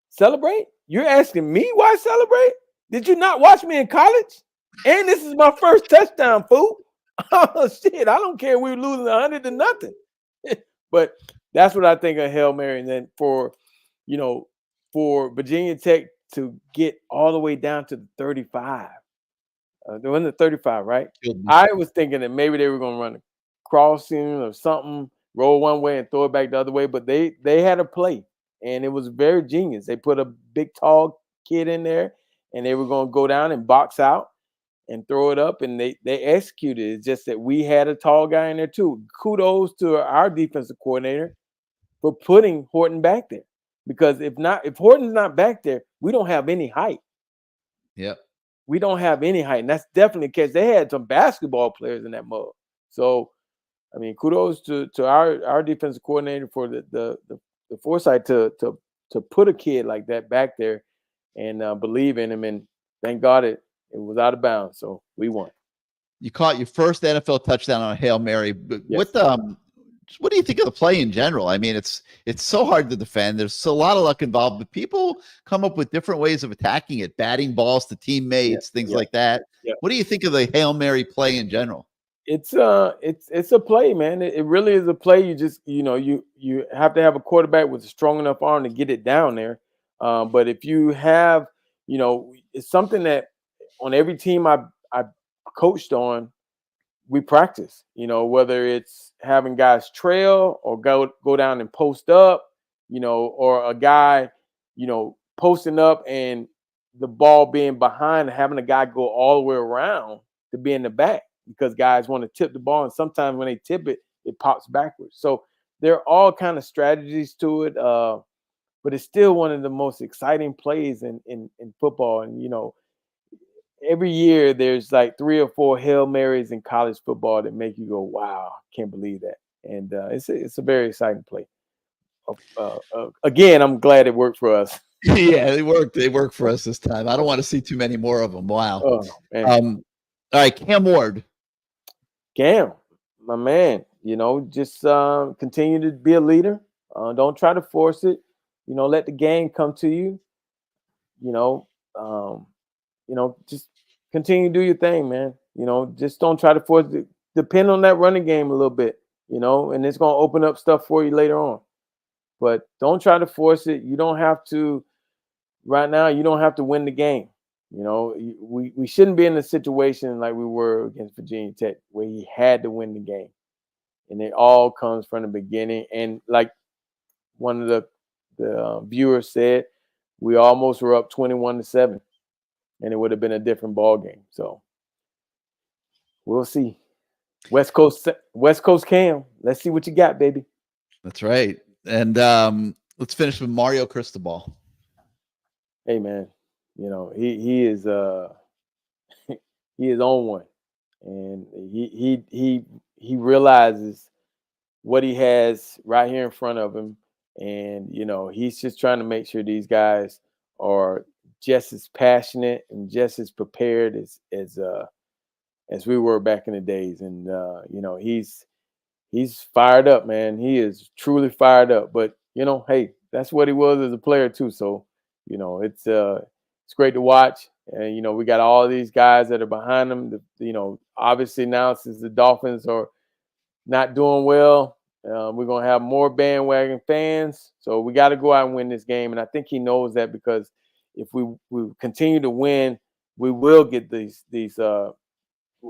celebrate? You're asking me why celebrate? Did you not watch me in college? And this is my first touchdown, fool. Oh, shit, I don't care. We were losing 100-0. But that's what I think of Hail Mary. And then for Virginia Tech to get all the way down to the 35. They were in the 35, right? I was thinking that maybe they were going to run a crossing or something, roll one way and throw it back the other way. But they had a play, and it was very genius. They put a big, tall kid in there, and they were going to go down and box out and throw it up, and they executed it. It's just that we had a tall guy in there too. Kudos to our defensive coordinator for putting Horton back there, because if Horton's not back there, we don't have any height. Yep. We don't have any height, and that's definitely the case. They had some basketball players in that mug. So, I mean, kudos to our defensive coordinator for the foresight to put a kid like that back there and believe in him. And thank God it was out of bounds, so we won. You caught your first NFL touchdown on a Hail Mary. But what do you think of the play in general? I mean, it's so hard to defend. There's a lot of luck involved, but people come up with different ways of attacking it, batting balls to teammates, things like that. Yeah. What do you think of the Hail Mary play in general? It's a play, man. It really is a play. You just you have to have a quarterback with a strong enough arm to get it down there. But if you have, it's something that on every team I coached on, we practice, whether it's having guys trail or go down and post up, or a guy, posting up and the ball being behind and having a guy go all the way around to be in the back, because guys want to tip the ball. And sometimes when they tip it, it pops backwards. So there are all kind of strategies to it. But it's still one of the most exciting plays in football. And, every year there's like 3 or 4 Hail Marys in college football that make you go, wow, can't believe that. And it's a very exciting play. Again, I'm glad it worked for us. Yeah, they worked for us this time. I don't want to see too many more of them. Wow. Oh, all right, Cam Ward. Cam, my man, just continue to be a leader. Don't try to force it. Let the game come to you. just continue to do your thing, man. Just don't try to force it. Depend on that running game a little bit, and it's going to open up stuff for you later on. But don't try to force it. You don't have to. Right now, you don't have to win the game. We shouldn't be in a situation like we were against Virginia Tech where he had to win the game. And it all comes from the beginning. And like one of the viewers said, we almost were up 21-7, and it would have been a different ball game. So we'll see. West Coast Cam. Let's see what you got, baby. That's right. And let's finish with Mario Cristobal. Hey, man. He is he is on one, and he realizes what he has right here in front of him, and he's just trying to make sure these guys are just as passionate and just as prepared as we were back in the days. And he's fired up, man. He is truly fired up. But hey, that's what he was as a player too. So it's great to watch. And we got all these guys that are behind him. Obviously now since the Dolphins are not doing well, we're gonna have more bandwagon fans. So we got to go out and win this game. And I think he knows that, because if we continue to win, we will get these.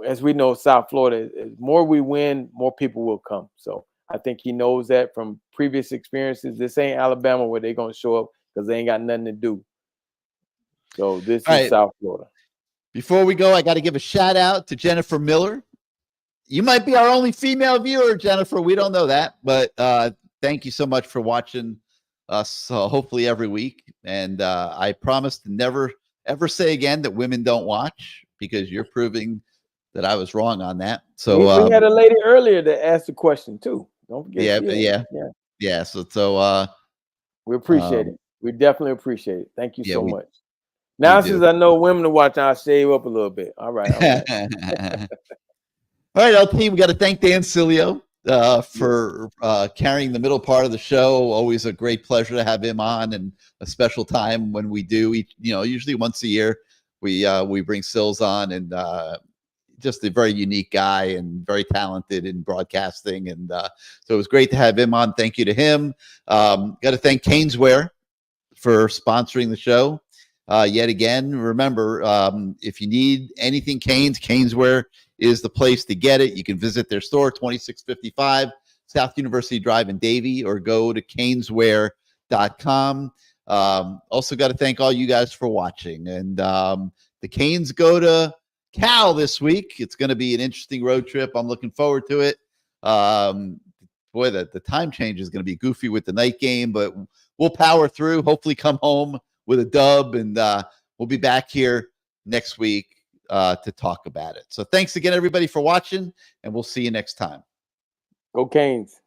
As we know, South Florida, the more we win, more people will come. So I think he knows that from previous experiences. This ain't Alabama where they're gonna show up because they ain't got nothing to do. So this is South Florida. Before we go, I got to give a shout out to Jennifer Miller. You might be our only female viewer, Jennifer. We don't know that, but thank you so much for watching us, hopefully every week. And I promise to never, ever say again that women don't watch, because you're proving that I was wrong on that. So we had a lady earlier that asked a question too. Don't forget. Yeah. So we appreciate it. We definitely appreciate it. Thank you so much. Now, since I know women to watch, I'll shave up a little bit. All right. All right, LP, we got to thank Dan Sileo for carrying the middle part of the show. Always a great pleasure to have him on, and a special time when we do. Usually once a year we bring Sills on, and just a very unique guy and very talented in broadcasting. And so it was great to have him on. Thank you to him. Got to thank CaneSwear for sponsoring the show. Yet again, remember, if you need anything CaneSwear is the place to get it. You can visit their store, 2655 South University Drive in Davie, or go to caneswear.com. Also got to thank all you guys for watching. And the Canes go to Cal this week. It's going to be an interesting road trip. I'm looking forward to it. Boy, the time change is going to be goofy with the night game, but we'll power through, hopefully come home with a dub, and we'll be back here next week to talk about it. So thanks again, everybody, for watching, and we'll see you next time. Go Canes.